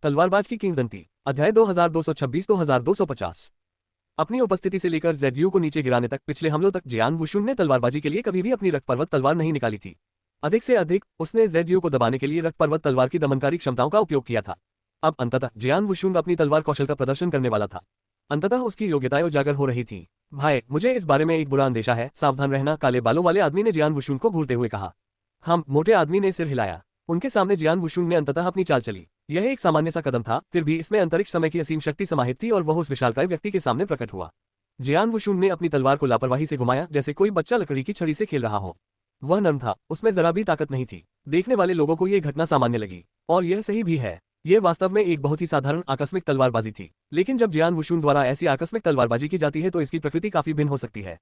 तलवारबाज की किंवदंती। अध्याय 2226-2250। अपनी उपस्थिति से लेकर जेडयू को नीचे गिराने तक पिछले हमलों तक जियान वुशुन ने तलवारबाजी के लिए कभी भी अपनी रक्तपर्वत तलवार नहीं निकाली थी। अधिक से अधिक उसने जेडयू को दबाने के लिए रक्तपर्वत तलवार की दमनकारी क्षमताओं का उपयोग किया था। अब अंततः जियान वुशुन अपनी तलवार कौशल का प्रदर्शन करने वाला था। अंततः उसकी योग्यताएं उजागर हो रही थी। भाई, मुझे इस बारे में एक बुरा अंदेशा है, सावधान रहना, काले बालों वाले आदमी ने जियान वुशुन को घूरते हुए कहा। हम मोटे आदमी ने सिर हिलाया। उनके सामने जियान वुशुन ने अंततः अपनी चाल चली। यह एक सामान्य सा कदम था, फिर भी इसमें अंतरिक्ष समय की असीम शक्ति समाहित थी और वह उस विशालकाय व्यक्ति के सामने प्रकट हुआ। जियान वुशुन ने अपनी तलवार को लापरवाही से घुमाया, जैसे कोई बच्चा लकड़ी की छड़ी से खेल रहा हो। वह नर्म था, उसमें जरा भी ताकत नहीं थी। देखने वाले लोगों को यह घटना सामान्य लगी, और यह सही भी है। यह वास्तव में एक बहुत ही साधारण आकस्मिक तलवारबाजी थी, लेकिन जब जियान वुशुन द्वारा ऐसी आकस्मिक तलवारबाजी की जाती है तो इसकी प्रकृति काफी भिन्न हो सकती है।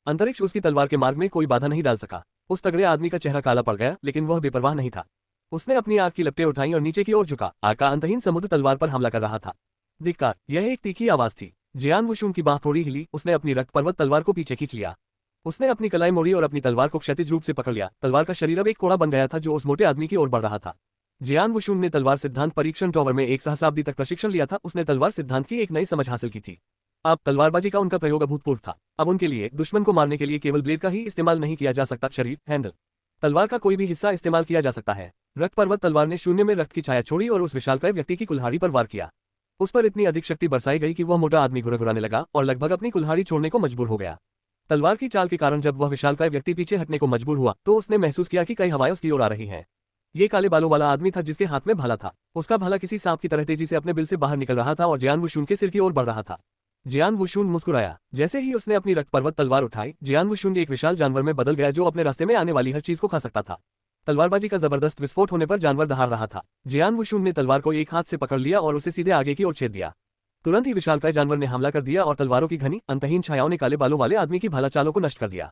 अंतरिक्ष उसकी तलवार के मार्ग में कोई बाधा नहीं डाल सका। उस तगड़े आदमी का चेहरा काला पड़ गया, लेकिन वह बेपरवाह नहीं था। उसने अपनी आग की लपटें उठाई और नीचे की ओर झुका। आग का अंतहीन समुद्र तलवार पर हमला कर रहा था। धिक्कार! यह एक तीखी आवाज थी। जियान वुशुन की बाह थोड़ी हिली, उसने अपनी रक्तपर्वत तलवार को पीछे खींच लिया। उसने अपनी कलाई मोड़ी और अपनी तलवार को क्षैतिज रूप से पकड़ लिया। तलवार का शरीर अब एक कोड़ा बन गया था जो उस मोटे आदमी की ओर बढ़ रहा था। जियान वुशुन ने तलवार सिद्धांत परीक्षण टॉवर में एक सहस्राब्दी तक प्रशिक्षण लिया था। उसने तलवार सिद्धांत की एक नई समझ हासिल की थी। अब तलवारबाजी का उनका प्रयोग अभूतपूर्व था। अब उनके लिए दुश्मन को मारने के लिए केवल ब्लेड का ही इस्तेमाल नहीं किया जा सकता, शरीर, हैंडल, तलवार का कोई भी हिस्सा इस्तेमाल किया जा सकता है। रक्तपर्वत तलवार ने शून्य में रक्त की छाया छोड़ी और उस विशालकाय व्यक्ति की कुल्हाड़ी पर वार किया। उस पर इतनी अधिक शक्ति बरसाई गई कि वह मोटा आदमी घुरघुराने लगा और लगभग अपनी कुल्हाड़ी छोड़ने को मजबूर हो गया। तलवार की चाल के कारण जब वह विशालकाय व्यक्ति पीछे हटने को मजबूर हुआ तो उसने महसूस किया कि कई हवाएं उसकी ओर आ रही हैं। ये काले बालों वाला आदमी था जिसके हाथ में भाला था। उसका भाला किसी सांप की तरह तेजी से अपने बिल से बाहर निकल रहा था और जियान वुशुन के सिर की ओर बढ़ रहा था। जियान वुशुन मुस्कुराया। जैसे ही उसने अपनी रक्तपर्वत तलवार उठाई, जियान वुशुन एक विशाल जानवर में बदल गया जो अपने रास्ते में आने वाली हर चीज को खा सकता था। तलवारबाजी का जबरदस्त विस्फोट होने पर जानवर दहाड़ रहा था। जियान वुशुन ने तलवार को एक हाथ से पकड़ लिया और उसे सीधे आगे की ओर छेद दिया। तुरंत ही विशालकाय जानवर ने हमला कर दिया और तलवारों की घनी अंतहीन छायाओं ने काले बालों वाले आदमी की भाला चालों को नष्ट कर दिया।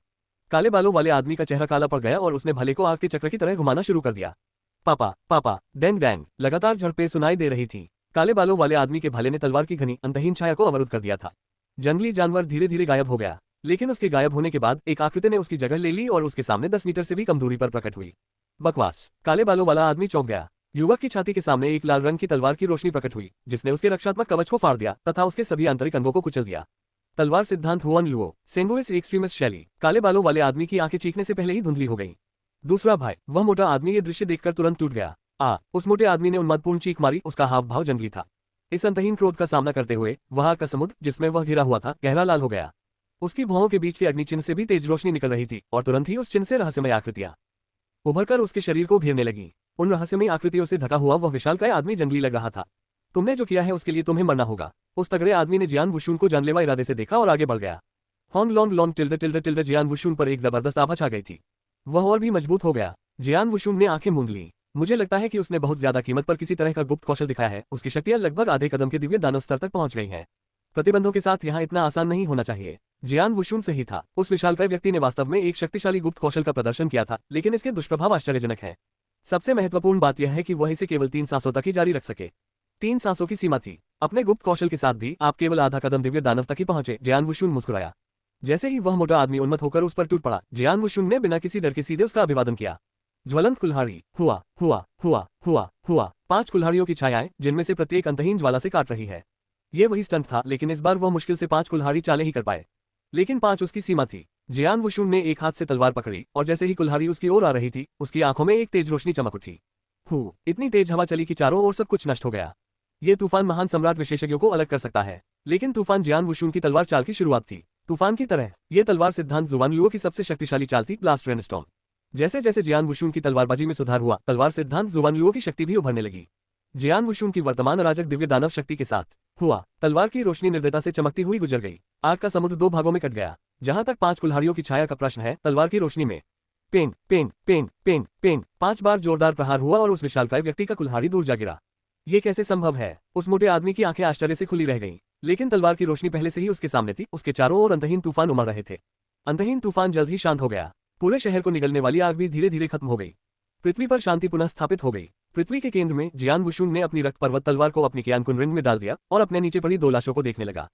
काले बालों वाले आदमी का चेहरा काला पड़ गया और उसने भले को आग के चक्र की तरह घुमाना शुरू कर दिया। पापा पापा, डैंग डैंग, लगातार झड़पें सुनाई दे रही थी। काले बालों वाले आदमी के भाले ने तलवार की घनी अंतहीन छाया को अवरुद्ध कर दिया था। जंगली जानवर धीरे धीरे गायब हो गया, लेकिन उसके गायब होने के बाद एक आकृति ने उसकी जगह ले ली और उसके सामने 10 मीटर से भी कम दूरी पर प्रकट हुई। बकवास! काले बालों वाला आदमी चौंक गया। युवक की छाती के सामने एक लाल रंग की तलवार की रोशनी प्रकट हुई, जिसने उसके रक्षात्मक कवच को फाड़ दिया तथा उसके सभी आंतरिक अंगों को कुचल दिया। तलवार सिद्धांत हुआन लुओ, सेंगुइस एक्सट्रीमिस शैली। काले बालों वाले आदमी की आंखें चीखने से पहले ही धुंधली हो गईं। दूसरा भाई, वह मोटा आदमी ये दृश्य देखकर तुरंत टूट गया। उस मोटे आदमी ने उन्मादपूर्ण चीख मारी। उसका हाव भाव जंगली था। इस अंतहीन क्रोध का सामना करते हुए वहां का समुद्र जिसमें वह घिरा हुआ था गहरा लाल हो गया। उसकी भौहों के बीच के अग्नि चिन्ह से भी तेज रोशनी निकल रही थी और तुरंत ही उस चिन्ह से रहस्यमय आकृतियां उभरकर उसके शरीर को घेरने लगी। उन रहस्यमयी आकृतियों से ढका हुआ वह विशालकाय आदमी जंगली लग रहा था। तुमने जो किया है उसके लिए तुम्हें मरना होगा। उस तगड़े आदमी ने जियान वुशुन को जानलेवा इरादे से देखा और आगे बढ़ गया। हॉन्ग लॉन्ग लॉन्ग टिल्डे टिल्डे टिल्डे। जियान वुशुन पर एक जबरदस्त आभा छा गई थी। वह और भी मजबूत हो गया। जियान वुशुन ने आंखें मूंद ली। मुझे लगता है कि उसने बहुत ज्यादा कीमत पर किसी तरह का गुप्त कौशल दिखाया है। उसकी शक्तियां लगभग आधे कदम के दिव्य दानव स्तर तक पहुंच गई हैं। प्रतिबंधों के साथ यहाँ इतना आसान नहीं होना चाहिए। जियान वुशुन सही था। उस विशालकाय व्यक्ति ने वास्तव में एक शक्तिशाली गुप्त कौशल का प्रदर्शन किया था, लेकिन इसके दुष्प्रभाव आश्चर्यजनक है। सबसे महत्वपूर्ण बात यह है कि वह इसे केवल 3 सांसों तक ही जारी रख सके। 3 सांसों की सीमा थी। अपने गुप्त कौशल के साथ भी आप केवल आधा कदम दिव्य दानव तक ही पहुंचे। जियान वुशुन मुस्कुराया। जैसे ही वह मोटा आदमी उन्मत्त होकर उस पर टूट पड़ा, जियान वुशुन ने बिना किसी डर के सीधे उसका अभिवादन किया। ज्वलंत कुल्हाड़ी। हुआ हुआ हुआ हुआ हुआ। 5 कुल्हाड़ियों की छायाएं, जिनमें से प्रत्येक अंतहीन ज्वाला से काट रही है। ये वही स्टंट था, लेकिन इस बार वह मुश्किल से 5 कुल्हाड़ी चालें ही कर पाए। लेकिन 5 उसकी सीमा थी। जियान वुशुन ने एक हाथ से तलवार पकड़ी और जैसे ही कुल्हाड़ी उसकी ओर आ रही थी, उसकी आंखों में एक तेज रोशनी चमक उठी। इतनी तेज हवा चली कि चारों ओर सब कुछ नष्ट हो गया। ये तूफान महान सम्राट विशेषज्ञों को अलग कर सकता है, लेकिन तूफान जियान वुशुन की तलवार चाल की शुरुआत थी। तूफान की तरह ये तलवार सिद्धांत जुआन लुओ की सबसे शक्तिशाली चाल थी, ब्लास्ट रेनस्टॉर्म। जैसे जैसे जियान वुशुन की तलवारबाजी में सुधार हुआ, तलवार सिद्धांत जुआन लुओ की शक्ति भी उभरने लगी। जियान वुशुन की वर्तमान अराजक दिव्य दानव शक्ति के साथ तलवार की रोशनी निर्दयता से चमकती हुई गुजर गई। आग का समुद्र 2 भागों में कट गया। जहां तक 5 कुल्हाड़ियों की छाया का प्रश्न है, तलवार की रोशनी में पेंग पेंग पेंग पेंग पेंग 5 बार जोरदार प्रहार हुआ और उस विशालकाय व्यक्ति का कुल्हाड़ी दूर जा गिरा। ये कैसे संभव है? उस मोटे आदमी की आंखें आश्चर्य से खुली रह गईं, लेकिन तलवार की रोशनी पहले से ही उसके सामने थी। उसके चारों ओर अंतहीन तूफान उमड़ रहे थे। अंतहीन तूफान जल्द ही शांत हो गया। पूरे शहर को निगलने वाली आग भी धीरे धीरे खत्म हो गई। पृथ्वी पर शांति पुनः स्थापित हो गई। पृथ्वी के केंद्र में जियान वुशुन ने अपनी रक्तपर्वत तलवार को अपनी क्यानकुन रिंग में डाल दिया और अपने नीचे पड़ी 2 लाशों को देखने लगा।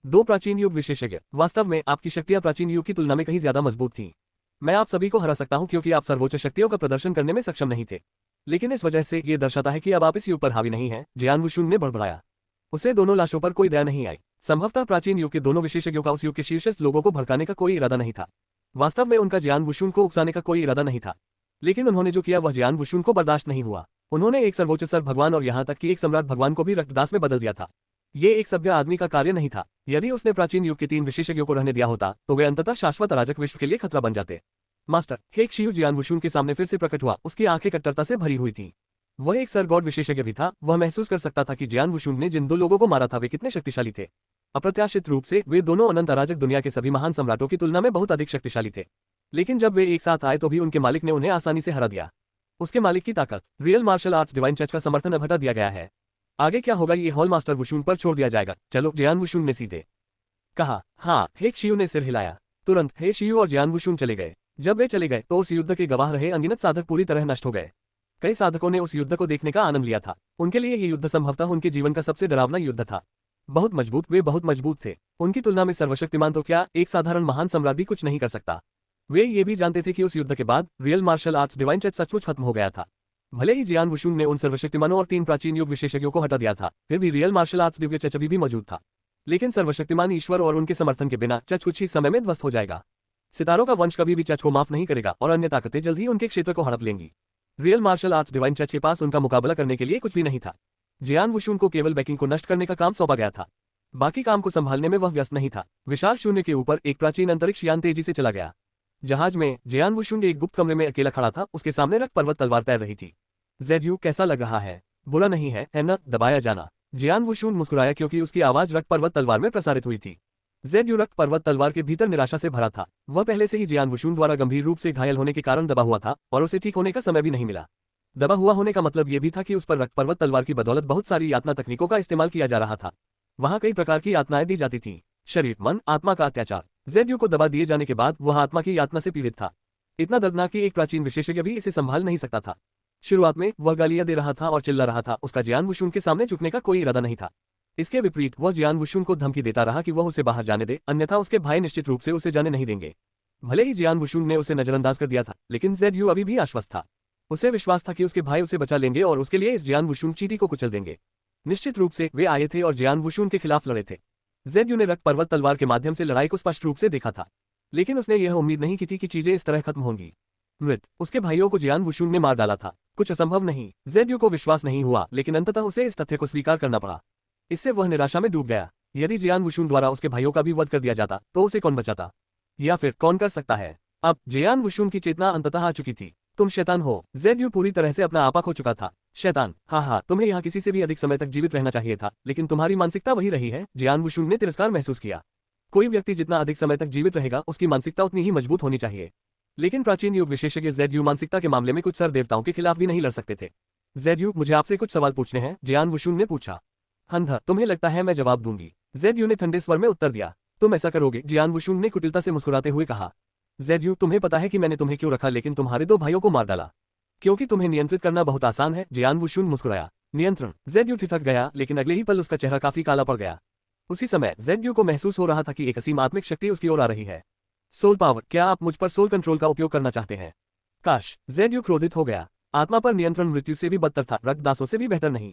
2 प्राचीन युग विशेषज्ञ। वास्तव में आपकी शक्तियां प्राचीन युग की तुलना में कहीं ज्यादा मजबूत थीं। मैं आप सभी को हरा सकता हूं क्योंकि आप सर्वोच्च शक्तियों का प्रदर्शन करने में सक्षम नहीं थे। लेकिन इस वजह से ये दर्शाता है कि अब आप इस युग पर हावी नहीं हैं, जियान वुशुन ने बड़बड़ाया। उसे दोनों लाशों पर कोई दया नहीं आई। संभवतः प्राचीन युग के दोनों विशेषज्ञों का उस युग के शीर्षस्थ लोगों को भड़काने का कोई इरादा नहीं था। वास्तव में उनका जियान वुशुन को उकसाने का कोई इरादा नहीं था, लेकिन उन्होंने जो किया वह जियान वुशुन को बर्दाश्त नहीं हुआ। उन्होंने एक सर्वोच्च सर भगवान और यहाँ तक कि एक सम्राट भगवान को भी रक्तदास में बदल दिया था। ये एक सभ्य आदमी का कार्य नहीं था। यदि उसने प्राचीन युग के 3 विशेषज्ञों को रहने दिया होता तो वे अंततः शाश्वत अराजक विश्व के लिए खतरा बन जाते। मास्टर हेक शियू जियान वुशुन के सामने फिर से प्रकट हुआ। उसकी आंखें कट्टरता से भरी हुई थीं। वह एक सर गॉड विशेषज्ञ भी था। वह महसूस कर सकता था कि जियान वुशुन ने जिन 2 लोगों को मारा था वे कितने शक्तिशाली थे। अप्रत्याशित रूप से वे दोनों अनंत अराजक दुनिया के सभी महान सम्राटों की तुलना में बहुत अधिक शक्तिशाली थे। लेकिन जब वे एक साथ आए तो भी उनके मालिक ने उन्हें आसानी से हरा दिया। उसके मालिक की ताकत, real martial arts divine church का समर्थन अब हटा दिया गया है। आगे क्या होगा ये हॉल मास्टर वुशुन पर छोड़ दिया जाएगा। चलो, जियान वुशुन ने सीधे कहा। हाँ, हेक शियू ने सिर हिलाया। तुरंत हे शियू और जियान वुशुन चले गए। जब वे चले गए तो उस युद्ध के गवाह रहे अनगिनत साधक पूरी तरह नष्ट हो गए। कई साधकों ने उस युद्ध को देखने का आनंद लिया था। उनके लिए ये युद्ध संभवतः उनके जीवन का सबसे डरावना युद्ध था। बहुत मजबूत, वे बहुत मजबूत थे। उनकी तुलना में सर्वशक्तिमान तो क्या, एक साधारण महान सम्राट भी कुछ नहीं कर सकता। वे ये भी जानते थे कि उस युद्ध के बाद real martial arts divine church सचमुच खत्म हो गया था। भले ही जियान वुशुन ने उन सर्वशक्तिमानों और 3 प्राचीन युग विशेषज्ञों को हटा दिया था, फिर भी real martial arts Divya church अभी भी मौजूद था। लेकिन सर्वशक्तिमान ईश्वर और उनके समर्थन के बिना चर्च कुछ ही समय में ध्वस्त हो जाएगा। सितारों का वंश कभी भी चर्च को माफ नहीं करेगा और अन्य ताकतें जल्द ही उनके क्षेत्र को हड़प लेंगी। Real martial arts divine church के पास उनका मुकाबला करने के लिए कुछ भी नहीं था। जियान वुशुन को केवल बैकिंग को नष्ट करने का काम सौंपा गया था। बाकी काम को संभालने में वह व्यस्त नहीं था। विशाल शून्य के ऊपर एक प्राचीन अंतरिक्ष यान तेजी से चला गया। जहाज में जियान वुशुन एक गुप्त कमरे में अकेला खड़ा था। उसके सामने रक्त पर्वत तलवार तैर रही थी। ज़ेड्यू, कैसा लग रहा है? बुरा नहीं है न? दबाया जाना। जियान वुशुन मुस्कुराया क्योंकि उसकी आवाज रक्त पर्वत तलवार में प्रसारित हुई थी। ज़ेड्यू रक्त पर्वत तलवार के भीतर निराशा से भरा था। वह पहले से ही जियान वुशुन द्वारा गंभीर रूप से घायल होने के कारण दबा हुआ था और उसे ठीक होने का समय भी नहीं मिला। दबा हुआ होने का मतलब यह भी था कि उस पर रक्त पर्वत तलवार की बदौलत बहुत सारी यातना तकनीकों का इस्तेमाल किया जा रहा था। वहां कई प्रकार की यातनाएं दी जाती थीं। शरीर, मन, आत्मा का अत्याचार। ज़ेड्यू को दबा दिए जाने के बाद वह आत्मा की यातना से पीड़ित था। इतना दर्दनाक कि एक प्राचीन विशेषज्ञ भी इसे संभाल नहीं सकता था। शुरुआत में वह गालियां दे रहा था और चिल्ला रहा था। उसका जियान वुशुन के सामने झुकने का कोई इरादा नहीं था। इसके विपरीत वह जियान वुशुन को धमकी देता रहा कि वह उसे बाहर जाने दे, अन्यथा उसके भाई निश्चित रूप से उसे जाने नहीं देंगे। भले ही जियान वुशुन ने उसे नजरअंदाज कर दिया था, लेकिन ज़ेड्यू अभी भी आश्वस्त था। उसे विश्वास था कि उसके भाई उसे बचा लेंगे और उसके लिए इस जियान वुशुन चीटी को कुचल देंगे। निश्चित रूप से वे आए थे और जियान वुशुन के खिलाफ लड़े थे। ज़ेड्यू ने रक्त पर्वत तलवार के माध्यम से लड़ाई को स्पष्ट रूप से देखा था, लेकिन उसने यह उम्मीद नहीं की थी कि चीजें इस तरह खत्म होंगी। मृत उसके भाइयों को जियान वुशुन ने मार डाला था। कुछ असंभव नहीं। ज़ेड्यू को विश्वास नहीं हुआ, लेकिन अंततः उसे इस तथ्य को स्वीकार करना पड़ा। इससे वह निराशा में डूब गया। यदि जियान वुशुन द्वारा उसके भाइयों का भी वध कर दिया जाता तो उसे कौन बचाता, या फिर कौन कर सकता है? अब जियान वुशुन की चेतना अंततः आ चुकी थी। तुम शैतान हो। ज़ेड्यू पूरी तरह से अपना आपा खो चुका था। शैतान, हाँ, तुम्हें यहाँ किसी से भी अधिक समय तक जीवित रहना चाहिए था, लेकिन तुम्हारी मानसिकता वही रही है। जियान वुशुन ने तिरस्कार महसूस किया। कोई व्यक्ति जितना अधिक समय तक जीवित रहेगा उसकी मानसिकता उतनी ही मजबूत होनी चाहिए। लेकिन प्राचीन युग विशेषज्ञ ज़ेड्यू मानसिकता के मामले में कुछ सर देवताओं के खिलाफ भी नहीं लड़ सकते थे। ज़ेड्यू, मुझे आपसे कुछ सवाल पूछने हैं, जियान वुशुन ने पूछा। अंधा, तुम्हें लगता है मैं जवाब दूंगी? ज़ेड्यू ने ठंडे स्वर में उत्तर दिया। तुम ऐसा करोगे? जियान वुशुन ने कुटिलता से मुस्कुराते हुए कहा। ज़ेड्यू, तुम्हें पता है कि मैंने तुम्हें क्यों रखा, लेकिन तुम्हारे 2 भाइयों को मार डाला? क्योंकि तुम्हें नियंत्रित करना बहुत आसान है। जियान वुशुन मुस्कुराया। नियंत्रण? ज़ेड्यू ठिठक गया, लेकिन अगले ही पल उसका चेहरा काफी काला पड़ गया। उसी समय ज़ेड्यू को महसूस हो रहा था कि एक असीम आत्मिक शक्ति उसकी ओर आ रही है। सोल पावर, क्या आप मुझ पर सोल कंट्रोल का उपयोग करना चाहते हैं? काश। ज़ेड्यू क्रोधित हो गया। आत्मा पर नियंत्रण मृत्यु से भी बदतर था, रक्तदासों से भी बेहतर नहीं।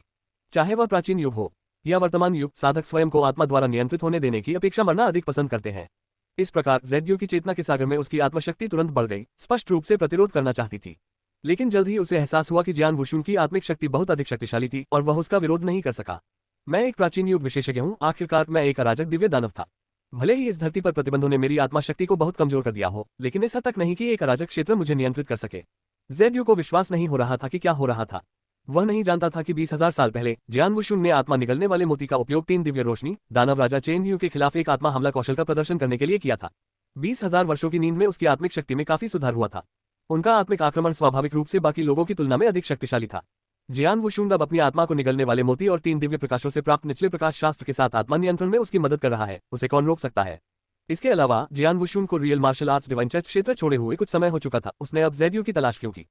चाहे वह प्राचीन युग हो या वर्तमान युग, साधक स्वयं को आत्मा द्वारा नियंत्रित होने देने की अपेक्षा मरना अधिक पसंद करते हैं। इस प्रकार ज़ेड्यू की चेतना के सागर में उसकी आत्मशक्ति तुरंत बढ़ गई। स्पष्ट रूप से प्रतिरोध करना चाहती थी, लेकिन जल्द ही उसे एहसास हुआ कि जियान वुशुन की आत्मिक शक्ति बहुत अधिक शक्तिशाली थी और वह उसका विरोध नहीं कर सका। मैं एक प्राचीन युग विशेषज्ञ हूँ। आखिरकार मैं एक अराजक दिव्य दानव था। भले ही इस धरती पर प्रतिबंधों ने मेरी आत्मा शक्ति को बहुत कमजोर कर दिया हो, लेकिन इस हद तक नहीं कि एक अराजक क्षेत्र मुझे नियंत्रित कर सके। ज़ेड्यू को विश्वास नहीं हो रहा था कि क्या हो रहा था। वह नहीं जानता था कि 20,000 साल पहले जियान वुशुन ने आत्मा निगलने वाले मोती का उपयोग 3 दिव्य रोशनी दानव राजा चेन यू के खिलाफ एक आत्मा हमला कौशल का प्रदर्शन करने के लिए किया था। 20,000 वर्षों की नींद में उसकी आत्मिक शक्ति में काफी सुधार हुआ था। उनका आत्मिक आक्रमण स्वाभाविक रूप से बाकी लोगों की तुलना में अधिक शक्तिशाली था। जियान वुशुन अब अपनी आत्मा को निगलने वाले मोती और 3 दिव्य प्रकाशों से प्राप्त निचले प्रकाश शास्त्र के साथ आत्मा नियंत्रण में उसकी मदद कर रहा है। उसे कौन रोक सकता है? इसके अलावा जियान वुशुन को real martial arts divine church क्षेत्र छोड़े हुए कुछ समय हो चुका था। उसने अब ज़ेड्यू की तलाश क्यों की?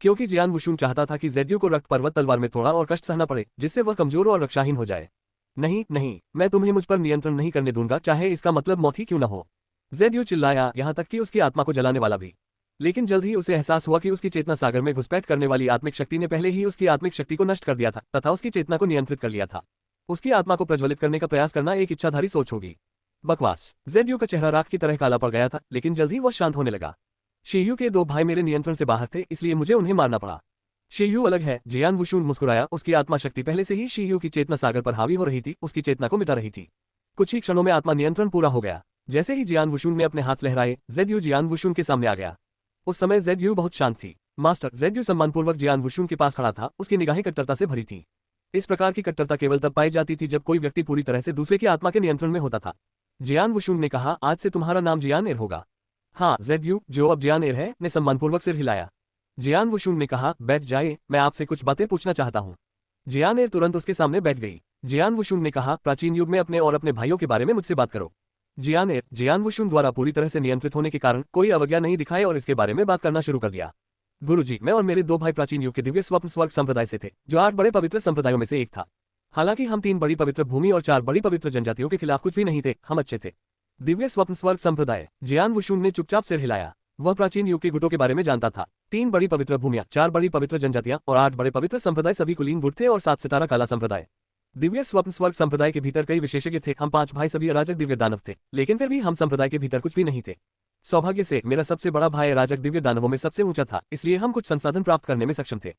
क्योंकि जियान वुशुन चाहता था कि ज़ेड्यू को रक्त पर्वत तलवार में थोड़ा और कष्ट सहना पड़े, जिससे वह कमजोर और रक्षाहीन हो जाए। नहीं, मैं तुम्हें मुझ पर नियंत्रण नहीं करने दूंगा, चाहे इसका मतलब मौत ही क्यों न हो। ज़ेड्यू चिल्लाया, यहाँ तक कि उसकी आत्मा को जलाने वाला भी। लेकिन जल्द ही उसे एहसास हुआ कि उसकी चेतना सागर में घुसपैठ करने वाली आत्मिक शक्ति ने पहले ही उसकी आत्मिक शक्ति को नष्ट कर दिया था तथा उसकी चेतना को नियंत्रित कर लिया था। उसकी आत्मा को प्रज्वलित करने का प्रयास करना एक इच्छाधारी सोच होगी। बकवास। जेडयू का चेहरा राख की तरह काला पड़ गया था, लेकिन जल्द ही वह शांत होने लगा। शेयू के 2 भाई मेरे नियंत्रण से बाहर थे, इसलिए मुझे उन्हें मारना पड़ा। शेयू अलग है। जियान वुशुन मुस्कुराया। उसकी आत्मा शक्ति पहले से ही शेयू की चेतना सागर पर हावी हो रही थी, उसकी चेतना को मिटा रही थी। कुछ ही क्षणों में आत्मा नियंत्रण पूरा हो गया। जैसे ही जियान वुशुन ने अपने हाथ लहराए, जेडयू जियान वुशुन के सामने आ गया। उस समय जेडयू बहुत शांत थी। मास्टर। जेडयू सम्मानपूर्वक जियान वुशुन के पास खड़ा था, उसकी निगाहें कट्टरता से भरी थी। इस प्रकार की कट्टरता केवल तब पाई जाती थी जब कोई व्यक्ति पूरी तरह से दूसरे की आत्मा के नियंत्रण में होता था। जियान वुशुन ने कहा, आज से तुम्हारा नाम जियान एर होगा। हाँ जेडयू, जो अब जियान एर है, ने सम्मानपूर्वक सिर हिलाया। जियान वुशुन ने कहा, बैठ जाइए, मैं आपसे कुछ बातें पूछना चाहता हूँ। जियान एर तुरंत उसके सामने बैठ गई। जियान वुशुन ने कहा, प्राचीन युग में अपने और अपने भाइयों के बारे में मुझसे बात करो। जियान एर जियान वुशुन द्वारा पूरी तरह से नियंत्रित होने के कारण कोई अवज्ञा नहीं दिखाए और इसके बारे में बात करना शुरू कर दिया। गुरुजी, मैं और मेरे 2 भाई प्राचीन युग के दिव्य स्वप्न स्वर्ग संप्रदाय से थे, जो 8 बड़े पवित्र संप्रदायों में से एक था। हालांकि हम 3 बड़ी पवित्र भूमि और 4 बड़ी पवित्र जनजातियों के खिलाफ कुछ भी नहीं थे, हम अच्छे थे। दिव्य स्वप्न स्वर्ग संप्रदाय। जियान वुशुन ने चुपचाप सिर हिलाया। वह प्राचीन युग के गुटों के बारे में जानता था। 3 बड़ी पवित्र भूमियां, 4 बड़ी पवित्र जनजातियां और 8 बड़े पवित्र संप्रदाय सभी कुलीन गुट थे और 7 सितारा काला संप्रदाय। दिव्य स्वप्न स्वर्ग संप्रदाय के भीतर कई विशेषज्ञ थे। हम 5 भाई सभी अराजक दिव्य दानव थे, लेकिन फिर भी हम संप्रदाय के भीतर कुछ भी नहीं थे। सौभाग्य से मेरा सबसे बड़ा भाई अराजक दिव्य दानवों में सबसे ऊंचा था, इसलिए हम कुछ संसाधन प्राप्त करने में सक्षम थे।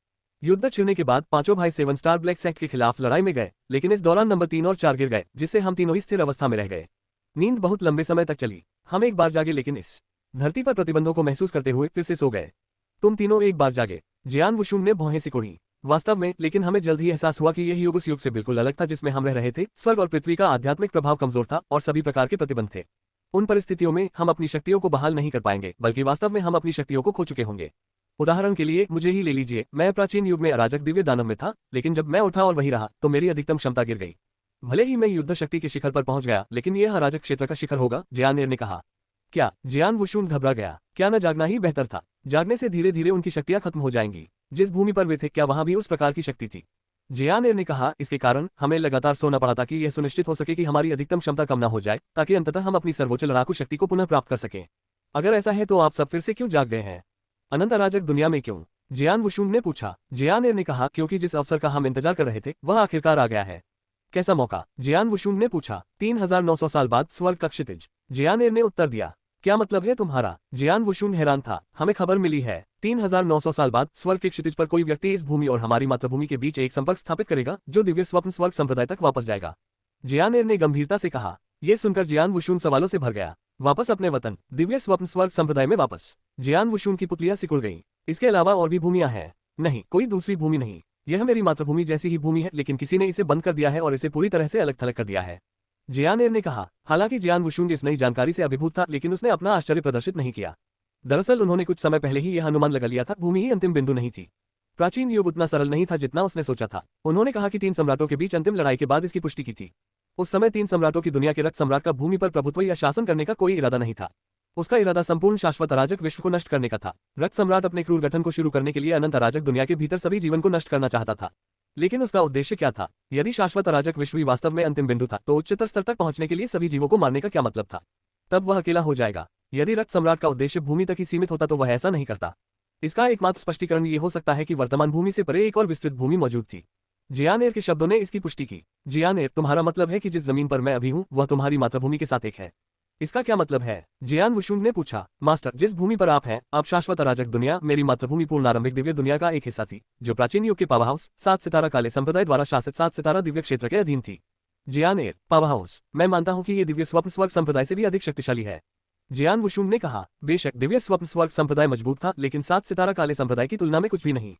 युद्ध छिड़ने के बाद 5 भाई 7 स्टार ब्लैक सेक्ट के खिलाफ लड़ाई में गए, लेकिन इस दौरान नंबर 3 और 4 गिर गए, जिससे हम तीनों ही स्थिर अवस्था में रह गए। नींद बहुत लंबे समय तक चली। हम एक बार जागे, लेकिन इस धरती पर प्रतिबंधों को महसूस करते हुए फिर से सो गए। तुम तीनों एक बार जागे। जियान वुशुन ने भौहें सिकोड़ी। वास्तव में, लेकिन हमें जल्द ही एहसास हुआ कि यह युग उस युग से बिल्कुल अलग था जिसमें हम रह रहे थे। स्वर्ग और पृथ्वी का आध्यात्मिक प्रभाव कमजोर था और सभी प्रकार के प्रतिबंध थे। उन परिस्थितियों में हम अपनी शक्तियों को बहाल नहीं कर पाएंगे, बल्कि वास्तव में हम अपनी शक्तियों को खो चुके होंगे। उदाहरण के लिए मुझे ही ले लीजिए। मैं प्राचीन युग में अराजक दिव्य दानव में था, लेकिन जब मैं उठा और वही रहा तो मेरी अधिकतम क्षमता गिर गई। भले ही मैं युद्ध शक्ति के शिखर पर पहुंच गया, लेकिन यह अराजक क्षेत्र का शिखर होगा, जियान एर ने कहा। क्या? जियान वुशुन घबरा गया। क्या न जागना ही बेहतर था? जागने से धीरे धीरे उनकी शक्तियां खत्म हो जाएंगी। जिस भूमि पर वे थे, क्या वहां भी उस प्रकार की शक्ति थी? जियान एर ने कहा, इसके कारण हमें लगातार सोना पड़ा ताकि यह सुनिश्चित हो सके कि हमारी अधिकतम क्षमता कम न हो जाए, ताकि अंततः हम अपनी सर्वोच्च लड़ाकू शक्ति को पुनः प्राप्त कर सकें। अगर ऐसा है तो आप सब फिर से क्यों जाग गए हैं? अनंत अराजक दुनिया में क्यों? जियान वुशुन ने पूछा। जियान एर ने कहा, क्योंकि जिस अवसर का हम इंतजार कर रहे थे वह आखिरकार आ गया है। कैसा मौका? जियान वुशुन ने पूछा। 3900 साल बाद स्वर्ग का क्षितिज। जियान एर ने उत्तर दिया। क्या मतलब है तुम्हारा? जियान वुशुन हैरान था। हमें खबर मिली है 3900 साल बाद स्वर्ग के क्षितिज पर कोई व्यक्ति इस भूमि और हमारी मातृभूमि के बीच एक संपर्क स्थापित करेगा, जो दिव्य स्वप्न स्वर्ग संप्रदाय तक वापस जाएगा। जियान एर ने गंभीरता से कहा। यह सुनकर जियान वुशुन सवालों से भर गया। वापस अपने वतन दिव्य स्वप्न स्वर्ग संप्रदाय में वापस? जियान वुशुन की पुतलियां सिकुड़ गईं। इसके अलावा और भी भूमियां हैं? नहीं, कोई दूसरी भूमि नहीं। यह मेरी मातृभूमि जैसी ही भूमि है, लेकिन किसी ने इसे बंद कर दिया है और इसे पूरी तरह से अलग थलग कर दिया है। जियान एर ने कहा। हालांकि जियान वुशुन इस नई जानकारी से अभिभूत था, लेकिन उसने अपना आश्चर्य प्रदर्शित नहीं किया। दरअसल उन्होंने कुछ समय पहले ही यह अनुमान लगा लिया था, भूमि ही अंतिम बिंदु नहीं थी। प्राचीन युग उतना सरल नहीं था जितना उसने सोचा था। उन्होंने कहा कि 3 सम्राटों के बीच अंतिम लड़ाई के बाद इसकी पुष्टि की थी। उस समय 3 सम्राटों की दुनिया के रक्त सम्राट का भूमि पर प्रभुत्व या शासन करने का कोई इरादा नहीं था। उसका इरादा संपूर्ण शाश्वत अराजक विश्व को नष्ट करने का था। रक्त सम्राट अपने क्रूर गठन को शुरू करने के लिए अनंत अराजक दुनिया के भीतर सभी जीवन को नष्ट करना चाहता था। लेकिन उसका उद्देश्य क्या था? यदि शाश्वत अराजक विश्व ही वास्तव में अंतिम बिंदु था, तो उच्चतर स्तर तक पहुंचने के लिए सभी जीवों को मारने का क्या मतलब था? तब वह अकेला हो जाएगा। यदि रक्त सम्राट का उद्देश्य भूमि तक ही सीमित होता तो वह ऐसा नहीं करता। इसका एकमात्र स्पष्टीकरण ये हो सकता है कि वर्तमान भूमि से परे एक और विस्तृत भूमि मौजूद थी। जियान एर के शब्दों ने इसकी पुष्टि की। जियान एर, तुम्हारा मतलब है कि जिस जमीन पर मैं अभी हूँ वह तुम्हारी मातृभूमि के साथ एक है? इसका क्या मतलब है? जियान वुशुन ने पूछा। मास्टर, जिस भूमि पर आप हैं, अब शाश्वत अराजक दुनिया मेरी मातृभूमि पूर्ण आरंभिक दिव्य दुनिया का एक हिस्सा थी, जो प्राचीन युग के पावर हाउस 7 सितारा काले संप्रदाय द्वारा शासित 7 सितारा दिव्य क्षेत्र के अधीन थी। जियान एर, पावर हाउस? मैं मानता हूं कि ये दिव्य स्वप्न स्वर्ग संप्रदाय से भी अधिक शक्तिशाली है। जियान वुशुन ने कहा। बेशक दिव्य स्वप्न स्वर्ग संप्रदाय मजबूत था, लेकिन 7 सितारा काले संप्रदाय की तुलना में कुछ भी नहीं।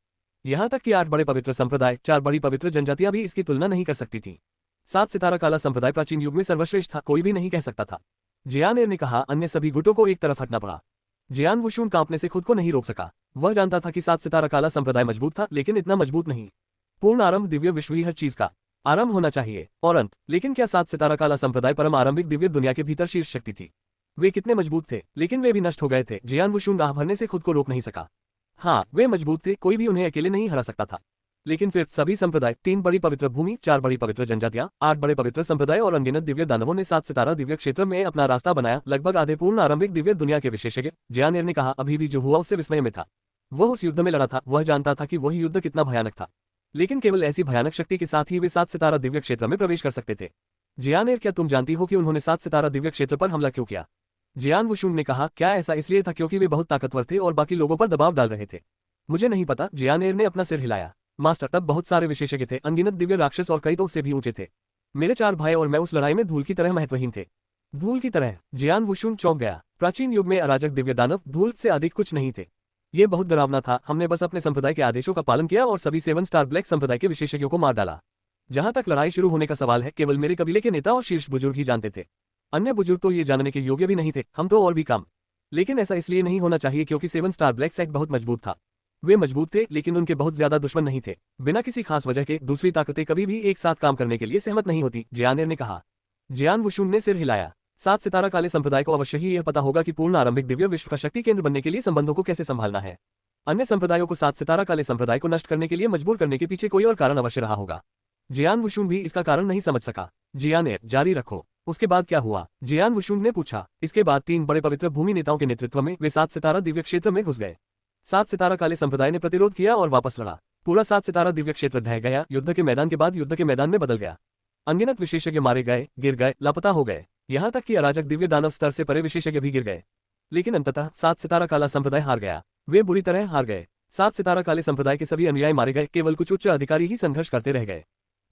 यहाँ तक कि 8 बड़े पवित्र संप्रदाय, 4 बड़ी पवित्र जनजातियां भी इसकी तुलना नहीं कर सकती थी। 7 सितारा काला संप्रदाय प्राचीन युग में सर्वश्रेष्ठ था, कोई भी नहीं कह सकता था। जियान एर ने कहा। अन्य सभी गुटों को एक तरफ हटना पड़ा। जियान वुशुन कांपने से खुद को नहीं रोक सका। वह जानता था कि 7 सितारा काला संप्रदाय मजबूत था, लेकिन इतना मजबूत नहीं। पूर्ण आरंभ दिव्य विश्व ही हर चीज का आरंभ होना चाहिए और अंत। लेकिन क्या 7 सितारा काला संप्रदाय परम आरंभिक दिव्य दुनिया के भीतर शीर्ष शक्ति थी? वे कितने मजबूत थे, लेकिन वे भी नष्ट हो गए थे। जियान वुशुन आह भरने से खुद को रोक नहीं सका। हाँ, वे मजबूत थे, कोई भी उन्हें अकेले नहीं हरा सकता था। लेकिन फिर सभी संप्रदाय, 3 बड़ी पवित्र भूमि, 4 बड़ी पवित्र जनजातियां, 8 बड़े पवित्र संप्रदाय और अनगिनत दिव्य दानवों ने 7 सितारा दिव्य क्षेत्र में अपना रास्ता बनाया। लगभग आधे पूर्ण आरंभिक दिव्य दुनिया के विशेषज्ञ, ज्यानेर ने कहा, अभी भी जो हुआ उससे विस्मय में था। वह उस युद्ध में लड़ा था, वह जानता था कि वह युद्ध कितना भयानक था। लेकिन केवल ऐसी भयानक शक्ति के साथ ही वे 7 सितारा दिव्य क्षेत्र में प्रवेश कर सकते थे। जियानेर, क्या तुम जानती हो कि उन्होंने 7 सितारा दिव्य क्षेत्र पर हमला क्यों किया? जियान वुशुन ने कहा, क्या ऐसा इसलिए था क्योंकि वे बहुत ताकतवर थे और बाकी लोगों पर दबाव डाल रहे थे? मुझे नहीं पता, जियानेर ने अपना सिर हिलाया। मास्टर, तब बहुत सारे विशेषज्ञ थे, अनगिनत दिव्य राक्षस और कई तो उससे भी ऊंचे थे। मेरे 4 भाई और मैं उस लड़ाई में धूल की तरह महत्वहीन थे। धूल की तरह? जियान वुशुन चौंक गया। प्राचीन युग में अराजक दिव्य दानव धूल से अधिक कुछ नहीं थे। ये बहुत डरावना था। हमने बस अपने संप्रदाय के आदेशों का पालन किया और सभी 7 स्टार ब्लैक संप्रदाय के विशेषज्ञों को मार डाला। जहां तक लड़ाई शुरू होने का सवाल है, केवल मेरे कबीले के नेता और शीर्ष बुजुर्ग ही जानते थे। अन्य बुजुर्ग तो ये जानने के योग्य भी नहीं थे, हम तो और भी कम। लेकिन ऐसा इसलिए नहीं होना चाहिए क्योंकि 7 स्टार ब्लैक सेक्ट बहुत मजबूत था। वे मजबूत थे, लेकिन उनके बहुत ज्यादा दुश्मन नहीं थे। बिना किसी खास वजह के दूसरी ताकतें कभी भी एक साथ काम करने के लिए सहमत नहीं होती, जियानेर ने कहा। जियान वुशुन ने सिर हिलाया। 7 सितारा काले संप्रदाय को अवश्य ही यह पता होगा कि पूर्ण आरंभिक दिव्य विश्व का शक्ति केंद्र बनने के लिए संबंधों को कैसे संभालना है। अन्य संप्रदायों को 7 सितारा काले संप्रदाय को नष्ट करने के लिए मजबूर करने के पीछे कोई और कारण अवश्य रहा होगा। जियान वुशुन भी इसका कारण नहीं समझ सका। जियानेर, जारी रखो। उसके बाद क्या हुआ? जियान वुशुन ने पूछा। इसके बाद 3 बड़े पवित्र भूमि नेताओं के नेतृत्व में वे 7 सितारा दिव्य क्षेत्र में घुस गए। 7 सितारा काले संप्रदाय ने प्रतिरोध किया और वापस लड़ा। पूरा 7 सितारा दिव्य क्षेत्र ढह गया। युद्ध के मैदान के बाद युद्ध के मैदान में बदल गया। अनगिनत विशेषज्ञ मारे गए, गिर गए, लापता हो गए। यहाँ तक कि अराजक दिव्य दानव स्तर से परे विशेषज्ञ भी गिर गए। लेकिन अंततः 7 सितारा काला संप्रदाय हार गया। वे बुरी तरह हार गए। 7 सितारा काले संप्रदाय के सभी अनुयायी मारे गए, केवल कुछ उच्च अधिकारी ही संघर्ष करते रह गए।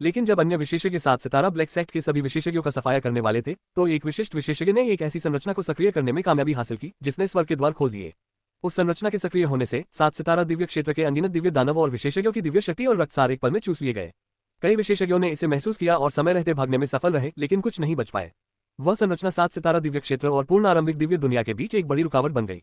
लेकिन जब अन्य विशेषज्ञ 7 सितारा ब्लैक सेक्ट के सभी विशेषज्ञों का सफाया करने वाले थे, तो एक विशिष्ट विशेषज्ञ ने एक ऐसी संरचना को सक्रिय करने में कामयाबी हासिल की जिसने स्वर्ग के द्वार खोल दिए। उस संरचना के सक्रिय होने से 7 सितारा दिव्य क्षेत्र के अनगिनत दिव्य दानव और विशेषज्ञों की दिव्य शक्ति और रक्तसार एक पल में चूस लिए गए। कई विशेषज्ञों ने इसे महसूस किया और समय रहते भागने में सफल रहे, लेकिन कुछ नहीं बच पाए। वह संरचना 7 सितारा दिव्य क्षेत्र और पूर्ण आरंभिक दिव्य दुनिया के बीच एक बड़ी रुकावट बन गई।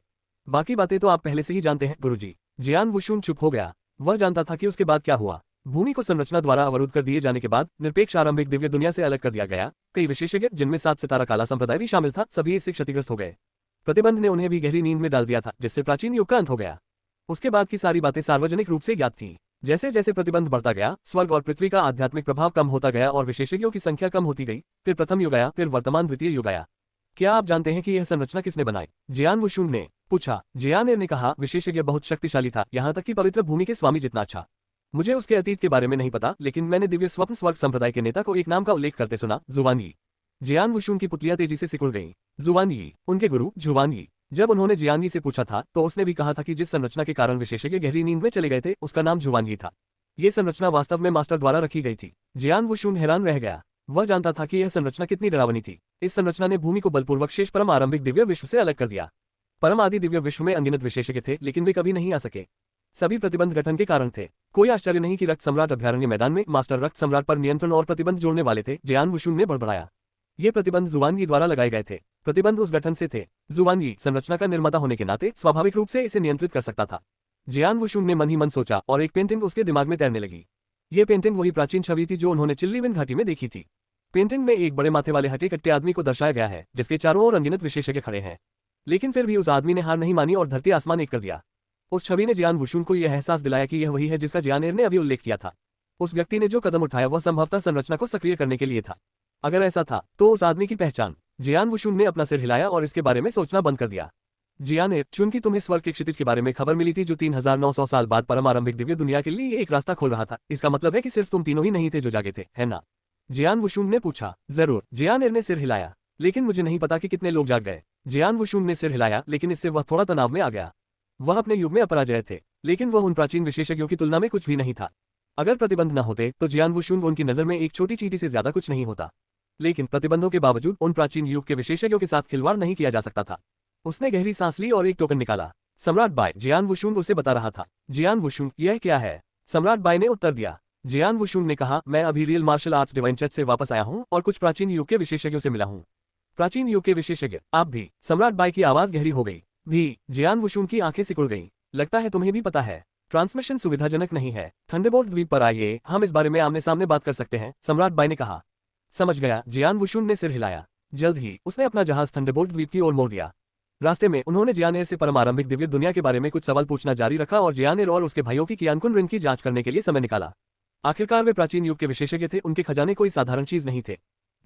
बाकी बातें तो आप पहले से ही जानते हैं, गुरुजी। जियान वुशुन चुप हो गया। वह जानता था कि उसके बाद क्या हुआ। भूमि को संरचना द्वारा अवरुद्ध कर दिए जाने के बाद निरपेक्ष आरंभिक दिव्य दुनिया से अलग कर दिया गया। कई विशेषज्ञ, जिनमें 7 सितारा काला संप्रदाय भी शामिल था, सभी इससे क्षतिग्रस्त हो गए। प्रतिबंध ने उन्हें भी गहरी नींद में डाल दिया था, जिससे प्राचीन युग का अंत हो गया। उसके बाद की सारी बातें सार्वजनिक रूप से ज्ञात थीं। जैसे जैसे प्रतिबंध बढ़ता गया, स्वर्ग और पृथ्वी का आध्यात्मिक प्रभाव कम होता गया और विशेषज्ञों की संख्या कम होती गई। फिर प्रथम युग आया, फिर वर्तमान द्वितीय युग आया। क्या आप जानते हैं कि यह संरचना किसने बनाई? जियान वुशुन ने पूछा। जियानेर ने कहा, विशेषज्ञ बहुत शक्तिशाली था, यहाँ तक कि पवित्र भूमि के स्वामी जितना अच्छा। मुझे उसके अतीत के बारे में नहीं पता, लेकिन मैंने दिव्य स्वप्न स्वर्ग संप्रदाय के नेता को एक नाम का उल्लेख करते सुना, जुवानगी। जियान वुशुन की पुतलियां तेजी से सिकुड़ गईं। जुवानगी, उनके गुरु जुवानगी। जब उन्होंने जियानगी से पूछा था, तो उसने भी कहा था कि जिस संरचना के कारण विशेषज्ञ गहरी नींद में चले गए थे, उसका नाम जुवानगी था। ये संरचना वास्तव में मास्टर द्वारा रखी गई थी। जियान वुशुन हैरान रह गया। वह जानता था कि यह संरचना कितनी डरावनी थी। इस संरचना ने भूमि को बलपूर्वक शेष परम आरंभिक दिव्य विश्व से अलग कर दिया। परम आदि दिव्य विश्व में अनगिनत विशेषज्ञ थे, लेकिन वे कभी नहीं आ सके। सभी प्रतिबंध गठन के कारण थे। कोई आश्चर्य नहीं कि रक्त सम्राट अभ्यारण्य मैदान में मास्टर रक्त सम्राट पर नियंत्रण और प्रतिबंध जोड़ने वाले थे। जियान वुशुन ने बड़बड़ाया। ये प्रतिबंध जुवानगी द्वारा लगाए गए थे। प्रतिबंध उस गठन से थे। जुवानगी संरचना का निर्माता होने के नाते स्वाभाविक रूप से इसे नियंत्रित कर सकता था। जियान वुशुन ने मन ही मन सोचा और एक पेंटिंग उसके दिमाग में तैरने लगी। ये पेंटिंग वही प्राचीन छवि थी जो उन्होंने चिल्लीविन घाटी में देखी थी। पेंटिंग में एक बड़े माथे वाले हटे कट्टे आदमी को दर्शाया गया है, जिसके चारों ओर अनगिनत विशेषज्ञ खड़े हैं। लेकिन फिर भी उस आदमी ने हार नहीं मानी और धरती आसमान एक कर दिया। उस छवि ने जियान वुशुन को यह एहसास दिलाया कि यह वही है जिसका जियानेर ने अभी उल्लेख किया था। उस व्यक्ति ने जो कदम उठाया वह संभवतः संरचना को सक्रिय करने के लिए था। अगर ऐसा था, तो उस आदमी की पहचान। जियान वुशुन ने अपना सिर हिलाया और इसके बारे में सोचना बंद कर दिया। जियानेर, चूंकि तुम्हें स्वर्ग के क्षितिज के बारे में खबर मिली थी जो 3900 साल बाद परम आरंभिक दिव्य दुनिया के लिए एक रास्ता खोल रहा था, इसका मतलब है कि सिर्फ तुम तीनों ही नहीं थे जो जागे थे, है ना? जियान वुशुन ने पूछा। जरूर, जियानेर ने सिर हिलाया। लेकिन मुझे नहीं पता कि कितने लोग जाग गए। जियान वुशुन ने सिर हिलाया, लेकिन इससे वह थोड़ा तनाव में आ गया। वह अपने युग में अपराजय थे, लेकिन वह उन प्राचीन विशेषज्ञों की तुलना में कुछ भी नहीं था। अगर प्रतिबंध न होते तो जियान वुशुन उनकी नजर में एक छोटी चींटी से ज्यादा कुछ नहीं होता। लेकिन प्रतिबंधों के बावजूद उन प्राचीन युग के विशेषज्ञों के साथ खिलवाड़ नहीं किया जा सकता था। उसने गहरी सांस ली और एक टोकन निकाला। सम्राट बाय, जियान वुशुन उसे बता रहा था। जियान वुशुन, यह क्या है? सम्राट बाय ने उत्तर दिया। जियान वुशुन ने कहा, मैं अभी real martial arts divine church से वापस आया हूं और कुछ प्राचीन युग के विशेषज्ञों से मिला हूं। प्राचीन युग के विशेषज्ञ, आप भी? सम्राट बाय की आवाज गहरी हो गई। भी? जियान वुशुन की आंखें सिकुड़ गईं। लगता है तुम्हें भी पता है। ट्रांसमिशन सुविधाजनक नहीं है। थंडरबोल्ट द्वीप पर आइए, हम इस बारे में आमने सामने बात कर सकते हैं, सम्राट बाय ने कहा। समझ गया, जियान वुशुन ने सिर हिलाया। जल्द ही उसने अपना जहाज थंडरबोल्ट द्वीप की ओर मोड़ दिया। रास्ते में उन्होंने जियानेर से परमारंभिक दिव्य दुनिया के बारे में कुछ सवाल पूछना जारी रखा और जियानेर और उसके भाइयों की कियानकुन ऋण की जांच करने के लिए समय निकाला। आखिरकार वे प्राचीन युग के विशेषज्ञ थे, उनके खजाने कोई साधारण चीज नहीं थे।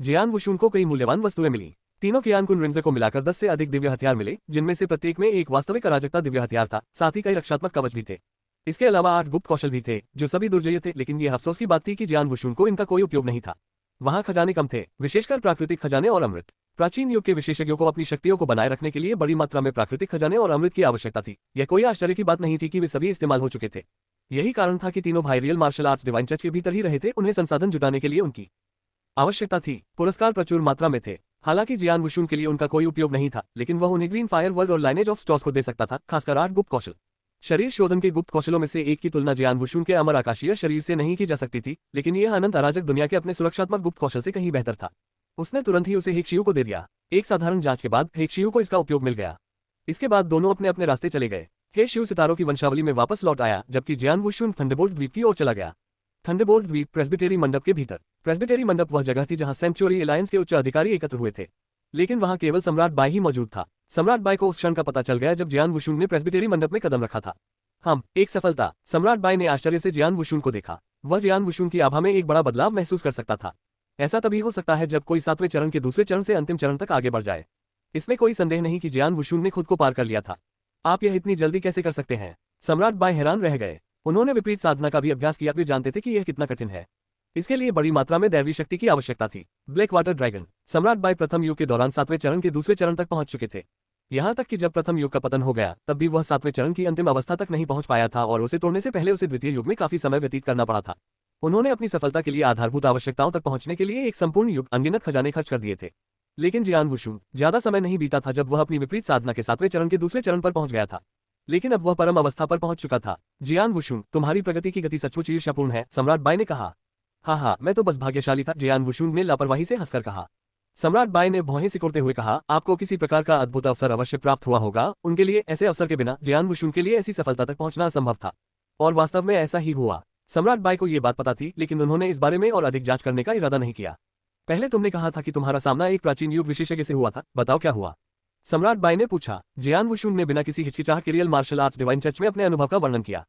जियान वुशुन को कई मूल्यवान वस्तुएं मिली। तीनों कियानकुन रिंजे को मिलाकर 10 से अधिक दिव्य हथियार मिले, जिनमें से प्रत्येक में एक वास्तविक अराजकता दिव्य हथियार था, साथ ही कई रक्षात्मक कवच भी थे। इसके अलावा 8 गुप्त कौशल भी थे, जो सभी दुर्जय थे, लेकिन ये अफसोस की बात थी कि जियान वुशुन को इनका कोई उपयोग नहीं था। वहां खजाने कम थे, विशेषकर प्राकृतिक खजाने और अमृत। प्राचीन युग के विशेषज्ञों को अपनी शक्तियों को बनाए रखने के लिए बड़ी मात्रा में प्राकृतिक खजाने और अमृत की आवश्यकता थी। यह कोई आश्चर्य की बात नहीं थी कि वे सभी इस्तेमाल हो चुके थे। यही कारण था कि तीनों भाई real martial arts divine church के भीतर ही रहे थे, उन्हें संसाधन जुटाने के लिए उनकी आवश्यकता थी। पुरस्कार प्रचुर मात्रा में थे। हालांकि जियान वुशुन के लिए उनका कोई उपयोग नहीं था, लेकिन वह उन्हें ग्रीन फायर वर्ल्ड और लाइनेज ऑफ स्टॉर्स को दे सकता था, खासकर 8 गुप्त कौशल। शरीर शोधन के गुप्त कौशलों में से एक की तुलना जियान वुशुन के अमर आकाशीय शरीर से नहीं की जा सकती थी, लेकिन यह अनंत अराजक दुनिया के अपने सुरक्षात्मक गुप्त कौशल से कहीं बेहतर था। उसने तुरंत ही उसे हेक्शियू को दे दिया। एक साधारण जांच के बाद हेक्शियू को इसका उपयोग मिल गया। इसके बाद दोनों अपने अपने रास्ते चले गए। हेक्शियू सितारों की वंशावली में वापस लौट आया, जबकि जियान वुशुन थंडरबोल्ट द्वीप की ओर चला गया। थंडरबोल्ट द्वीप प्रेस्बिटेरी मंडप के भीतर। प्रेस्बिटेरी मंडप वह जगह थी जहां सेंचुरी एलायंस के उच्च अधिकारी एकत्र हुए थे, लेकिन वहां केवल सम्राट बाई ही मौजूद था। सम्राट बाई को उस क्षण का पता चल गया जब जियान वुशुन ने प्रेस्बिटेरी मंडप में कदम रखा था। एक सफलता। सम्राट बाई ने आश्चर्य से जियान वुशुन को देखा। वह जियान वुशुन की आभा में एक बड़ा बदलाव महसूस कर सकता था। ऐसा तभी हो सकता है जब कोई 7वें चरण के दूसरे चरण से अंतिम चरण तक आगे बढ़ जाए। इसमें कोई संदेह नहीं कि जियान वुशुन ने खुद को पार कर लिया था। आप यह इतनी जल्दी कैसे कर सकते हैं? सम्राट बाई हैरान रह गए। उन्होंने विपरीत साधना का भी अभ्यास किया, वे जानते थे कि यह कितना कठिन है। इसके लिए बड़ी मात्रा में दैवी शक्ति की आवश्यकता थी। Black water dragon. सम्राट बाई प्रथम युग के दौरान 7वें चरण के दूसरे चरण तक पहुंच चुके थे। यहां तक कि जब प्रथम युग का पतन हो गया, तब भी वह 7वें चरण की अंतिम अवस्था तक नहीं पहुंच पाया था और उसे तोड़ने से पहले उसे द्वितीय युग में काफी समय व्यतीत करना पड़ा था। उन्होंने अपनी सफलता के लिए आधारभूत आवश्यकताओं तक पहुंचने के लिए एक संपूर्ण युग अनगिनत खजाने खर्च कर दिए थे। लेकिन जियान वुशुन, ज्यादा समय नहीं बीता था जब वह अपनी विपरीत साधना के 7वें चरण के दूसरे चरण पर पहुंच गया था। लेकिन अब वह परम अवस्था पर पहुंच चुका था। जियान वुशुन, तुम्हारी प्रगति की गति सचमुच ईर्ष्यापूर्ण है, सम्राट बाई ने कहा। हाँ, मैं तो बस भाग्यशाली था, जियान वुशुन ने लापरवाही से हंसकर कहा। सम्राट बाई ने भौहें सिकोड़ते हुए कहा, आपको किसी प्रकार का अद्भुत अवसर अवश्य प्राप्त हुआ होगा। उनके लिए ऐसे अवसर के बिना जियान वुशुन के लिए ऐसी सफलता तक पहुंचना असंभव था। और वास्तव में ऐसा ही हुआ। सम्राट बाई को यह बात पता थी, लेकिन उन्होंने इस बारे में और अधिक जांच करने का इरादा नहीं किया। पहले तुमने कहा था कि तुम्हारा सामना एक प्राचीन युग विशेषज्ञ से हुआ था, बताओ क्या हुआ? सम्राट बाई ने पूछा। जियान वुशुन ने बिना किसी हिचकिचाहट के real martial arts divine church में अपने अनुभव का वर्णन किया।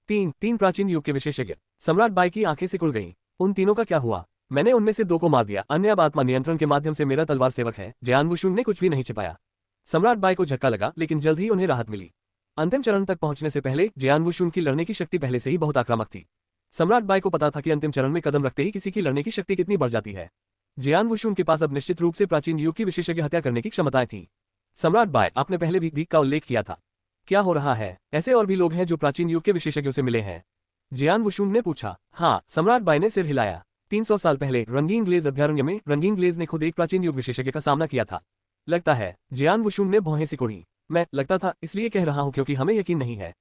तीन प्राचीन युग के विशेषज्ञ। सम्राट बाई की आंखें सिकुड़ गईं। उन तीनों का क्या हुआ? मैंने उनमें से 2 को मार दिया, अन्य अब आत्मा नियंत्रण के माध्यम से मेरा तलवार सेवक है। जियान वुशुन ने कुछ भी नहीं छिपाया। सम्राट बाई को झटका लगा, लेकिन जल्द ही उन्हें राहत मिली। अंतिम चरण तक पहुंचने से पहले जियान वुशुन की लड़ने की शक्ति पहले से ही बहुत आक्रामक थी। सम्राट बाई को पता था कि अंतिम चरण में कदम रखते ही किसी की लड़ने की शक्ति कितनी बढ़ जाती है। जियान वुशुन के पास अब निश्चित रूप से प्राचीन युग की विशेषज्ञ हत्या करने की क्षमताएं थीं। सम्राट बाई, आपने पहले भी का उल्लेख किया था। क्या हो रहा है? ऐसे और भी लोग हैं जो प्राचीन युग के विशेषज्ञों से मिले हैं? जियान वुशुन ने पूछा। हाँ, सम्राट बाई ने सिर हिलाया। 300 साल पहले रंगीन ग्लेज अभयारण्य में रंगीन ग्लेज ने खुद एक प्राचीन युग विशेषज्ञ का सामना किया था। लगता है? जियान वुशुन ने भौहें सिकोड़ी। मैं लगता था इसलिए कह रहा हूं क्योंकि हमें यकीन नहीं है।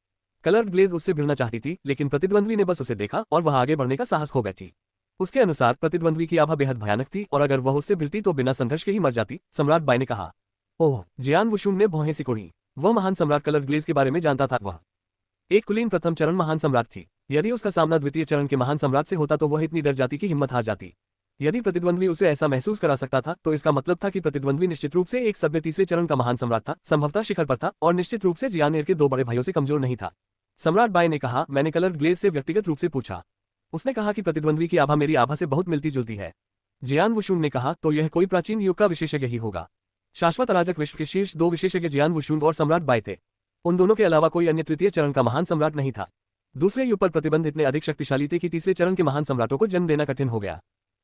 कलर्ड ग्लेज उससे भिड़ना चाहती थी, लेकिन प्रतिद्वंद्वी ने बस उसे देखा और वह आगे बढ़ने का साहस खो बैठी। उसके अनुसार प्रतिद्वंद्वी की आभा बेहद भयानक थी और अगर वह उससे भिड़ती तो बिना संघर्ष के ही मर जाती, सम्राट बाई ने कहा। ओह, जियान वुशुन ने भौहें सिकोड़ी। वह महान सम्राट कलर्ड ग्लेज के बारे में जानता था। वह एक कुलीन प्रथम चरण महान सम्राट थी। यदि उसका सामना द्वितीय चरण के महान सम्राट से होता तो वह इतनी डर जाती कि हिम्मत हार जाती। यदि प्रतिद्वंद्वी उसे ऐसा महसूस करा सकता था, तो इसका मतलब था कि प्रतिद्वंद्वी निश्चित रूप से एक सभ्य तीसरे चरण का महान सम्राट था, संभवतः शिखर पर था, और निश्चित रूप से जियानेर के 2 बड़े भाइयों से कमजोर नहीं था। सम्राट बाई ने कहा। मैंने कलर्ड ग्लेज से व्यक्तिगत रूप से पूछा। उसने कहा कि प्रतिद्वंद्वी की आभा मेरी आभा से बहुत मिलती जुलती है। जियान वुशुन ने कहा, तो यह कोई प्राचीन युग का विशेषज्ञ ही होगा। शाश्वत अराजक विश्व के शीर्ष 2 विशेषज्ञ जियान वुशुन और सम्राट बाई थे। उन दोनों के अलावा कोई अन्य तृतीय चरण का महान सम्राट नहीं था। दूसरे युग पर प्रतिबंध इतने अधिक शक्तिशाली थे कि तीसरे चरण के महान सम्राटों को जन्म देना कठिन हो गया।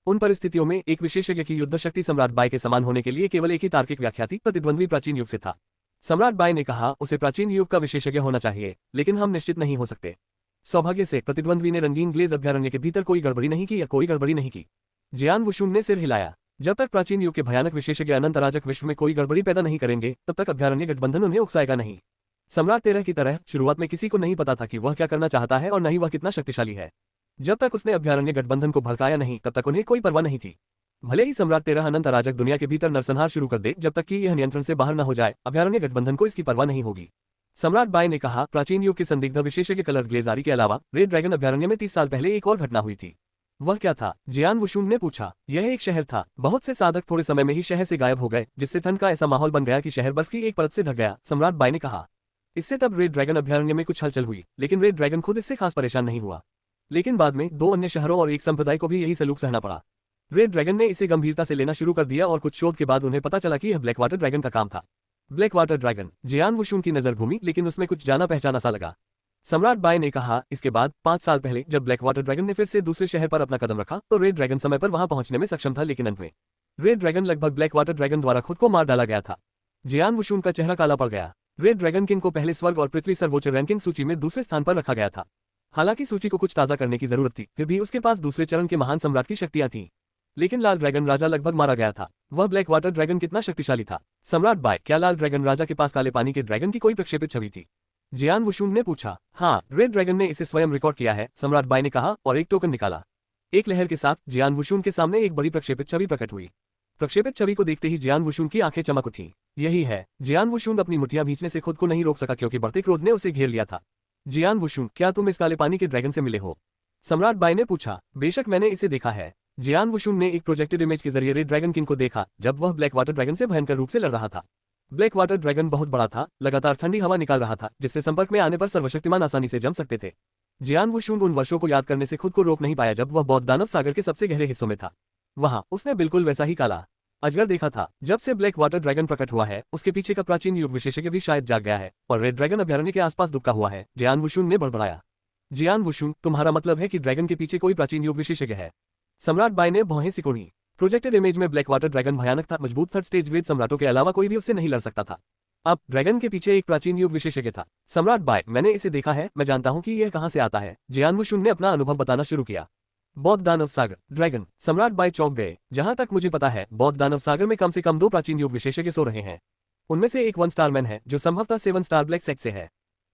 उन परिस्थितियों में एक विशेषज्ञ की युद्ध शक्ति सम्राट बाई के समान होने के लिए केवल एक ही तार्किक व्याख्या थी, प्रतिद्वंद्वी प्राचीन युग से था। सम्राट बाई ने कहा, उसे प्राचीन युग का विशेषज्ञ होना चाहिए, लेकिन हम निश्चित नहीं हो सकते। सौभाग्य से प्रतिद्वंद्वी ने रंगीन ग्लेज अभयारण्य के भीतर कोई गड़बड़ी नहीं की या कोई गड़बड़ी नहीं की। जियान वुशुन ने सिर हिलाया। जब तक प्राचीन युग के भयानक विशेषज्ञ अनंत अराजक विश्व में कोई गड़बड़ी पैदा नहीं करेंगे, तब तक अभयारण्य गठबंधन उन्हें उकसाएगा नहीं। सम्राट 13 की तरह शुरुआत में किसी को नहीं पता था कि वह क्या करना चाहता है और न ही वह कितना शक्तिशाली है। जब तक उसने अभयारण्य गठबंधन को भड़काया नहीं, तब तक उन्हें कोई परवाह नहीं थी। भले ही सम्राट 13 अनंत अराजक दुनिया के भीतर नरसंहार शुरू कर दे, जब तक कि यह नियंत्रण से बाहर न हो जाए, अभयारण्य गठबंधन को इसकी परवाह नहीं होगी। सम्राट बाई ने कहा, प्राचीन युग के संदिग्ध विशेषज्ञ कलर्ड ग्लेज आरी के अलावा रेड ड्रैगन अभयारण्य में 30 साल पहले एक और घटना हुई थी। वह क्या था? जियान वुशुन ने पूछा। यह एक शहर था। बहुत से साधक थोड़े समय में ही शहर से गायब हो गए, जिससे ठंड का ऐसा माहौल बन गया कि शहर बर्फ की एक परत से ढक गया, सम्राट बाई ने कहा। इससे तब रेड ड्रैगन अभयारण्य में कुछ हलचल हुई, लेकिन रेड ड्रैगन खुद इससे खास परेशान नहीं हुआ। लेकिन बाद में 2 अन्य शहरों और एक संप्रदाय को भी यही सलूक सहना पड़ा। रेड ड्रैगन ने इसे गंभीरता से लेना शुरू कर दिया और कुछ शोध के बाद उन्हें पता चला कि यह ब्लैक वाटर ड्रैगन का काम था। Black water dragon. Jian Wushun की नजर घूमी, लेकिन उसमें कुछ जाना पहचाना सा लगा। सम्राट बाई ने कहा, इसके बाद 5 साल पहले जब ब्लैक वाटर ड्रैगन ने फिर से दूसरे शहर पर अपना कदम रखा तो रेड ड्रैगन समय पर वहां पहुंचने में सक्षम था, लेकिन अंत में रेड ड्रैगन लगभग ब्लैक वाटर ड्रैगन द्वारा खुद को मार डाला गया था। जियान वुशुन का चेहरा काला पड़ गया। रेड ड्रैगन किंग को पहले स्वर्ग और पृथ्वी सर्वोच्च रैंकिंग सूची में दूसरे स्थान पर रखा गया था। हालांकि सूची को कुछ ताजा करने की जरूरत थी, फिर भी उसके पास दूसरे चरण के महान सम्राट की शक्तियां थीं। लेकिन लाल ड्रैगन राजा लगभग मारा गया था। वह ब्लैक वाटर ड्रैगन कितना शक्तिशाली था? सम्राट बाय, क्या लाल ड्रैगन राजा के पास काले पानी के ड्रैगन की कोई प्रक्षेपित छवि थी? जियान वुशुन ने पूछा। हाँ, रेड ड्रैगन ने इसे स्वयं रिकॉर्ड किया है, सम्राट बाय ने कहा और एक टोकन निकाला। एक लहर के साथ जियान वुशुन के सामने एक बड़ी प्रक्षेपित छवि प्रकट हुई। प्रक्षेपित छवि को देखते ही जियान वुशुन की आंखें चमक उठी। यही है। जियान वुशुन अपनी मुठ्ठियां भींचने से खुद को नहीं रोक सका, क्योंकि बढ़ते क्रोध ने उसे घेर लिया था। जियान वुशुन, क्या तुम इस काले पानी के ड्रैगन से मिले हो? सम्राट बाय ने पूछा। बेशक, मैंने इसे देखा है। जियान वुशुन ने एक प्रोजेक्टेड इमेज के जरिए रेड ड्रैगन किंग को देखा जब वह ब्लैक वाटर ड्रैगन से भयंकर रूप से लड़ रहा था। ब्लैक वाटर ड्रैगन बहुत बड़ा था, लगातार ठंडी हवा निकाल रहा था, जिससे संपर्क में आने पर सर्वशक्तिमान आसानी से जम सकते थे। जियान वुशुन उन वर्षों को याद करने से खुद को रोक नहीं पाया जब वह बौद्ध दानव सागर के सबसे गहरे हिस्सों में था। वहां उसने बिल्कुल वैसा ही काला अजगर देखा था। जब से ब्लैक वाटर ड्रैगन प्रकट हुआ है, उसके पीछे का प्राचीन युग विशेषज्ञ भी शायद जाग गया है और रेड ड्रैगन अभयारण्य के आसपास दुबका हुआ है। जियान वुशुन ने बड़बड़ाया। जियान वुशुन, तुम्हारा मतलब है कि ड्रैगन के पीछे कोई प्राचीन युग विशेषज्ञ है? सम्राट बाय ने भौहें सिकोड़ी। प्रोजेक्टेड इमेज में ब्लैक वाटर ड्रैगन भयानक था, मजबूत थर्ड स्टेज वेद सम्राटों के अलावा कोई भी उससे नहीं लड़ सकता था। अब ड्रैगन के पीछे एक प्राचीन युग विशेषज्ञ था। सम्राट बाय, मैंने इसे देखा है, मैं जानता हूं कि यह कहां से आता है। जियान वुशुन ने अपना अनुभव बताना शुरू किया। बौद्ध दानव सागर ड्रैगन। सम्राट बाय चौंक गए। जहां तक मुझे पता है, बौद्ध दानव सागर में कम से कम 2 प्राचीन युग विशेषज्ञ सो रहे हैं। उनमें से एक 1 स्टार मैन है, जो संभवतः 7 स्टार ब्लैक सेक्स से है।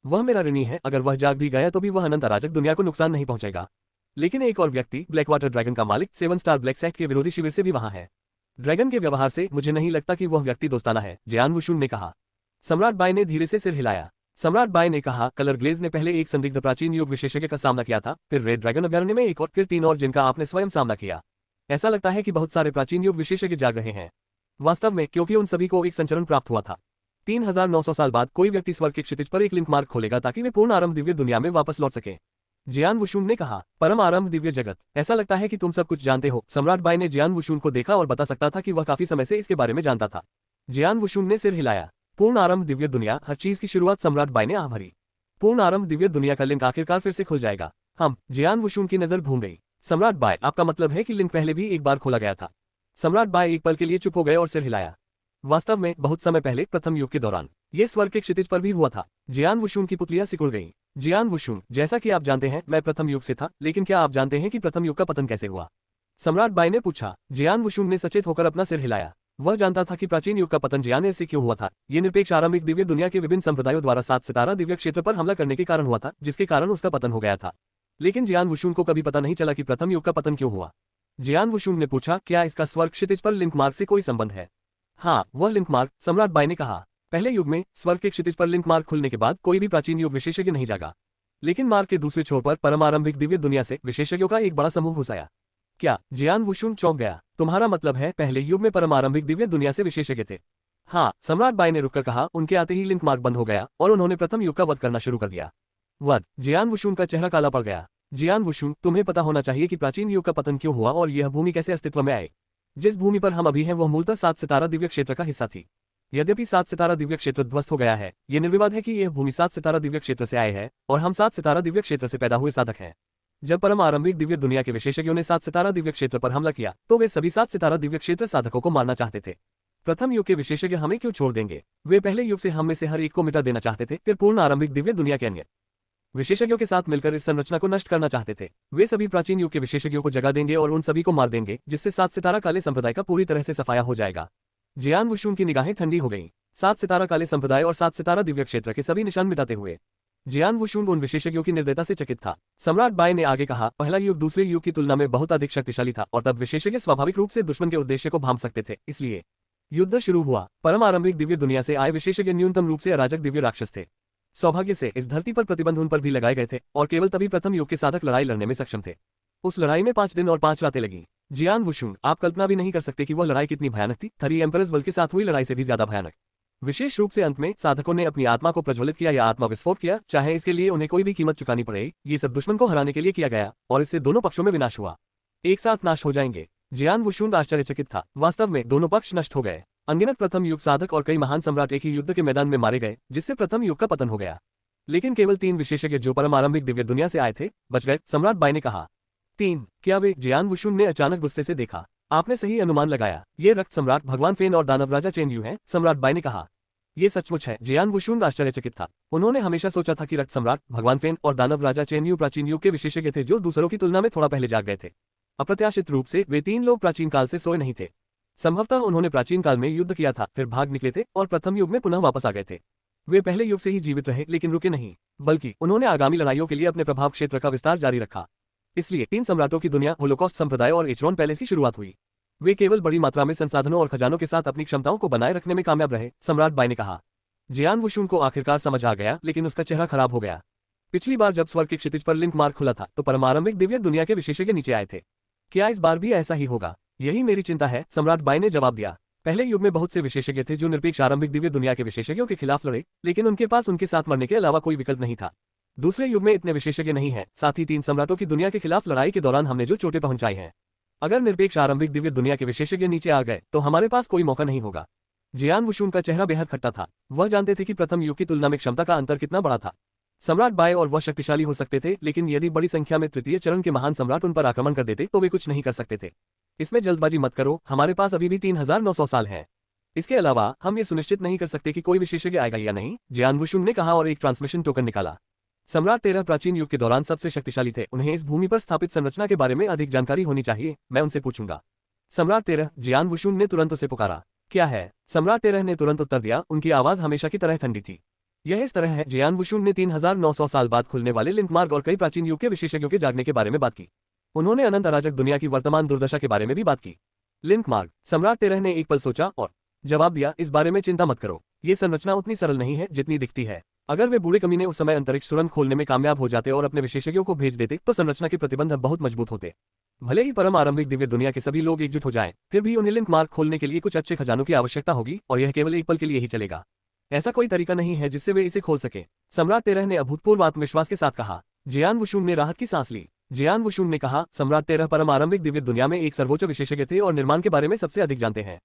वह मेरा ऋणी है, अगर वह जाग भी गया तो भी वह अनंत अराजक दुनिया को नुकसान नहीं पहुंचेगा। लेकिन एक और व्यक्ति, ब्लैक वाटर ड्रैगन का मालिक 7 स्टार ब्लैक सेक्ट के विरोधी शिविर से भी वहां है। ड्रैगन के व्यवहार से मुझे नहीं लगता कि वह व्यक्ति दोस्ताना है, जियान वुशुन ने कहा। सम्राट बाय ने धीरे से सिर हिलाया। सम्राट बाय ने कहा, कलर ग्लेज ने पहले एक संदिग्ध प्राचीन युग विशेषज्ञ का सामना किया था, फिर रेड ड्रैगन अभयारण्य में एक और, फिर 3 और जिनका आपने स्वयं सामना किया। ऐसा लगता है कि बहुत सारे प्राचीन युग विशेषज्ञ जाग रहे हैं। वास्तव में, क्योंकि उन सभी को एक संचरण प्राप्त हुआ था। 3900 साल बाद कोई व्यक्ति स्वर्ग के क्षितिज पर एक लिंक मार्क खोलेगा ताकि वे पूर्ण आरंभ दिव्य दुनिया में वापस लौट सके। जियान वुशुन ने कहा। परम आरंभ दिव्य जगत। ऐसा लगता है कि तुम सब कुछ जानते हो। सम्राट बाय ने जियान वुशुन को देखा और बता सकता था कि वह काफी समय से इसके बारे में जानता था। जियान वुशुन ने सिर हिलाया। पूर्ण आरंभ दिव्य दुनिया, हर चीज की शुरुआत। सम्राट बाय ने आह भरी। पूर्ण आरंभ दिव्य दुनिया का लिंक आखिरकार फिर से खुल जाएगा। जियान वुशुन की नजर घूम गई। सम्राट बाय, आपका मतलब है कि लिंक पहले भी एक बार खोला गया था? सम्राट बाय एक पल के लिए चुप हो गए और सिर हिलाया। वास्तव में, बहुत समय पहले प्रथम युग के दौरान यह स्वर्ग के क्षितिज पर भी हुआ था। जियान वुशुन की पुतलियां सिकुड़ गईं। जियान वुशुन, जैसा कि आप जानते हैं, मैं प्रथम युग से था, लेकिन क्या आप जानते हैं कि प्रथम युग का पतन कैसे हुआ? सम्राट बाय ने पूछा। जियान वुशुन ने सचेत होकर अपना सिर हिलाया। वह जानता था कि प्राचीन युग का पतन जियानेर से क्यों हुआ था। ये निरपेक्ष आरंभिक दिव्य दुनिया के विभिन्न संप्रदायों द्वारा 7 सितारा दिव्य क्षेत्र पर हमला करने के कारण हुआ था, जिसके कारण उसका पतन हो गया था। लेकिन जियान वुशुन को कभी पता नहीं चला कि प्रथम युग का पतन क्यों हुआ। जियान वुशुन ने पूछा, क्या इसका स्वर्ग क्षितिज पर लिंक मार्क से कोई संबंध है? हाँ, वह लिंक मार्क, सम्राट बाय ने कहा। पहले युग में स्वर्ग के क्षितिज पर लिंक मार्क खुलने के बाद कोई भी प्राचीन युग विशेषज्ञ नहीं जागा। लेकिन मार्ग के दूसरे छोर पर परमारंभिक दिव्य दुनिया से विशेषज्ञों का एक बड़ा समूह घुस आया। क्या? जियान वुशुन चौंक गया। तुम्हारा मतलब है पहले युग में परमारंभिक दिव्य दुनिया से विशेषज्ञ थे? हाँ, सम्राट बाय ने रुककर कहा। उनके आते ही लिंक मार्क बंद हो गया और उन्होंने प्रथम युग का वध करना शुरू कर दिया। वध? जियान वुशुन का चेहरा काला पड़ गया। जियान वुशुन, तुम्हें पता होना चाहिए कि प्राचीन युग का पतन क्यों हुआ और यह भूमि कैसे अस्तित्व में आई। जिस भूमि पर हम अभी हैं वह मूलतः 7 सितारा दिव्य क्षेत्र का हिस्सा थी। यद्यपि 7 सितारा दिव्य क्षेत्र ध्वस्त हो गया है, यह निर्विवाद है कि यह भूमि 7 सितारा दिव्य क्षेत्र से आए है और हम 7 सितारा दिव्य क्षेत्र से पैदा हुए साधक हैं। जब परम आरंभिक दिव्य दुनिया के विशेषज्ञों ने 7 सितारा दिव्य क्षेत्र पर हमला किया तो वे सभी 7 सितारा दिव्य क्षेत्र साधकों को मारना चाहते थे। प्रथम युग के विशेषज्ञ हमें क्यों छोड़ देंगे? वे पहले युग से हम में से हर एक को मिटा देना चाहते थे, फिर पूर्ण आरंभिक दिव्य दुनिया के अन्य विशेषज्ञों के साथ मिलकर इस संरचना को नष्ट करना चाहते थे। वे सभी प्राचीन युग के विशेषज्ञों को जगा देंगे और उन सभी को मार देंगे, जिससे 7 सितारा काले संप्रदाय का पूरी तरह से सफाया हो जाएगा। जियान वुशुन की निगाहें ठंडी हो गईं। 7 सितारा काले संप्रदाय और 7 सितारा दिव्य क्षेत्र के सभी निशान मिटाते हुए जियान वुशुन उन विशेषज्ञों की निर्दयता से चकित था। सम्राट बाय ने आगे कहा, पहला युग दूसरे युग की तुलना में बहुत अधिक शक्तिशाली था और तब विशेषज्ञ स्वाभाविक रूप से दुश्मन के उद्देश्य को भांप सकते थे, इसलिए युद्ध शुरू हुआ। परम आरंभिक दिव्य दुनिया से आए विशेषज्ञ न्यूनतम रूप से अराजक दिव्य राक्षस थे। सौभाग्य से इस धरती पर प्रतिबंध उन पर भी लगाए गए थे और केवल तभी प्रथम युग के साधक लड़ाई लड़ने में सक्षम थे। उस लड़ाई में 5 दिन और 5 रातें लगी। जियान वुशुन, आप कल्पना भी नहीं कर सकते कि वह लड़ाई कितनी भयानक थी, 3 एम्परर्स बल के साथ हुई लड़ाई से भी ज्यादा भयानक। विशेष रूप से अंत में साधकों ने अपनी आत्मा को प्रज्वलित किया या आत्मा विस्फोट किया, चाहे इसके लिए उन्हें कोई भी कीमत चुकानी पड़े। ये सब दुश्मन को हराने के लिए किया गया और इससे दोनों पक्षों में विनाश हुआ, एक साथ नाश हो जाएंगे। जियान वुशुन आश्चर्यचकित था। वास्तव में दोनों पक्ष नष्ट हो गए। अनगिनत प्रथम युग साधक और कई महान सम्राट एक ही युद्ध के मैदान में मारे गए, जिससे प्रथम युग का पतन हो गया। लेकिन केवल 3 विशेषज्ञ जो परम आरंभिक दिव्य दुनिया से आए थे बच गए, सम्राट बाई ने कहा। 3 क्या वे? जियान वुशुन ने अचानक गुस्से से देखा। आपने सही अनुमान लगाया, ये रक्त सम्राट भगवान फेन और दानव राजा चेन यू हैं, सम्राट बाई ने कहा। ये सचमुच है। जियान वुशुन आश्चर्यचकित था। उन्होंने हमेशा सोचा था कि रक्त सम्राट भगवान फेन और दानव राजा चेन यू प्राचीन युग के विशेषज्ञ थे जो दूसरों की तुलना में थोड़ा पहले जाग गए थे। अप्रत्याशित रूप से वे 3 लोग प्राचीन काल से सोए नहीं थे। संभवतः उन्होंने प्राचीन काल में युद्ध किया था, फिर भाग निकले थे और प्रथम युग में पुनः वापस आ गए थे। वे पहले युग से ही जीवित रहे, लेकिन रुके नहीं, बल्कि उन्होंने आगामी लड़ाइयों के लिए अपने प्रभाव क्षेत्र का विस्तार जारी रखा। इसलिए 3 सम्राटों की दुनिया, होलोकॉस्ट संप्रदाय और एचरॉन पैलेस की शुरुआत हुई। वे केवल बड़ी मात्रा में संसाधनों और खजानों के साथ अपनी क्षमताओं को बनाए रखने में कामयाब रहे, सम्राट बाई ने कहा। जियान वुशुन को आखिरकार समझ आ गया, लेकिन उसका चेहरा खराब हो गया। पिछली बार जब स्वर्ग के क्षितिज पर लिंक मार्ग खुला था तो परमारंभिक दिव्य दुनिया के विशेषज्ञ नीचे आए थे। क्या इस बार भी ऐसा ही होगा? यही मेरी चिंता है, सम्राट बाई ने जवाब दिया। पहले युग में बहुत से विशेषज्ञ थे जो निरपेक्ष आरंभिक दिव्य दुनिया के विशेषज्ञों के खिलाफ लड़े, लेकिन उनके पास उनके साथ मरने के अलावा कोई विकल्प नहीं था। दूसरे युग में इतने विशेषज्ञ नहीं हैं, साथ ही 3 सम्राटों की दुनिया के खिलाफ लड़ाई के दौरान हमने जो चोटें पहुंचाई हैं। अगर निरपेक्ष आरंभिक दिव्य दुनिया के विशेषज्ञ नीचे आ गए तो हमारे पास कोई मौका नहीं होगा। जियान वुशुन का चेहरा बेहद खट्टा था। वह जानते थे कि प्रथम युग की तुलना में क्षमता का अंतर कितना बड़ा था। सम्राट बाई और वह शक्तिशाली हो सकते थे, लेकिन यदि बड़ी संख्या में तृतीय चरण के महान सम्राट उन पर आक्रमण कर देते तो वे कुछ नहीं कर सकते थे। इसमें जल्दबाजी मत करो, हमारे पास अभी भी 3900 साल हैं। इसके अलावा हम ये सुनिश्चित नहीं कर सकते कि कोई विशेषज्ञ आएगा या नहीं, जियान वुशुन ने कहा और एक ट्रांसमिशन टोकन निकाला। सम्राट 13 प्राचीन युग के दौरान सबसे शक्तिशाली थे, उन्हें इस भूमि पर स्थापित संरचना के बारे में अधिक जानकारी होनी चाहिए, मैं उनसे पूछूंगा। सम्राट 13, जियान वुशुन ने तुरंत उसे पुकारा। क्या है? सम्राट 13 ने तुरंत उत्तर दिया, उनकी आवाज हमेशा की तरह ठंडी थी। यह इस तरह है। जियान वुशुन ने 3900 साल बाद खुलने वाले लिंक मार्ग और कई प्राचीन युग के विशेषज्ञों के जागने के बारे में बात की। उन्होंने अनंत अराजक दुनिया की वर्तमान दुर्दशा के बारे में भी बात की। लिंक मार्ग? सम्राट 13 ने एक पल सोचा और जवाब दिया, इस बारे में चिंता मत करो, ये संरचना उतनी सरल नहीं है जितनी दिखती है। अगर वे बूढ़े कमीने उस समय अंतरिक्ष सुरंग खोलने में कामयाब हो जाते और अपने विशेषज्ञों को भेज देते तो संरचना के प्रतिबंध बहुत मजबूत होते। भले ही परम आरंभिक दिव्य दुनिया के सभी लोग एकजुट हो जाएं, फिर भी उन्हें लिंक मार्ग खोलने के लिए कुछ अच्छे खजानों की आवश्यकता होगी और यह केवल एक पल के लिए ही चलेगा। ऐसा कोई तरीका नहीं है जिससे वे इसे खोल सके, सम्राट 13 ने अभूतपूर्व आत्मविश्वास के साथ कहा। जियान वुशुन ने राहत की सांस ली। जियान वुशुन ने कहा, सम्राट 13 परम आरंभिक दिव्य दुनिया में एक सर्वोच्च विशेषज्ञ थे और निर्माण के बारे में सबसे अधिक जानते हैं।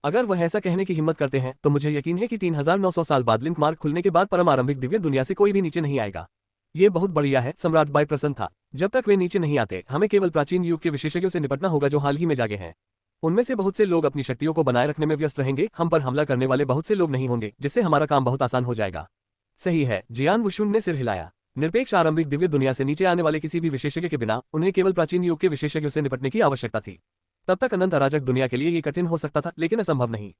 अगर वह ऐसा कहने की हिम्मत करते हैं तो मुझे यकीन है कि 3900 साल बाद लिंक मार्ग खुलने के बाद परम आरंभिक दिव्य दुनिया से कोई भी नीचे नहीं आएगा। ये बहुत बढ़िया है, सम्राट बाई प्रसन्न था। जब तक वे नीचे नहीं आते हमें केवल प्राचीन युग के विशेषज्ञों से निपटना होगा जो हाल ही में जागे हैं। उनमें से बहुत से लोग अपनी शक्तियों को बनाए रखने में व्यस्त रहेंगे, हम पर हमला करने वाले बहुत से लोग नहीं होंगे, जिससे हमारा काम बहुत आसान हो जाएगा। सही है, जियान वुशुन ने सिर हिलाया। निरपेक्ष आरंभिक दिव्य दुनिया से नीचे आने वाले किसी भी विशेषज्ञ के बिना उन्हें केवल प्राचीन युग के विशेषज्ञों से निपटने की आवश्यकता थी। तब तक अनंत अराजक दुनिया के लिए ये कठिन हो सकता था, लेकिन असंभव नहीं।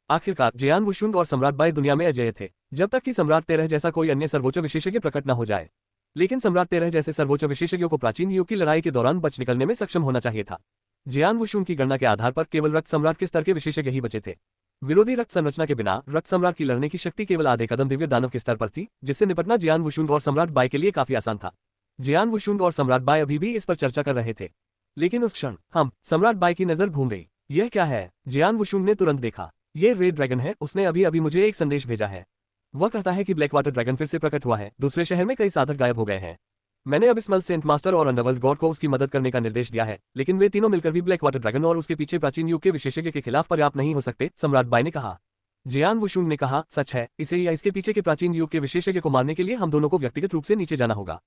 आखिरकार जियान वुशुन और सम्राट बाई दुनिया में अजेय थे, जब तक कि सम्राट 13 जैसा कोई अन्य सर्वोच्च विशेषज्ञ प्रकट न हो जाए। लेकिन सम्राट 13 जैसे सर्वोच्च विशेषज्ञों को प्राचीन युग की लड़ाई के दौरान बच निकलने में सक्षम होना चाहिए था। जियान वुशुन की गणना के आधार पर केवल रक्त सम्राट के स्तर के विशेषज्ञ ही बचे थे। विरोधी रक्त संरचना के बिना रक्त सम्राट की लड़ने की शक्ति केवल आधे कदम दिव्य दानव के स्तर पर थी, जिससे निपटना जियान वुशुन और सम्राट बाई के लिए काफी आसान था। जियान वुशुन और सम्राट बाई अभी भी इस पर चर्चा कर रहे थे, लेकिन उस क्षण सम्राट बाई की नजर घूम गई। यह क्या है? जियान वुशुन ने तुरंत देखा। ये रेड ड्रैगन है, उसने अभी अभी मुझे एक संदेश भेजा है। वह कहता है कि ब्लैक वाटर ड्रैगन फिर से प्रकट हुआ है। दूसरे शहर में कई साधक गायब हो गए हैं। मैंने अबिस्मल सेंट मास्टर और अंडरवर्ल्ड गॉड को उसकी मदद करने का निर्देश दिया है, लेकिन वे तीनों मिलकर भी ब्लैक वाटर ड्रैगन और उसके पीछे प्राचीन युग के विशेषज्ञ के खिलाफ पर्याप्त नहीं हो सकते, सम्राट बाई ने कहा। जियान वुशुन ने कहा, सच है, इसे या इसके पीछे के प्राचीन युग के विशेषज्ञ को मारने के लिए हम दोनों को व्यक्तिगत रूप से नीचे जाना होगा।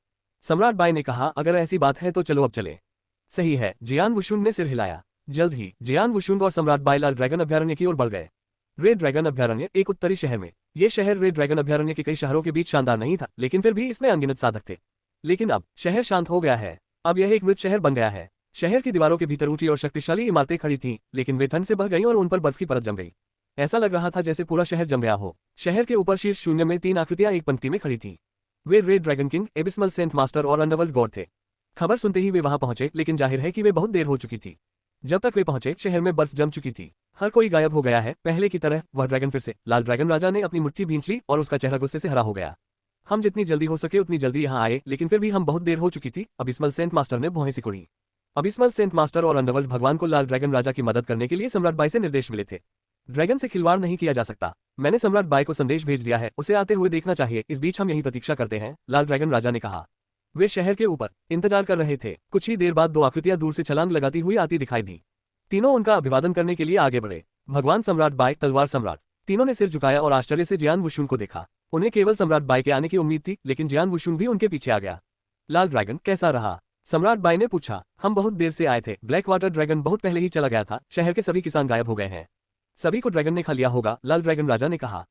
सम्राट बाई ने कहा, अगर ऐसी बात है तो चलो अब चले। सही है, जियान वुशुन ने सिर हिलाया। जल्द ही जियान वुशुन और सम्राट बाई लाल ड्रैगन अभ्यारण्य की ओर बढ़ गए। रेड ड्रैगन अभ्यारण्य एक उत्तरी शहर में। ये शहर रेड ड्रैगन अभ्यारण्य के कई शहरों के बीच शानदार नहीं था, लेकिन फिर भी इसमें अनगिनत साधक थे। लेकिन अब शहर शांत हो गया है। अब यह एक मृत शहर बन गया है। शहर की दीवारों के भीतर ऊंची और शक्तिशाली इमारतें खड़ी थीं, लेकिन वे ठंड से बह गईं और उन पर बर्फ की परत जम गई। ऐसा लग रहा था जैसे पूरा शहर जम गया हो। शहर के ऊपर शीर्ष शून्य में 3 आकृतियां एक पंक्ति में खड़ी थीं। वे red dragon king, abysmal saint master और अंडरवर्ल्ड गॉड थे। खबर सुनते ही वे वहां पहुंचे, लेकिन जाहिर है कि वे बहुत देर हो चुकी थी। जब तक वे पहुंचे शहर में बर्फ जम चुकी थी। हर कोई गायब हो गया है। पहले की तरह वह ड्रैगन फिर से लाल ड्रैगन राजा ने अपनी मुट्ठी भींच ली और उसका चेहरा गुस्से से हरा हो गया। हम जितनी जल्दी हो सके उतनी जल्दी यहाँ आए, लेकिन फिर भी हम बहुत देर हो चुकी थी, अबिस्मल सेंट मास्टर ने भौहें सिकुड़ी। अबिस्मल सेंट मास्टर और अंडरवर्ल्ड भगवान को लाल ड्रैगन राजा की मदद करने के लिए सम्राट बाई से निर्देश मिले थे। ड्रैगन से खिलवाड़ नहीं किया जा सकता। मैंने सम्राट बाई को संदेश भेज दिया है, उसे आते हुए देखना चाहिए। इस बीच हम यही प्रतीक्षा करते हैं, लाल ड्रैगन राजा ने कहा। वे शहर के ऊपर इंतजार कर रहे थे। कुछ ही देर बाद दो आकृतियां दूर से छलांग लगाती हुई आती दिखाई दी। तीनों उनका अभिवादन करने के लिए आगे बढ़े। भगवान, सम्राट बाई, तलवार सम्राट। तीनों ने सिर झुकाया और आश्चर्य से जियान वुशुन को देखा। उन्हें केवल सम्राट बाई के आने की उम्मीद थी, लेकिन जियान वुशुन भी उनके पीछे आ गया। लाल ड्रैगन कैसा रहा? सम्राट बाई ने पूछा। हम बहुत देर से आए थे। ब्लैक वाटर ड्रैगन बहुत पहले ही चला गया था। शहर के सभी किसान गायब हो गए हैं। सभी को ड्रैगन ने खा लिया होगा, लाल ड्रैगन राजा ने कहा।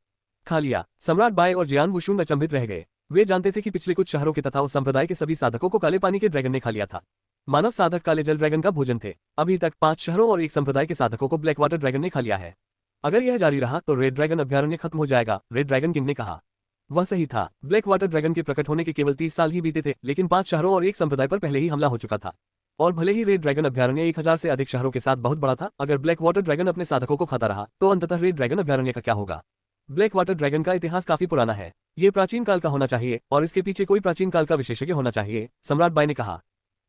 खा लिया? सम्राट बाई और जियान वुशुन अचंभित रह गए। वे जानते थे कि पिछले कुछ शहरों के तथा उस संप्रदाय के सभी साधकों को काले पानी के ड्रैगन ने खा लिया था। मानव साधक काले जल ड्रैगन का भोजन थे। अभी तक 5 शहरों और एक संप्रदाय के साधकों को ब्लैक वाटर ड्रैगन ने खा लिया है। अगर यह जारी रहा तो रेड ड्रैगन अभ्यारण्य खत्म हो जाएगा, रेड ड्रैगन किंग ने कहा। वह सही था। ब्लैक वाटर ड्रैगन के प्रकट होने के केवल 30 साल ही बीते थे, लेकिन 5 शहरों और एक संप्रदाय पर पहले ही हमला हो चुका था। और भले ही रेड ड्रैगन अभ्यारण्य 1000 से अधिक शहरों के साथ बहुत बड़ा था, अगर ब्लैक वाटर ड्रैगन अपने साधकों को खाता रहा तो अंततः रेड ड्रैगन अभ्यारण्य का क्या होगा? ब्लैक वाटर ड्रैगन का इतिहास काफी पुराना है। ये प्राचीन काल का होना चाहिए और इसके पीछे कोई प्राचीन काल का विशेषज्ञ होना चाहिए, सम्राट बाई ने कहा।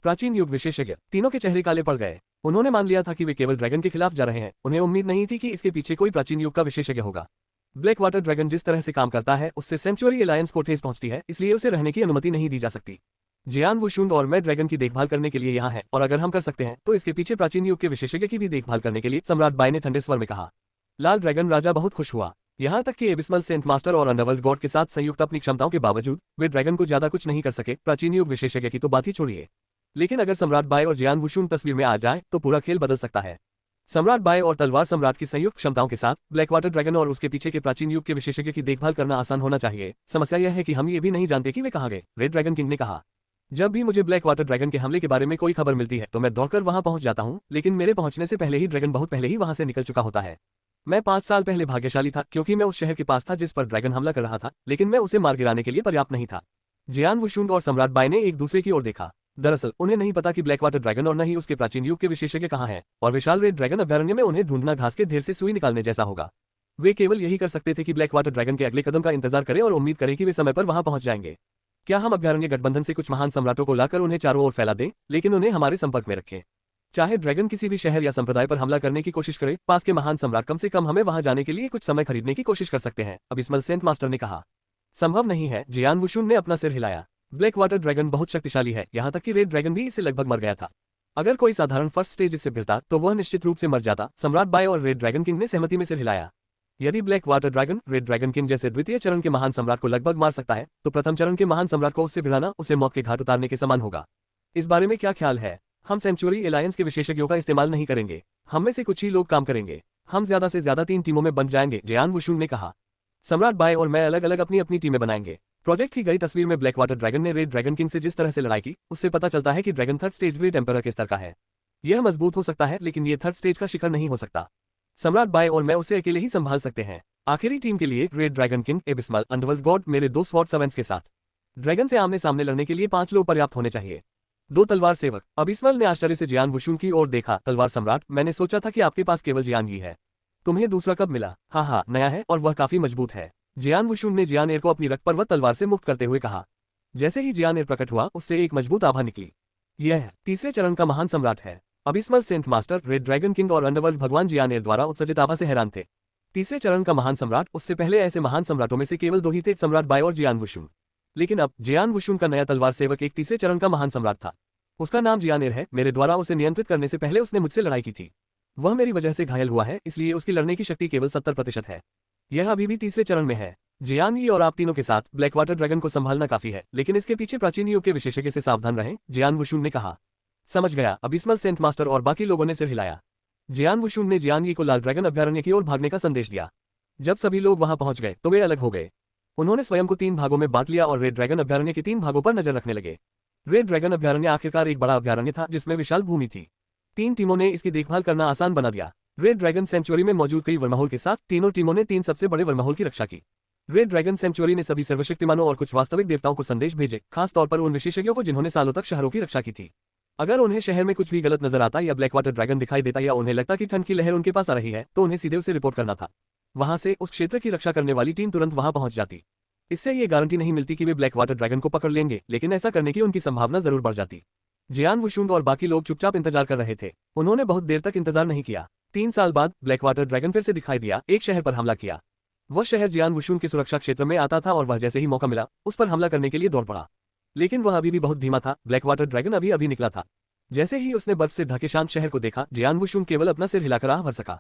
प्राचीन युग विशेषज्ञ? तीनों के चेहरे काले पड़ गए। उन्होंने मान लिया था कि वे केवल ड्रैगन के खिलाफ जा रहे हैं। उन्हें उम्मीद नहीं थी कि इसके पीछे कोई प्राचीन युग का विशेषज्ञ होगा। ब्लैक वाटर ड्रैगन जिस तरह से काम करता है उससे सेंचुरी एलायंस को ठेस पहुंचती है, इसलिए उसे रहने की अनुमति नहीं दी जा सकती। जियान वुशुन और मैं ड्रैगन की देखभाल करने के लिए यहाँ हैं, और अगर हम कर सकते हैं तो इसके पीछे प्राचीन युग के विशेषज्ञ की भी देखभाल करने के लिए, सम्राट बाई ने ठंडे स्वर में कहा। लाल ड्रैगन राजा बहुत खुश हुआ। यहाँ तक कि एबिस्मल सेंट मास्टर और अंडरवर्ल्ड गॉड के साथ संयुक्त अपनी क्षमताओं के बावजूद वे ड्रैगन को ज्यादा कुछ नहीं कर सके। प्राचीन युग विशेषज्ञ की तो बात ही छोड़िए, लेकिन अगर सम्राट बाई और जियान वुशुन तस्वीर में आ जाए तो पूरा खेल बदल सकता है। सम्राट बाई और तलवार सम्राट की संयुक्त क्षमताओं के साथ ब्लैक वाटर ड्रैगन और उसके पीछे के प्राचीन युग के विशेषज्ञ की देखभाल करना आसान होना चाहिए। समस्या यह है कि हम ये भी नहीं जानते कि वे कहाँ गए, रेड ड्रैगन किंग ने कहा। जब भी मुझे ब्लैक वाटर ड्रैगन के हमले के बारे में कोई खबर मिलती है तो मैं दौड़कर वहां पहुंच जाता हूं, लेकिन मेरे पहुंचने से पहले ही ड्रैगन बहुत पहले ही वहां से निकल चुका होता है। मैं 5 साल पहले भाग्यशाली था क्योंकि मैं उस शहर के पास था जिस पर ड्रैगन हमला कर रहा था, लेकिन मैं उसे मार गिराने के लिए पर्याप्त नहीं था। जियान वुशुन और सम्राट बाई ने एक दूसरे की ओर देखा। दरअसल उन्हें नहीं पता कि ब्लैक वाटर ड्रैगन और न ही उसके प्राचीन युग के विशेषज्ञ कहाँ हैं, और विशाल रेड ड्रैगन अभ्यारण्य में उन्हें ढूंढना घास के ढेर से सुई निकालने जैसा होगा। वे केवल यही कर सकते थे कि ब्लैक वाटर ड्रैगन के अगले कदम का इंतजार करें और उम्मीद करें कि वे समय पर वहां पहुंच जाएंगे। क्या हम अभ्यारण्य गठबंधन से कुछ महान सम्राटों को लाकर उन्हें चारों ओर फैला दें, लेकिन उन्हें हमारे संपर्क में रखें? चाहे ड्रैगन किसी भी शहर या संप्रदाय पर हमला करने की कोशिश करे, पास के महान सम्राट कम से कम हमें वहां जाने के लिए कुछ समय खरीदने की कोशिश कर सकते हैं, अबिस्मल सेंट मास्टर ने कहा। संभव नहीं है, जियान वुशुन ने अपना सिर हिलाया। ब्लैक वाटर ड्रैगन बहुत शक्तिशाली है, यहाँ तक कि रेड ड्रैगन भी इससे लगभग मर गया था। अगर कोई साधारण फर्स्ट स्टेज इससे भिड़ता तो वह निश्चित रूप से मर जाता। सम्राट बाई और रेड ड्रैगन किंग ने सहमति में सिर हिलाया। यदि black water dragon red dragon king जैसे द्वितीय चरण के महान सम्राट को लगभग मार सकता है, तो प्रथम चरण के महान सम्राट को उससे भिड़ाना उसे मौत के घाट उतारने के समान होगा। इस बारे में क्या ख्याल है? हम सेंचुरी एलायंस के विशेषज्ञों का इस्तेमाल नहीं करेंगे। हम में से कुछ ही लोग काम करेंगे। हम ज्यादा से ज्यादा 3 टीमों में बन जाएंगे, जियान वुशुन ने कहा। सम्राट बाई और मैं अलग अलग अपनी अपनी टीमें बनाएंगे। प्रोजेक्ट की गई तस्वीर में ब्लैक वाटर ड्रैगन ने रेड ड्रैगन किंग से जिस तरह से लड़ाई की, उससे पता चलता है कि dragon third stage great emperor के स्तर का है। यह मजबूत हो सकता है, लेकिन ये थर्ड स्टेज का शिखर नहीं हो सकता। सम्राट बाई और मैं उसे अकेले ही संभाल सकते हैं। आखिरी टीम के लिए red dragon king, abysmal, underworld God, मेरे 2 स्वॉर्ड सर्वेंट्स के साथ। ड्रैगन से आमने सामने लड़ने के लिए 5 लोग पर्याप्त होने चाहिए। 2 तलवार सेवक। अबिस्मल ने आश्चर्य से जियान वुशुन की ओर देखा। तलवार सम्राट, मैंने सोचा था कि आपके पास केवल जियान ही है। तुम्हें दूसरा कब मिला? हाँ, नया है और वह काफी मजबूत है। जियान वुशुन ने जियान एर को अपनी रक्त पर्वत तलवार से मुक्त करते हुए कहा। जैसे ही जियान एर प्रकट हुआ, उससे एक मजबूत आभा निकली। यह तीसरे चरण का महान सम्राट है। Abysmal saint master, red dragon king और अंडरवर्ल्ड भगवान जियान एर द्वारा उत्सर्जित आभा से हैरान थे। तीसरे चरण का महान सम्राट, उससे पहले ऐसे महान सम्राटों में से केवल 2 ही थे, सम्राट बाई और जियान वुशुन। लेकिन अब जियान वुशुन का नया तलवार सेवक एक तीसरे चरण का महान सम्राट था। उसका नाम जियान एर है। मेरे द्वारा उसे नियंत्रित करने से पहले उसने मुझसे लड़ाई की थी। वह मेरी वजह से घायल हुआ है, इसलिए उसकी लड़ने की शक्ति केवल 70% है। यह अभी भी तीसरे चरण में है। जियान यी और आप तीनों के साथ ब्लैक वाटर ड्रैगन को संभालना काफी है, लेकिन इसके पीछे प्राचीन युग के विशेषज्ञ से सावधान रहें, जियान वुशुन ने कहा। समझ गया, अबिस्मल सेंट मास्टर और बाकी लोगों ने सिर हिलाया। जियान वुशुन ने जियान यी को लाल ड्रैगन अभ्यारण्य की ओर भागने का संदेश दिया। जब सभी लोग वहां पहुंच गए तो वे अलग हो गए। उन्होंने स्वयं को 3 भागों में बांट लिया और रेड ड्रैगन अभ्यारण्य के 3 भागों पर नजर रखने लगे। रेड ड्रैगन अभ्यारण्य आखिरकार एक बड़ा अभ्यारण्य था जिसमें विशाल भूमि थी। 3 टीमों ने इसकी देखभाल करना आसान बना दिया। रेड ड्रैगन सेंचुरी में मौजूद कई वर्महोल के साथ तीनों टीमों ने 3 सबसे बड़े वर्महोल की रक्षा की। रेड ड्रैगन सेंचुरी ने सभी सर्वशक्तिमानों और कुछ वास्तविक देवताओं को संदेश भेजे, खास तौर पर उन विशेषज्ञों को जिन्होंने सालों तक शहरों की रक्षा की थी। अगर उन्हें शहर में कुछ भी गलत नजर आता या ब्लैक वाटर ड्रैगन दिखाई देता या उन्हें लगता कि ठंड की लहर उनके पास आ रही है, तो उन्हें सीधे उसे रिपोर्ट करना था। वहां से उस क्षेत्र की रक्षा करने वाली टीम तुरंत वहां पहुंच जाती। इससे ये गारंटी नहीं मिलती कि वे ब्लैक वाटर ड्रैगन को पकड़ लेंगे, लेकिन ऐसा करने की उनकी संभावना जरूर बढ़ जाती। जियान वुशुंग और बाकी लोग चुपचाप इंतजार कर रहे थे। उन्होंने बहुत देर तक इंतजार नहीं किया। 3 साल बाद ब्लैक वाटर ड्रैगन फिर से दिखाई दिया, एक शहर पर हमला किया। वह शहर जियान वुशुंग के सुरक्षा क्षेत्र में आता था और वह जैसे ही मौका मिला उस पर हमला करने के लिए दौड़ पड़ा। लेकिन वह अभी भी बहुत धीमा था। ब्लैक वाटर ड्रैगन अभी अभी निकला था। जैसे ही उसने बर्फ से ढके शांत शहर को देखा, जियान वुशुंग केवल अपना सिर हिलाकर आह भर सका।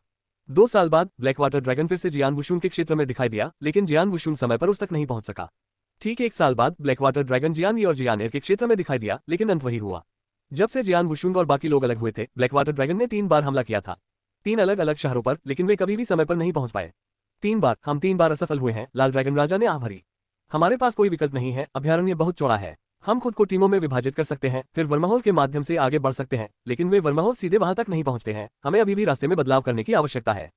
2 साल बाद ब्लैक वाटर ड्रैगन फिर से जियान वुशुंग के क्षेत्र में दिखाई दिया, लेकिन जियान वुशुंग समय पर उस तक नहीं पहुंच सका। ठीक 1 साल बाद ब्लैक वाटर ड्रैगन जियान यी और जियान एर के क्षेत्र में दिखाई दिया, लेकिन अंत वही हुआ। जब से जियान वुशुंग और बाकी लोग अलग हुए थे, ब्लैक वाटर ड्रैगन ने 3 बार हमला किया था। 3 अलग अलग शहरों पर, लेकिन वे कभी भी समय पर नहीं पहुंच पाए। 3 बार, हम 3 बार असफल हुए हैं, लाल ड्रैगन राजा ने आह भरी। हमारे पास कोई विकल्प नहीं है, अभयारण्य बहुत चौड़ा है। हम खुद को टीमों में विभाजित कर सकते हैं, फिर वर्महोल के माध्यम से आगे बढ़ सकते हैं, लेकिन वे वर्महोल सीधे वहां तक नहीं पहुंचते हैं। हमें अभी भी रास्ते में बदलाव करने की आवश्यकता है।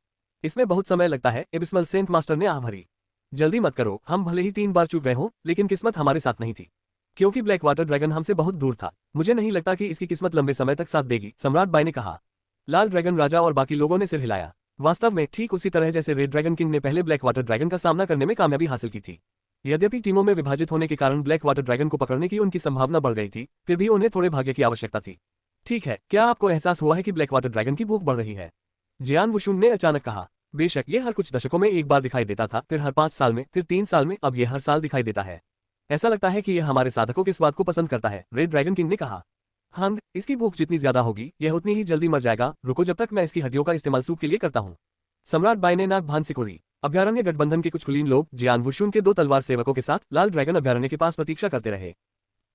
इसमें बहुत समय लगता है, एबिस्मल सेंट मास्टर ने आह भरी। जल्दी मत करो, हम भले ही 3 बार चूक गए हों, लेकिन किस्मत हमारे साथ नहीं थी। क्योंकि ब्लैक वाटर ड्रैगन हमसे बहुत दूर था। मुझे नहीं लगता कि इसकी किस्मत लंबे समय तक साथ देगी, सम्राट बाई ने कहा। लाल ड्रैगन राजा और बाकी लोगों ने सिर हिलाया। वास्तव में ठीक उसी तरह जैसे रेड ड्रैगन किंग ने पहले ब्लैक वाटर ड्रैगन का सामना करने में कामयाबी हासिल की थी। यद्यपि टीमों में विभाजित होने के कारण ब्लैक वाटर ड्रैगन को पकड़ने की उनकी संभावना बढ़ गई थी, फिर भी उन्हें थोड़े भाग्य की आवश्यकता थी। ठीक है, क्या आपको एहसास हुआ है कि ब्लैक वाटर ड्रैगन की भूख बढ़ रही है? जियान वुशुंग ने अचानक कहा। बेशक, ये हर कुछ दशकों में एक बार दिखाई देता था, फिर हर 5 साल में, फिर 3 साल में, अब ये हर साल दिखाई देता है। ऐसा लगता है कि यह हमारे साधकों के स्वाद को पसंद करता है, रेड ड्रैगन किंग ने कहा। हाँ, इसकी भूख जितनी ज्यादा होगी, यह उतनी ही जल्दी मर जाएगा। रुको जब तक मैं इसकी हड्डियों का इस्तेमाल सूप के लिए करता हूँ। सम्राट बाई ने नाक भान सिकोड़ी। अभयारण्य गठबंधन के कुछ कुलीन लोग जियान वुशुंग के 2 तलवार सेवकों के साथ लाल ड्रैगन अभयारण्य के पास प्रतीक्षा करते रहे।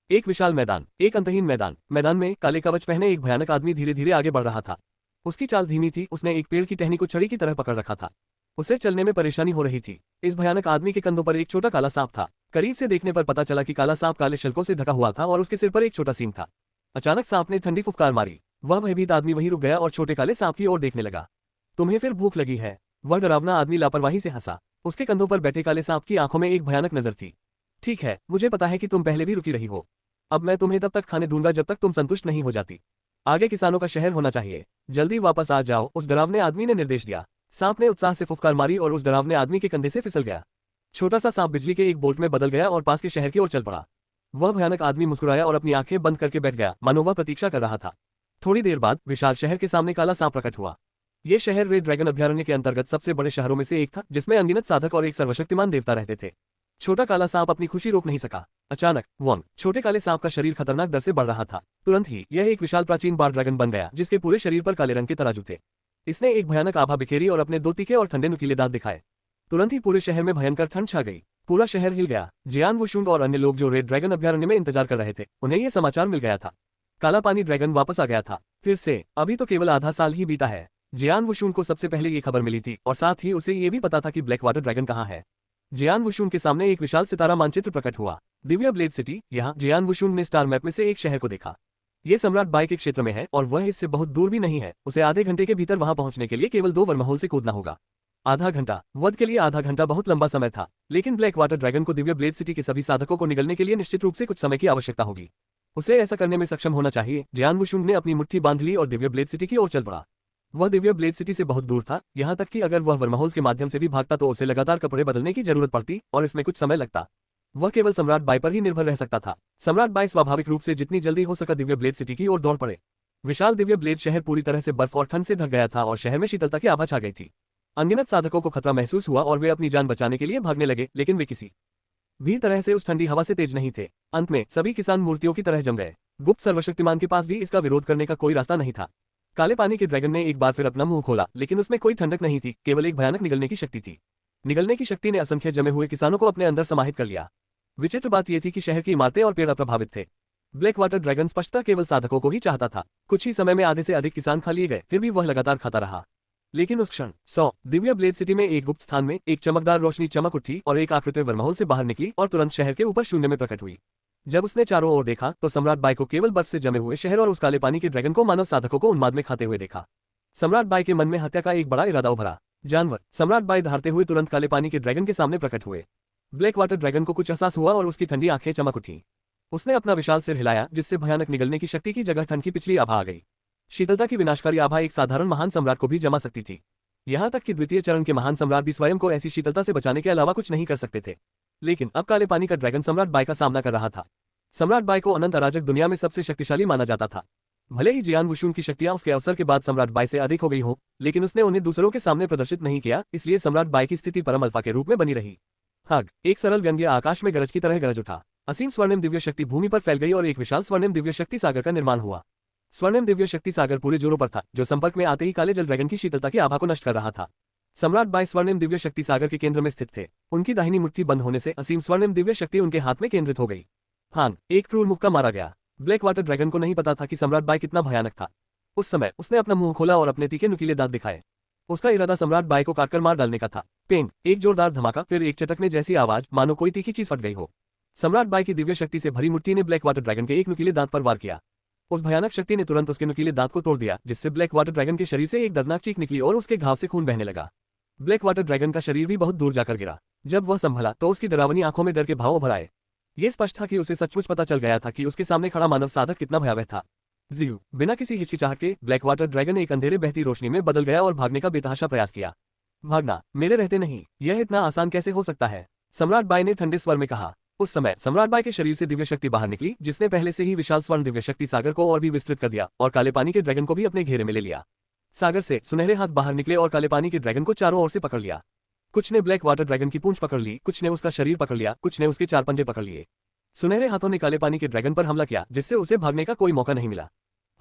एक विशाल मैदान, एक अंतहीन मैदान। मैदान में काले कवच पहने एक भयानक आदमी धीरे धीरे आगे बढ़ रहा था। उसकी चाल धीमी थी, उसने एक पेड़ की टहनी को छड़ी की तरह पकड़ रखा था। उसे चलने में परेशानी हो रही थी। इस भयानक आदमी के कंधों पर एक छोटा काला सांप था। करीब से देखने पर पता चला कि काला सांप काले शल्कों से ढका हुआ था और उसके सिर पर एक छोटा सींग था। अचानक सांप ने ठंडी फुफकार मारी। वह भयभीत आदमी वहीं रुक गया और छोटे काले सांप की ओर देखने लगा। तुम्हें फिर भूख लगी है? वह डरावना आदमी लापरवाही से हंसा। उसके कंधों पर बैठे काले सांप की आंखों में एक भयानक नजर थी। ठीक है, मुझे पता है कि तुम पहले भी रुकी रही हो। अब मैं तुम्हें तब तक खाने दूंगा जब तक तुम संतुष्ट नहीं हो जाती। आगे किसानों का शहर होना चाहिए। जल्दी वापस आ जाओ, उस डरावने आदमी ने निर्देश दिया। सांप ने उत्साह से फुफकार मारी और उस डरावने आदमी के कंधे से फिसल गया। छोटा सा सांप बिजली के एक बोल्ट में बदल गया और पास के शहर की ओर चल पड़ा। वह भयानक आदमी मुस्कुराया और अपनी आंखें बंद करके बैठ गया, मानो वह प्रतीक्षा कर रहा था। थोड़ी देर बाद विशाल शहर के सामने काला सांप प्रकट हुआ। यह शहर रेड ड्रैगन अभयारण्य के अंतर्गत सबसे बड़े शहरों में से एक था, जिसमें अनगिनत साधक और एक सर्वशक्तिमान देवता रहते थे। छोटा काला सांप अपनी खुशी रोक नहीं सका। अचानक वॉन्ग, छोटे काले सांप का शरीर खतरनाक दर से बढ़ रहा था। तुरंत ही यह एक विशाल प्राचीन बार ड्रैगन बन गया, जिसके पूरे शरीर पर काले रंग के तराजू थे। इसने एक भयानक आभा बिखेरी और अपने 2 तीखे और ठंडे नुकीले दांत दिखाए। तुरंत ही पूरे शहर में भयंकर ठंड छा गई। पूरा शहर हिल गया। जियान वुशुंग और अन्य लोग जो रेड ड्रैगन अभयारण्य में इंतजार कर रहे थे, उन्हें यह समाचार मिल गया था। काला पानी ड्रैगन वापस आ गया था। फिर से, अभी तो केवल आधा साल ही बीता है। जियान वुशुंग को सबसे पहले ये खबर मिली थी और साथ ही उसे ये भी पता था कि ब्लैक वाटर ड्रैगन कहाँ है। जियान वुशुंग के सामने एक विशाल सितारा मानचित्र प्रकट हुआ। Divya blade city. यहाँ जियान वुशुंग ने स्टार मैप में से एक शहर को देखा। ये सम्राट बाई के क्षेत्र में है और वह इससे बहुत दूर भी नहीं है। उसे आधे घंटे के भीतर वहां पहुंचने के लिए केवल 2 वर्महोल से कूदना होगा। आधा घंटा, वध के लिए आधा घंटा बहुत लंबा समय था, लेकिन ब्लैक वाटर ड्रैगन को दिव्य ब्लेड सिटी के सभी साधकों को निगलने के लिए निश्चित रूप से कुछ समय की आवश्यकता होगी। उसे ऐसा करने में सक्षम होना चाहिए। जियान वुशुंग ने अपनी मुट्ठी बांध ली और दिव्य ब्लेड सिटी की ओर चल पड़ा। वह दिव्य ब्लेड सिटी से बहुत दूर था, यहाँ तक कि अगर वह वर्महोल्स के माध्यम से भी भागता तो उसे लगातार कपड़े बदलने की जरूरत पड़ती और इसमें कुछ समय लगता। वह केवल सम्राट बाई पर ही निर्भर रह सकता था। सम्राट बाई स्वाभाविक रूप से जितनी जल्दी हो सका दिव्य ब्लेड सिटी की ओर दौड़ पड़े। विशाल दिव्य ब्लेड शहर पूरी तरह से बर्फ और ठंड से ढक गया था और शहर में शीतलता की आभा छा गई थी। अनगिनत साधकों को खतरा महसूस हुआ और वे अपनी जान बचाने के लिए भागने लगे, लेकिन वे किसी भी तरह से उस ठंडी हवा से तेज नहीं थे। अंत में सभी किसान मूर्तियों की तरह जम गए। गुप्त सर्वशक्तिमान के पास भी इसका विरोध करने का कोई रास्ता नहीं था। काले पानी के ड्रैगन ने एक बार फिर अपना मुंह खोला, लेकिन उसमें कोई ठंडक नहीं थी, केवल एक भयानक निगलने की शक्ति थी। निगलने की शक्ति ने असंख्य जमे हुए किसानों को अपने अंदर समाहित कर लिया। विचित्र बात यह थी कि शहर की इमारतें और पेड़ अप्रभावित थे। ब्लैक वाटर ड्रैगन स्पष्टता केवल साधकों को ही चाहता था। कुछ ही समय में आधे से अधिक किसान खा लिए गए, फिर भी वह लगातार खाता रहा। लेकिन उस क्षण दिव्य ब्लेड सिटी में एक गुप्त स्थान में एक चमकदार रोशनी चमक उठी और एक आकृति वर्महोल से बाहर निकली और तुरंत शहर के ऊपर शून्य में प्रकट हुई। जब उसने चारों ओर देखा तो सम्राट बाई को केवल बर्फ से जमे हुए शहर और उस काले पानी के ड्रैगन को मानव साधकों को उन्माद में खाते हुए देखा। सम्राट बाई के मन में हत्या का एक बड़ा इरादा उभरा। जानवर, सम्राट बाई धारते हुए तुरंत काले पानी के ड्रैगन के सामने प्रकट हुए। ब्लैक वाटर ड्रैगन को कुछ एहसास हुआ और उसकी ठंडी आंखें चमक उठी। उसने अपना विशाल सिर हिलाया, जिससे भयानक निगलने की शक्ति की जगह ठंड की पिछली आभा आ गई। शीतलता की विनाशकारी आभा एक साधारण महान सम्राट को भी जमा सकती थी। यहाँ तक कि द्वितीय चरण के महान सम्राट भी स्वयं को ऐसी शीतलता से बचाने के अलावा कुछ नहीं कर सकते थे। लेकिन अब काले पानी का ड्रैगन सम्राट बाई का सामना कर रहा था। सम्राट बाई को अनंत अराजक दुनिया में सबसे शक्तिशाली माना जाता था। भले ही जियान वुशुन की शक्तियां उसके अवसर के बाद सम्राट बाई से अधिक हो गई हो, लेकिन उसने उन्हें दूसरों के सामने प्रदर्शित नहीं किया, इसलिए सम्राट बाई की स्थिति परम अल्फा के रूप में बनी रही। हाग, एक सरल व्यंग्य आकाश में गरज की तरह गरज उठा। असीम स्वर्णिम दिव्य शक्ति भूमि पर फैल गई और एक विशाल स्वर्णिम दिव्य शक्ति सागर का निर्माण हुआ। स्वर्णिम दिव्य शक्ति सागर पूरे जोरों पर था, जो संपर्क में आते ही काले जल ड्रैगन की शीतलता की आभा को नष्ट कर रहा था। सम्राट बाई स्वर्णिम दिव्य शक्ति सागर के केंद्र में स्थित थे। उनकी दाहिनी मुट्ठी बंद होने से असीम स्वर्णिम दिव्य शक्ति उनके हाथ में केंद्रित हो गई। हांग, एक क्रूर मुक्का मारा गया। ब्लैक वाटर ड्रैगन को नहीं पता था कि सम्राट बाई कितना भयानक था। उस समय उसने अपना मुंह खोला और अपने तीखे नुकीले दांत दिखाए। उसका इरादा सम्राट बाई को काटकर मार डालने का था। पेंग, एक जोरदार धमाका, फिर एक चटकने जैसी आवाज, मानो कोई तीखी चीज फट गई हो। सम्राट बाई की दिव्य शक्ति से भरी मुट्ठी ने ब्लैक वाटर ड्रैगन के एक नुकीले दांत पर वार किया। उस भयानक शक्ति ने तुरंत उसके नुकीले दांत को तोड़ दिया, जिससे ब्लैक वाटर ड्रैगन के शरीर से एक दर्दनाक चीख निकली और उसके घाव से खून बहने लगा। ब्लैक वाटर ड्रैगन का शरीर भी बहुत दूर जाकर गिरा। जब वह संभला तो उसकी डरावनी आंखों में डर के भाव उभर आए। ये स्पष्ट था कि उसे सचमुच पता चल गया था कि उसके सामने खड़ा मानव साधक कितना भयावह था। जीव, बिना किसी हिचकिचाहट के ब्लैक वाटर ड्रैगन एक अंधेरे बहती रोशनी में बदल गया और भागने का बेतहाशा प्रयास किया। भागना मेरे रहते नहीं, यह इतना आसान कैसे हो सकता है? सम्राट बाई ने ठंडे स्वर में कहा। उस समय सम्राट बाई के शरीर से दिव्य शक्ति बाहर निकली, जिसने पहले से ही विशाल स्वर्ण दिव्य शक्ति सागर को और भी विस्तृत कर दिया और काले पानी के ड्रैगन को भी अपने घेरे में ले लिया। सागर से सुनहरे हाथ बाहर निकले और काले पानी के ड्रैगन को चारों ओर से पकड़ लिया। कुछ ने ब्लैक वाटर ड्रैगन की पूंछ पकड़ ली, कुछ ने उसका शरीर पकड़ लिया, कुछ ने उसके चार पंजे पकड़ लिए। सुनहरे हाथों ने काले पानी के ड्रैगन पर हमला किया, जिससे उसे भागने का कोई मौका नहीं मिला।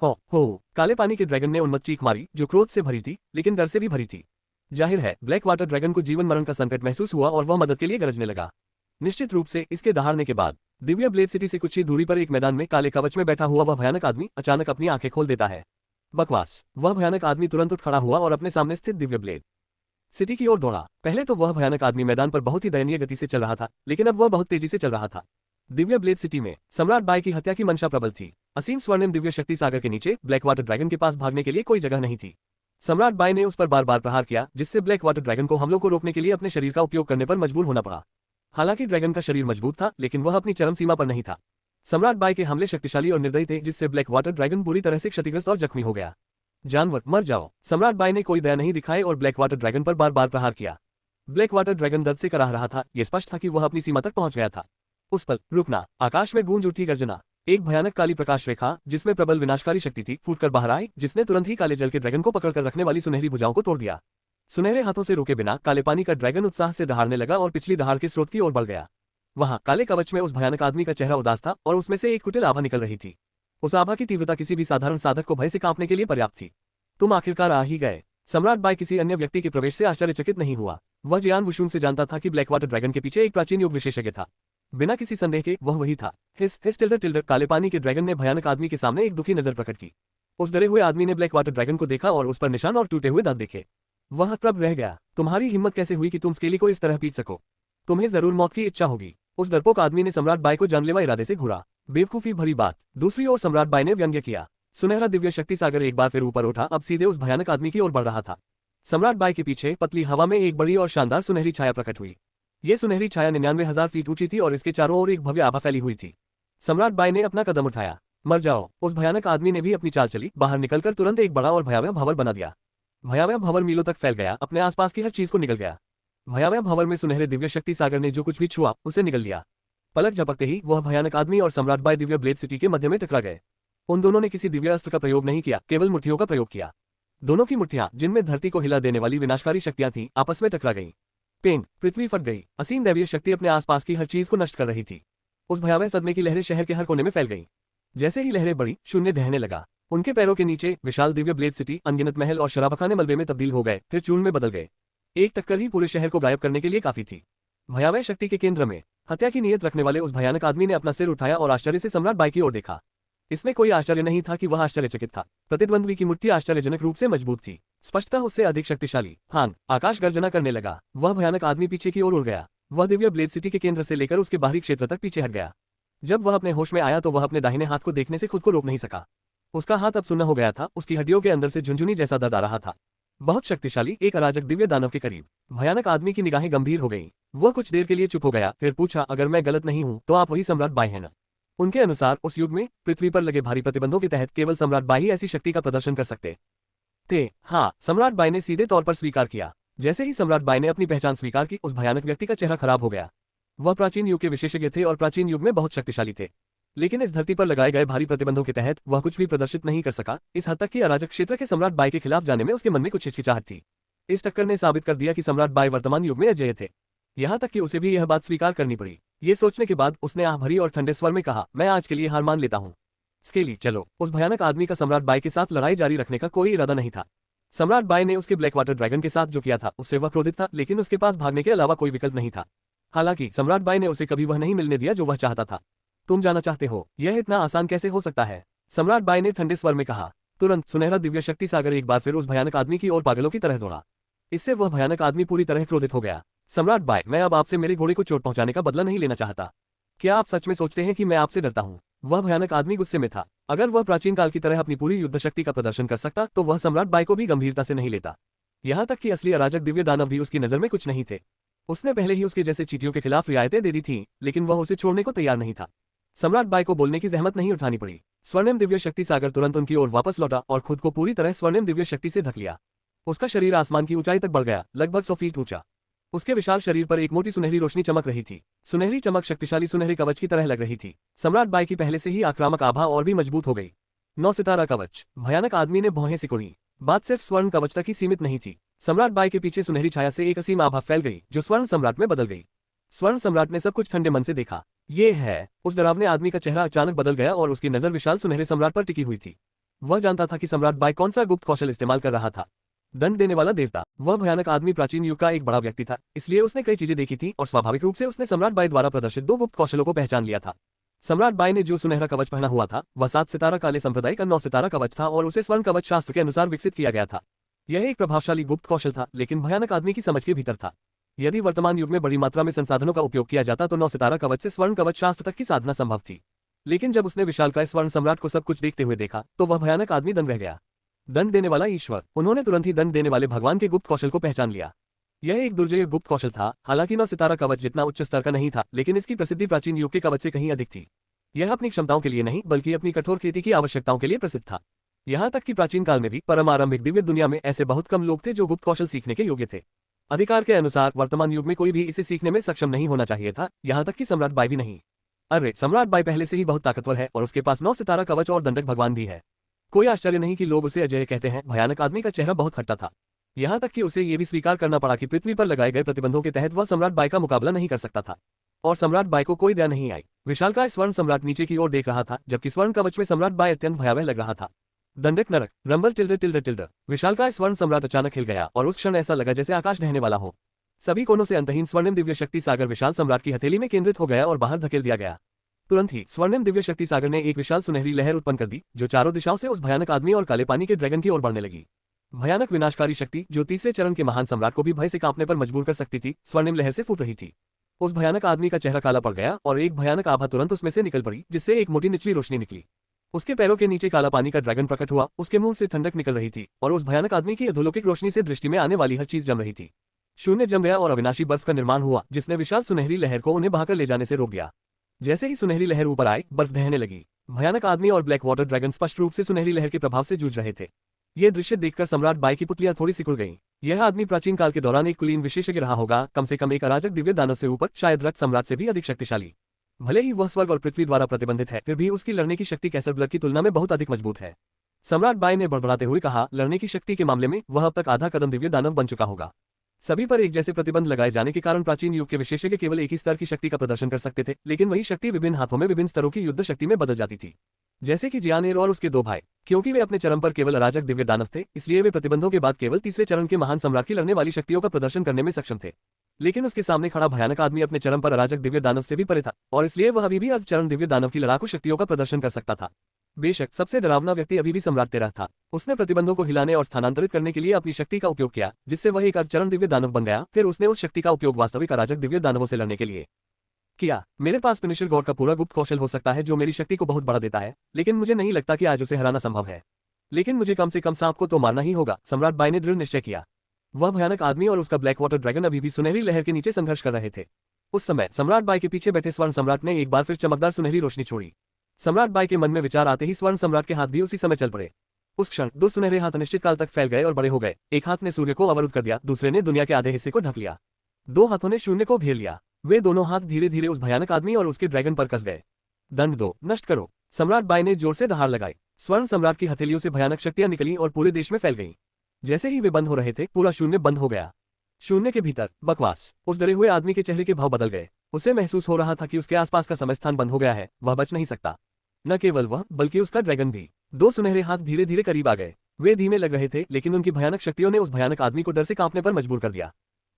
हो, काले पानी के ड्रैगन ने उन्मत्त चीख मारी, जो क्रोध से भरी थी, लेकिन डर से भी भरी थी। जाहिर है ब्लैक वाटर ड्रैगन को जीवन मरण का संकट महसूस हुआ और वह मदद के लिए गरजने लगा। निश्चित रूप से इसके दहाड़ने के बाद दिव्य ब्लेड सिटी से कुछ ही दूरी पर एक मैदान में काले कवच में बैठा हुआ वह भयानक आदमी अचानक अपनी आंखें खोल देता है। बकवास। वह भयानक आदमी तुरंत उठ खड़ा हुआ और अपने सामने स्थित दिव्य ब्लेड सिटी की ओर दौड़ा। पहले तो वह भयानक आदमी मैदान पर बहुत ही दयनीय गति से चल रहा था, लेकिन अब वह बहुत तेजी से चल रहा था। दिव्य ब्लेड सिटी में सम्राट बाई की हत्या की मंशा प्रबल थी। असीम स्वर्णिम दिव्य शक्ति सागर के नीचे ब्लैक वाटर ड्रैगन के पास भागने के लिए कोई जगह नहीं थी। सम्राट बाई ने उस पर बार बार प्रहार किया, जिससे ब्लैक वाटर ड्रैगन को हमलों को रोकने के लिए अपने शरीर का उपयोग करने पर मजबूर होना पड़ा। हालांकि ड्रैगन का शरीर मजबूत था, लेकिन वह अपनी चरम सीमा पर नहीं था। सम्राट बाई के हमले शक्तिशाली और निर्दयी थे, जिससे ब्लैक वाटर ड्रैगन बुरी तरह से क्षतिग्रस्त और जख्मी हो गया। जानवर, मर जाओ। सम्राट बाई ने कोई दया नहीं दिखाई और ब्लैक वाटर ड्रैगन पर बार बार प्रहार किया। ब्लैक वाटर ड्रैगन दर्द से कराह रहा था। यह स्पष्ट था कि वह अपनी सीमा तक पहुंच गया था। उस पर रुकना। आकाश में गूंज उठी गर्जना। एक भयानक काली प्रकाश रेखा, जिसमें प्रबल विनाशकारी शक्ति थी, फूटकर बाहर आई, जिसने तुरंत ही काले जल के ड्रैगन को पकड़कर रखने वाली सुनहरी भुजाओं को तोड़ दिया। सुनहरे हाथों से रोके बिना काले पानी का ड्रैगन उत्साह से दहाड़ने लगा और पिछली दहाड़ के स्रोत की ओर बढ़ गया। वहां काले कवच में उस भयानक आदमी का चेहरा उदास था और उसमें से एक कुटिल आभा निकल रही थी। उस आभा की तीव्रता किसी भी साधारण साधक को भय से कांपने के लिए पर्याप्त थी। तुम आखिरकार आ ही गए। सम्राट बाई किसी अन्य व्यक्ति के प्रवेश से आश्चर्यचकित नहीं हुआ। वह जियान वुशुन से जानता था कि ब्लैक वाटर ड्रैगन के पीछे एक प्राचीन युग विशेषज्ञ था। बिना किसी संदेह के वह वही था। हिस टिल्डर टिल्डर। काले पानी के ड्रैगन ने भयानक आदमी के सामने एक दुखी नजर प्रकट की। उस डरे हुए आदमी ने ब्लैक वाटर ड्रैगन को देखा और उस पर निशान और टूटे हुए दांत देखे। वह तब रह गया। तुम्हारी हिम्मत कैसे हुई कि तुम स्केली को इस तरह पीट सको? तुम्हें जरूर मौत की इच्छा होगी। उस डरपोक आदमी ने सम्राट बाई को जानलेवा इरादे से घूरा। बेवकूफी भरी बात। दूसरी ओर सम्राट बाई ने व्यंग्य किया। सुनहरा दिव्य शक्ति सागर एक बार फिर ऊपर उठा, अब सीधे उस भयानक आदमी की ओर बढ़ रहा था। सम्राट बाई के पीछे पतली हवा में एक बड़ी और शानदार सुनहरी छाया प्रकट हुई। ये सुनहरी छाया 99,000 फीट ऊंची थी और इसके चारों ओर एक भव्य आभा फैली हुई थी। सम्राट बाई ने अपना कदम उठाया। मर जाओ। उस भयानक आदमी ने भी अपनी चाल चली। बाहर निकलकर तुरंत एक बड़ा और भयावह भंवर बना दिया। भयावह भंवर मीलों तक फैल गया, अपने आसपास की हर चीज को निगल गया। भयावह भंवर में सुनहरे दिव्य शक्ति सागर ने जो कुछ भी छुआ उसे निगल लिया। पलक झपकते ही वह भयानक आदमी और सम्राट बाई दिव्य ब्लेड सिटी के मध्य में टकरा गए। उन दोनों ने किसी दिव्य अस्त्र का प्रयोग नहीं किया, केवल मुट्ठियों का प्रयोग किया। दोनों की मुट्ठियां, जिनमें धरती को हिला देने वाली विनाशकारी शक्तियां थीं, आपस में टकरा गईं। पेंग, पृथ्वी फट गई। असीम दैवीय शक्ति अपने आसपास की हर चीज को नष्ट कर रही थी। उस भयावह सदमे की लहरें शहर के हर कोने में फैल गईं। जैसे ही लहरें बढ़ी, शून्य ढहने लगा। उनके पैरों के नीचे विशाल दिव्य ब्लेड सिटी, अनगिनत महल और शराबखाने मलबे में तब्दील हो गए, फिर चूर्ण में बदल गए। एक टक्कर ही पूरे शहर को गायब करने के लिए काफी थी। भयावह शक्ति के केंद्र में हत्या की नीयत रखने वाले उस भयानक आदमी ने अपना सिर उठाया और आश्चर्य से सम्राट बाई की ओर देखा। इसमें कोई आश्चर्य नहीं था कि वह आश्चर्यचकित था। प्रतिद्वंद्वी की मुट्ठी आश्चर्यजनक रूप से मजबूत थी, स्पष्टतः उससे अधिक शक्तिशाली। हांग, आकाश गर्जना करने लगा। वह भयानक आदमी पीछे की ओर उड़ गया। वह दिव्य ब्लेड सिटी के केंद्र से लेकर उसके बाहरी क्षेत्र तक पीछे हट गया। जब वह अपने होश में आया तो वह अपने दाहिने हाथ को देखने से खुद को रोक नहीं सका। उसका हाथ अब सुन्न हो गया था। उसकी हड्डियों के अंदर से झुंझुनी जैसा दर्द आ रहा था। बहुत शक्तिशाली, एक अराजक दिव्य दानव के करीब। भयानक आदमी की निगाहें गंभीर हो गईं। वह कुछ देर के लिए चुप हो गया, फिर पूछा, अगर मैं गलत नहीं हूं तो आप वही सम्राट बाई हैं ना? उनके अनुसार उस युग में पृथ्वी पर लगे भारी प्रतिबंधों के तहत केवल सम्राट बाई ही ऐसी शक्ति का प्रदर्शन कर सकते थे। हाँ, सम्राट बाई ने सीधे तौर पर स्वीकार किया। जैसे ही सम्राट बाई ने अपनी पहचान स्वीकार की, उस भयानक व्यक्ति का चेहरा खराब हो गया। वह प्राचीन युग के विशेषज्ञ थे और प्राचीन युग में बहुत शक्तिशाली थे। लेकिन इस धरती पर लगाए गए भारी प्रतिबंधों के तहत वह कुछ भी प्रदर्शित नहीं कर सका, इस हद तक कि अराजक क्षेत्र के सम्राट बाई के खिलाफ जाने में उसके मन में कुछ हिचकिचाहट थी। इस टक्कर ने साबित कर दिया कि सम्राट बाई वर्तमान युग में अजेय थे। यहाँ तक कि उसे भी यह बात स्वीकार करनी पड़ी। ये सोचने के बाद उसने आह भरी और ठंडे स्वर में कहा, मैं आज के लिए हार मान लेता हूँ। स्केली, चलो। उस भयानक आदमी का सम्राट बाई के साथ लड़ाई जारी रखने का कोई इरादा नहीं था। सम्राट बाई ने उसके ब्लैक वाटर ड्रैगन के साथ जो किया था उससे वह क्रोधित था, लेकिन उसके पास भागने के अलावा कोई विकल्प नहीं था। हालांकि सम्राट बाई ने उसे कभी वह नहीं मिलने दिया जो वह चाहता था। तुम जाना चाहते हो? यह इतना आसान कैसे हो सकता है? सम्राट बाई ने ठंडे स्वर में कहा। तुरंत सुनहरा दिव्य शक्ति सागर एक बार फिर उस भयानक आदमी की ओर पागलों की तरह दौड़ा। इससे वह भयानक आदमी पूरी तरह क्रोधित हो गया। सम्राट बाई, मैं अब आपसे मेरे घोड़े को चोट पहुंचाने का बदला नहीं लेना चाहता। क्या आप सच में सोचते हैं कि मैं आपसे डरता हूं? वह भयानक आदमी गुस्से में था। अगर वह प्राचीन काल की तरह अपनी पूरी युद्ध शक्ति का प्रदर्शन कर सकता तो वह सम्राट बाई को भी गंभीरता से नहीं लेता। यहाँ तक कि असली अराजक दिव्य दानव भी उसकी नजर में कुछ नहीं थे। उसने पहले ही उसके जैसे चींटियों के खिलाफ रियायतें दे दी थीं, लेकिन वह उसे छोड़ने को तैयार नहीं था। सम्राट बाई को बोलने की जहमत नहीं उठानी पड़ी। स्वर्णिम दिव्य शक्ति सागर तुरंत उनकी ओर वापस लौटा और खुद को पूरी तरह स्वर्णिम दिव्य शक्ति से ढक लिया। उसका शरीर आसमान की ऊंचाई तक बढ़ गया, लगभग 100 फीट ऊंचा। उसके विशाल शरीर पर एक मोटी सुनहरी रोशनी चमक रही थी। सुनहरी चमक शक्तिशाली सुनहरे कवच की तरह लग रही थी। सम्राट बाई की पहले से ही आक्रामक आभा और भी मजबूत हो गई। 9 सितारा कवच। भयानक आदमी ने भौहें सिकुड़ी। बात सिर्फ स्वर्ण कवच तक ही सीमित नहीं थी। सम्राट बाई के पीछे सुनहरी छाया से एक असीम आभा फैल गई जो स्वर्ण सम्राट में बदल गई। स्वर्ण सम्राट ने सब कुछ ठंडे मन से देखा। ये है। उस डरावने आदमी का चेहरा अचानक बदल गया और उसकी नजर विशाल सुनहरे सम्राट पर टिकी हुई थी। वह जानता था कि सम्राट बाई कौन सा गुप्त कौशल इस्तेमाल कर रहा था। दंड देने वाला देवता। वह भयानक आदमी प्राचीन युग का एक बड़ा व्यक्ति था, इसलिए उसने कई चीजें देखी थी और स्वाभाविक रूप से उसने सम्राट बाई द्वारा प्रदर्शित 2 गुप्त कौशलों को पहचान लिया था। सम्राट बाई ने जो सुनहरा कवच पहना हुआ था वह 7 सितारा काले संप्रदाय का 9 सितारा कवच था और उसे स्वर्ण कवच शास्त्र के अनुसार विकसित किया गया था। यह एक प्रभावशाली गुप्त कौशल था, लेकिन भयानक आदमी की समझ के भीतर था। यदि वर्तमान युग में बड़ी मात्रा में संसाधनों का उपयोग किया जाता तो 9 सितारा कवच से स्वर्ण कवच शास्त्र तक की साधना संभव थी। लेकिन जब उसने विशालकाय स्वर्ण सम्राट को सब कुछ देखते हुए देखा तो वह भयानक आदमी दंग रह गया। दंड देने वाला ईश्वर। उन्होंने तुरंत ही दंड देने वाले भगवान के गुप्त कौशल को पहचान लिया। यह एक दुर्जय गुप्त कौशल था। हालांकि 9 सितारा कवच जितना उच्च स्तर का नहीं था, लेकिन इसकी प्रसिद्धि प्राचीन युग के कवच से कहीं अधिक थी। यह अपनी क्षमताओं के लिए नहीं बल्कि अपनी कठोर खेती की आवश्यकताओं के लिए प्रसिद्ध था। यहाँ तक कि प्राचीन काल में भी परम आरंभिक दिव्य दुनिया में ऐसे बहुत कम लोग थे जो गुप्त कौशल सीखने के योग्य थे। अधिकार के अनुसार वर्तमान युग में कोई भी इसे सीखने में सक्षम नहीं होना चाहिए था, यहाँ तक कि सम्राट बाई भी नहीं। अरे, सम्राट बाई पहले से ही बहुत ताकतवर है और उसके पास 9 सितारा कवच और दंडक भगवान भी है। कोई आश्चर्य नहीं कि लोग उसे अजेय कहते हैं। भयानक आदमी का चेहरा बहुत खट्टा था। यहाँ तक कि उसे ये भी स्वीकार करना पड़ा कि पृथ्वी पर लगाए गए प्रतिबंधों के तहत वह सम्राट बाई का मुकाबला नहीं कर सकता था। और सम्राट बाई को कोई दया नहीं आई। विशालकाय स्वर्ण सम्राट नीचे की ओर देख रहा था, जबकि स्वर्ण कवच में सम्राट बाई अत्यंत भयावह लग रहा था। दंडक नरक रंबल टिल्डर टिल्डर टिल्डर। विशालकाय स्वर्ण सम्राट अचानक हिल गया और उस क्षण ऐसा लगा जैसे आकाश ढहने वाला हो। सभी कोनों से अंतहीन स्वर्णिम दिव्य शक्ति सागर विशाल सम्राट की हथेली में केंद्रित हो गया और बाहर धकेल दिया गया। तुरंत ही स्वर्णिम दिव्य शक्ति सागर ने एक विशाल सुनहरी लहर उत्पन्न कर दी जो चारों दिशाओं से उस भयानक आदमी और काले पानी के ड्रैगन की ओर बढ़ने लगी। भयानक विनाशकारी शक्ति जो तीसरे चरण के महान सम्राट को भी भय से कांपने पर मजबूर कर सकती थी, स्वर्णिम लहर से फूट रही थी। उस भयानक आदमी का चेहरा काला पड़ गया और एक भयानक आभा तुरंत उसमें से निकल पड़ी, जिससे एक मोटी निचली रोशनी निकली। उसके पैरों के नीचे काला पानी का ड्रैगन प्रकट हुआ। उसके मुंह से ठंडक निकल रही थी और उस भयानक आदमी की अधोलौकिक रोशनी से दृष्टि में आने वाली हर चीज जम रही थी। शून्य जम गया और अविनाशी बर्फ का निर्माण हुआ, जिसने विशाल सुनहरी लहर को उन्हें बहाकर ले जाने से रोक दिया। जैसे ही सुनहरी लहर ऊपर आई, बर्फ ढहने लगी। भयानक आदमी और ब्लैक वाटर ड्रैगन स्पष्ट रूप से सुनहरी लहर के प्रभाव से जूझ रहे थे। ये दृश्य देखकर सम्राट बाई की पुतलियां थोड़ी सिकुड़ गईं। यह आदमी प्राचीन काल के दौरान एक कुलीन विशेषज्ञ रहा होगा, कम से कम एक अराजक दिव्य दानव से ऊपर, शायद रक्त सम्राट से भी अधिक शक्तिशाली। भले ही वह स्वर्ग और पृथ्वी द्वारा प्रतिबंधित है, फिर भी उसकी लड़ने की शक्ति कैसर ब्लड की तुलना में बहुत अधिक मजबूत है। सम्राट बाई ने बड़बड़ाते हुए कहा, लड़ने की शक्ति के मामले में वह अब तक आधा कदम दिव्य दानव बन चुका होगा। सभी पर एक जैसे प्रतिबंध लगाए जाने के कारण प्राचीन युग के विशेषज्ञ केवल एक ही स्तर की शक्ति का प्रदर्शन कर सकते थे, लेकिन वही शक्ति विभिन्न हाथों में विभिन्न स्तरों की युद्ध शक्ति में बदल जाती थी। जैसे कि जियानेर और उसके 2 भाई। क्योंकि वे अपने चरम पर केवल अराजक दिव्य दानव थे, इसलिए वे प्रतिबंधों के बाद केवल तीसरे चरण के महान सम्राट की लड़ने वाली शक्तियों का प्रदर्शन करने में सक्षम थे। लेकिन उसके सामने खड़ा भयानक आदमी अपने चरम पर अराजक दिव्य दानव से भी परे था, और इसलिए वह अभी भी अर्धचरण दिव्य दानव की लड़ाकू शक्तियों का प्रदर्शन कर सकता था। बेशक सबसे डरावना व्यक्ति अभी भी सम्राट तेरह था। उसने प्रतिबंधों को हिलाने और स्थानांतरित करने के लिए अपनी शक्ति का उपयोग किया, जिससे वह एक अर्धचरण दिव्य दानव बन गया। फिर उसने उस शक्ति का उपयोग वास्तविक अराजक दिव्य दानवों से लड़ने के लिए किया। मेरे पास फिनिशर गॉड का पूरा गुप्त कौशल हो सकता है जो मेरी शक्ति को बहुत बढ़ा देता है, लेकिन मुझे नहीं लगता कि आज उसे हराना संभव है। लेकिन मुझे कम से कम सांप को तो मारना ही होगा, सम्राट बाई ने दृढ़ निश्चय किया। वह भयानक आदमी और उसका ब्लैक वाटर ड्रैगन अभी भी सुनहरी लहर के नीचे संघर्ष कर रहे थे। उस समय सम्राट बाई के पीछे बैठे स्वर्ण सम्राट ने एक बार फिर चमकदार सुनहरी रोशनी छोड़ी। सम्राट बाई के मन में विचार आते ही स्वर्ण सम्राट के हाथ भी उसी समय चल पड़े। उस क्षण 2 सुनहरे हाथ अनिश्चित काल तक फैल गए और बड़े हो गए। एक हाथ ने सूर्य को अवरुद्ध कर दिया, दूसरे ने दुनिया के आधे हिस्से को ढक लिया। 2 हाथों ने शून्य को घेर लिया। वे दोनों हाथ धीरे धीरे उस भयानक आदमी और उसके ड्रैगन पर कस गए। दंड दो, नष्ट करो। सम्राट बाई ने जोर से दहाड़ लगाई। स्वर्ण सम्राट की हथेलियों से भयानक शक्तियां निकली और पूरे देश में फैल गईं। जैसे ही वे बंद हो रहे थे, पूरा शून्य बंद हो गया। शून्य के भीतर बकवास। उस डरे हुए आदमी के चेहरे के भाव बदल गए। उसे महसूस हो रहा था कि उसके आसपास का समय स्थान बंद हो गया है, वह बच नहीं सकता। न केवल वह, बल्कि उसका ड्रैगन भी। दो सुनहरे हाथ धीरे धीरे करीब आ गए। वे धीमे लग रहे थे, लेकिन उनकी भयानक शक्तियों ने उस भयानक आदमी को डर से कांपने पर मजबूर कर दिया।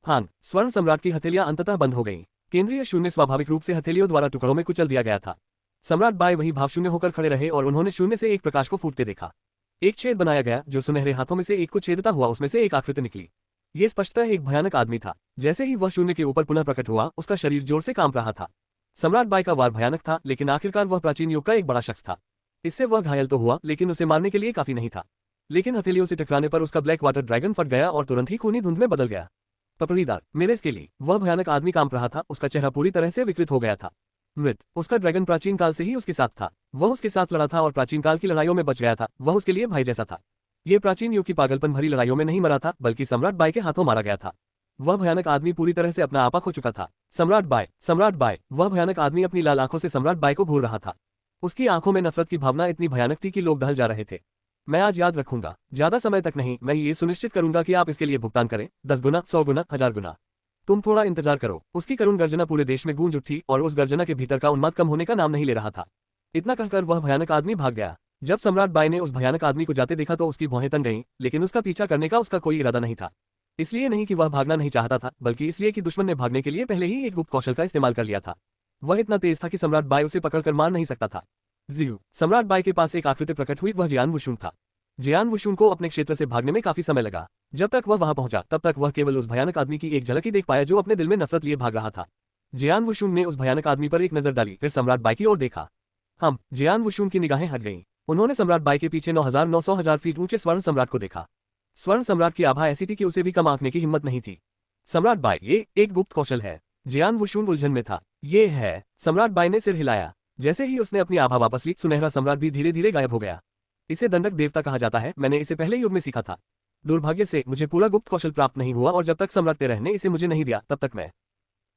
हान, स्वर्ण सम्राट की हथेलियां अंततः बंद हो गईं। केंद्रीय शून्य स्वाभाविक रूप से हथेलियों द्वारा टुकड़ों में कुचल दिया गया था। सम्राट बाई वही भावशून्य होकर खड़े रहे और उन्होंने शून्य से एक प्रकाश को फूटते देखा। एक छेद बनाया गया, जो सुनहरे हाथों में से एक को छेदता हुआ उसमें से एक आकृति निकली। ये स्पष्टतः एक भयानक आदमी था। जैसे ही वह शून्य के ऊपर पुनः प्रकट हुआ, उसका शरीर जोर से कांप रहा था। सम्राट बाई का वार भयानक था, लेकिन आखिरकार वह प्राचीन युग का एक बड़ा शख्स था। इससे वह घायल तो हुआ, लेकिन उसे मारने के लिए काफी नहीं था। लेकिन हथेलियों से टकराने पर उसका ब्लैक वाटर ड्रैगन फट गया और तुरंत ही खूनी धुंध में बदल गया। पपड़ीदार मेरे के लिए वह भयानक आदमी कांप रहा था। उसका चेहरा पूरी तरह से विकृत हो गया था। मृत, उसका ड्रैगन प्राचीन काल से ही उसके साथ था। वह उसके साथ लड़ा था और प्राचीन काल की लड़ाइयों में बच गया था। वह उसके लिए भाई जैसा था। ये प्राचीन युग की पागलपन भरी लड़ाइयों में नहीं मरा था, बल्कि सम्राट बाई के हाथों मारा गया था। वह भयानक आदमी पूरी तरह से अपना आपा खो चुका था। सम्राट बाई, वह भयानक आदमी अपनी लाल आंखों से सम्राट बाई को घूर रहा था। उसकी आंखों में नफरत की भावना इतनी भयानक थी कि लोग दहल जा रहे थे। मैं आज याद रखूंगा, ज्यादा समय तक नहीं। मैं ये सुनिश्चित करूंगा कि आप इसके लिए भुगतान करें, 10 गुना, 100 गुना, 1000 गुना। तुम थोड़ा इंतजार करो। उसकी करुण गर्जना पूरे देश में गूंज उठी और उस गर्जना के भीतर का उन्माद कम होने का नाम नहीं ले रहा था। इतना कहकर वह भयानक आदमी भाग गया। जब सम्राट बाई ने उस भयानक आदमी को जाते देखा तो उसकी भौहें तन गईं, लेकिन उसका पीछा करने का उसका कोई इरादा नहीं था। इसलिए नहीं कि वह भागना नहीं चाहता था, बल्कि इसलिए कि दुश्मन ने भागने के लिए पहले ही एक गुप्त कौशल का इस्तेमाल कर लिया था। वह इतना तेज था कि सम्राट बाई उसे पकड़कर मार नहीं सकता था। जीव, सम्राट बाई के पास एक आकृति प्रकट हुई। वह जियान वुशुन था। जियान वुशुन को अपने क्षेत्र से भागने में काफी समय लगा। जब तक वह वहां पहुंचा, तब तक वह केवल उस भयानक आदमी की एक झलक ही देख पाया जो अपने दिल में नफरत लिए भाग रहा था। जियान वुशुन ने उस भयानक आदमी पर एक नजर डाली, फिर सम्राट बाई की ओर देखा। जियान वुशुन की निगाहें हट गईं। उन्होंने सम्राट बाई के पीछे 9,900 फीट ऊंचे स्वर्ण सम्राट को देखा। स्वर्ण सम्राट की आभा ऐसी थी कि उसे भी कम आंकने की हिम्मत नहीं थी। सम्राट बाई, ये एक गुप्त कौशल है। जियान वुशुन उलझन में था। ये है। सम्राट बाई ने सिर हिलाया। जैसे ही उसने अपनी आभा वापस ली, सुनहरा सम्राट भी धीरे धीरे गायब हो गया। इसे दंडक देवता कहा जाता है। मैंने इसे पहले युग में सीखा था। दुर्भाग्य से मुझे पूरा गुप्त कौशल प्राप्त नहीं हुआ और जब तक सम्राट तेरह ने इसे मुझे नहीं दिया, तब तक मैं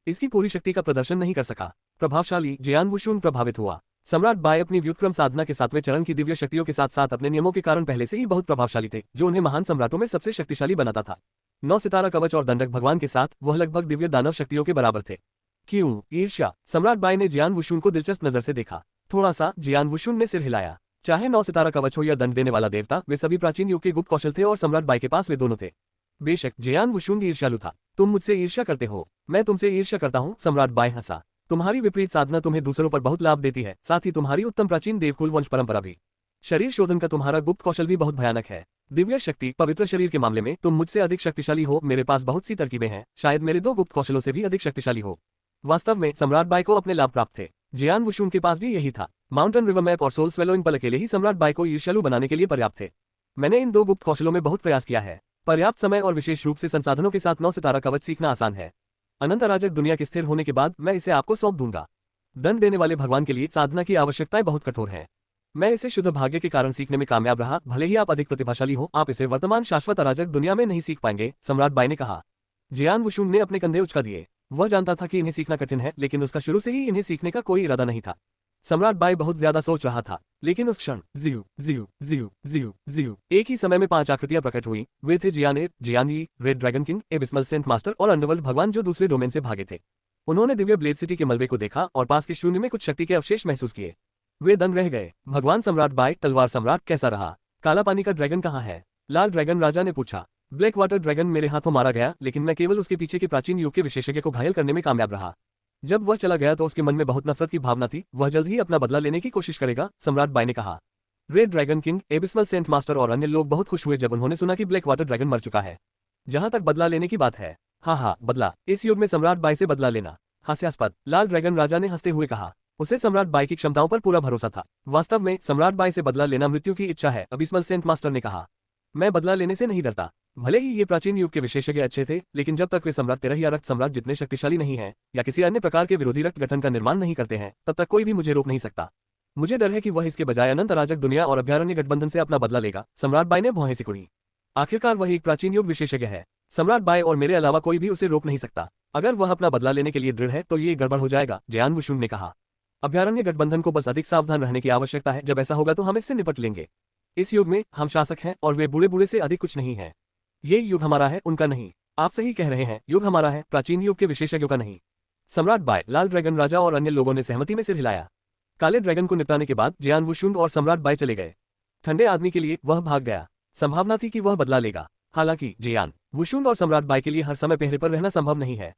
इसकी पूरी शक्ति का प्रदर्शन नहीं कर सका। प्रभावशाली, जियान वुशुन प्रभावित हुआ। सम्राट बाई अपनी व्युत्क्रम साधना के 7वें चरण की दिव्य शक्तियों के साथ साथ अपने नियमों के कारण पहले से ही बहुत प्रभावशाली थे, जो उन्हें महान सम्राटों में सबसे शक्तिशाली बनाता था। 9 सितारा कवच और दंडक भगवान के साथ वह लगभग दिव्य दानव शक्तियों के बराबर थे। क्यों? ईर्ष्या। सम्राट बाई ने जियान वुशुन को दिलचस्प नजर से देखा। थोड़ा सा। जियान वुशुन ने सिर हिलाया। चाहे 9 सितारा कवच हो या दंड देने वाला देवता, वे सभी प्राचीन युग के गुप्त कौशल थे और सम्राट बाई के पास वे दोनों थे। बेशक जियान वुशुन ईर्ष्यालु था। तुम मुझसे ईर्ष्या करते हो, मैं तुमसे ईर्ष्या करता हूँ। सम्राट बाई हंसा। तुम्हारी विपरीत साधना तुम्हें दूसरों पर बहुत लाभ देती है, साथ ही तुम्हारी उत्तम प्राचीन देवकुल वंश परंपरा भी। शरीर शोधन का तुम्हारा गुप्त कौशल भी बहुत भयानक है। दिव्य शक्ति, पवित्र शरीर के मामले में तुम मुझसे अधिक शक्तिशाली हो। मेरे पास बहुत सी तरकीबें हैं, शायद मेरे 2 गुप्त कौशलों से भी अधिक शक्तिशाली हो। वास्तव में सम्राट बाई को अपने लाभ प्राप्त थे। जियान वुशुन के पास भी यही था। माउंटेन रिवर मैप और सोल स्वेलोइंग पल अकेले ही सम्राट बाई को ईर्ष्यालु बनाने के लिए पर्याप्त थे। मैंने इन 2 गुप्त कौशलों में बहुत प्रयास किया है। पर्याप्त समय और विशेष रूप से संसाधनों के साथ 9 सितारा कवच सीखना आसान है। अनंत अराजक दुनिया के स्थिर होने के बाद मैं इसे आपको सौंप दूंगा। दंड देने वाले भगवान के लिए साधना की आवश्यकताएं बहुत कठोर हैं। मैं इसे शुद्ध भाग्य के कारण सीखने में कामयाब रहा। भले ही आप अधिक प्रतिभाशाली हो, आप इसे वर्तमान शाश्वत अराजक दुनिया में नहीं सीख पाएंगे, सम्राट बाई ने कहा। जियान वुशुन ने अपने कंधे उचका दिए। वह जानता था कि इन्हें सीखना कठिन है, लेकिन उसका शुरू से ही इन्हें सीखने का कोई इरादा नहीं था। सम्राट बाई बहुत ज्यादा सोच रहा था, लेकिन उस क्षण एक ही समय में 5 आकृतियां प्रकट हुई। वे थे Jianer, Jianyi, red dragon king, abysmal saint master और अंडरवर्ल्ड भगवान जो दूसरे डोमेन से भागे थे। उन्होंने दिव्य ब्लेड सिटी के मलबे को देखा और पास के शून्य में कुछ शक्ति के अवशेष महसूस किए। वे दंग रह गए। भगवान सम्राट बाई, तलवार सम्राट कैसा रहा? काला पानी का ड्रैगन कहाँ है? लाल ड्रैगन राजा ने पूछा। ब्लैक वाटर ड्रैगन मेरे हाथों मारा गया, लेकिन मैं केवल उसके पीछे के प्राचीन युग के विशेषज्ञ को घायल करने में कामयाब रहा। जब वह चला गया तो उसके मन में बहुत नफरत की भावना थी। वह जल्द ही अपना बदला लेने की कोशिश करेगा, सम्राट बाई ने कहा। Red dragon king, abysmal saint master और अन्य लोग बहुत खुश हुए जब उन्होंने सुना कि ब्लैक वाटर ड्रैगन मर चुका है। जहां तक बदला लेने की बात है, हाँ, बदला। इस युग में सम्राट बाई से बदला लेना हास्यास्पद, लाल ड्रैगन राजा ने हंसते हुए कहा। उसे सम्राट बाई की क्षमताओं पर पूरा भरोसा था। वास्तव में सम्राट बाई से बदला लेना मृत्यु की इच्छा है, एबिस्मल सेंट मास्टर ने कहा। मैं बदला लेने से नहीं डरता। भले ही ये प्राचीन युग के विशेषज्ञ अच्छे थे, लेकिन जब तक वे सम्राट तेरह या रक्त सम्राट जितने शक्तिशाली नहीं हैं, या किसी अन्य प्रकार के विरोधी रक्त गठन का निर्माण नहीं करते हैं, तब तक कोई भी मुझे रोक नहीं सकता। मुझे डर है कि वह इसके बजाय अनंत अराजक दुनिया और अभ्यारण्य गठबंधन से अपना बदला लेगा। सम्राट बाई ने भौहें सिकुड़ी। आखिरकार वह एक प्राचीन युग विशेषज्ञ है। सम्राट बाई और मेरे अलावा कोई भी उसे रोक नहीं सकता। अगर वह अपना बदला लेने के लिए दृढ़ है तो ये गड़बड़ हो जाएगा, जियान वुशुन ने कहा। अभ्यारण्य गठबंधन को बस अधिक सावधान रहने की आवश्यकता है, जब ऐसा होगा तो हम इससे निपट लेंगे। इस युग में हम शासक हैं और वे बूढ़े बूढ़े से अधिक कुछ नहीं है। ये युग हमारा है, उनका नहीं। आप सही कह रहे हैं, युग हमारा है, प्राचीन युग के विशेषज्ञों का नहीं। सम्राट बाय, लाल ड्रैगन राजा और अन्य लोगों ने सहमति में सिर हिलाया। काले ड्रैगन को निपटाने के बाद जियान वुशुंग और सम्राट बाय चले गए। ठंडे आदमी के लिए वह भाग गया। संभावना थी कि वह बदला लेगा। हालांकि जियान वुशुंग और सम्राट बाय के लिए हर समय पहरे पर रहना संभव नहीं है।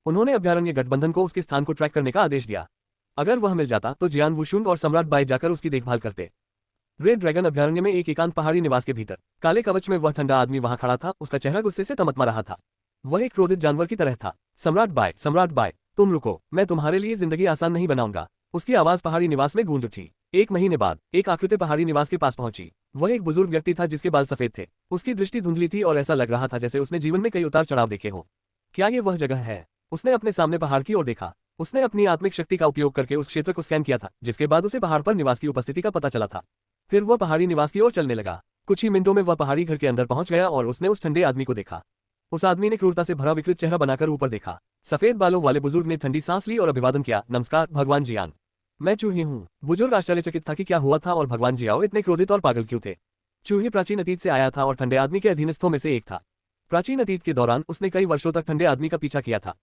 उन्होंने अभ्यारण्य गठबंधन को उसके स्थान को ट्रैक करने का आदेश दिया। अगर वह मिल जाता तो जियान वुशुंग और सम्राट बाय जाकर उसकी देखभाल करते। रेड ड्रैगन अभ्यारण्य में एक एकांत पहाड़ी निवास के भीतर काले कवच में वह ठंडा आदमी वहां खड़ा था। उसका चेहरा गुस्से से तमतमा रहा था। वह एक क्रोधित जानवर की तरह था। सम्राट बाय, तुम रुको, मैं तुम्हारे लिए जिंदगी आसान नहीं बनाऊंगा। उसकी आवाज पहाड़ी निवास में गूंज उठी। 1 महीने बाद एक आकृति पहाड़ी निवास के पास पहुंची। वह एक बुजुर्ग व्यक्ति था जिसके बाल सफेद थे। उसकी दृष्टि धुंधली थी और ऐसा लग रहा था जैसे उसने जीवन में कई उतार चढ़ाव देखे हो। क्या ये वह जगह है? उसने अपने सामने पहाड़ की ओर देखा। उसने अपनी आत्मिक शक्ति का उपयोग करके उस क्षेत्र को स्कैन किया था, जिसके बाद उसे पहाड़ पर निवास की उपस्थिति का पता चला था। फिर वह पहाड़ी निवास की ओर चलने लगा। कुछ ही मिनटों में वह पहाड़ी घर के अंदर पहुंच गया और उसने उस ठंडे आदमी को देखा। उस आदमी ने क्रूरता से भरा विकृत चेहरा बनाकर ऊपर देखा। सफेद बालों वाले बुजुर्ग ने ठंडी सांस ली और अभिवादन किया। नमस्कार भगवान जियान, मैं चूही हूँ। बुजुर्ग आश्चर्यचकित था कि क्या हुआ था और भगवान जियाओ इतने क्रोधित और पागल क्यों थे। चूही प्राचीन अतीत से आया था और ठंडे आदमी के अधीनस्थों में से एक था। प्राचीन अतीत के दौरान उसने कई वर्षों तक ठंडे आदमी का पीछा किया था।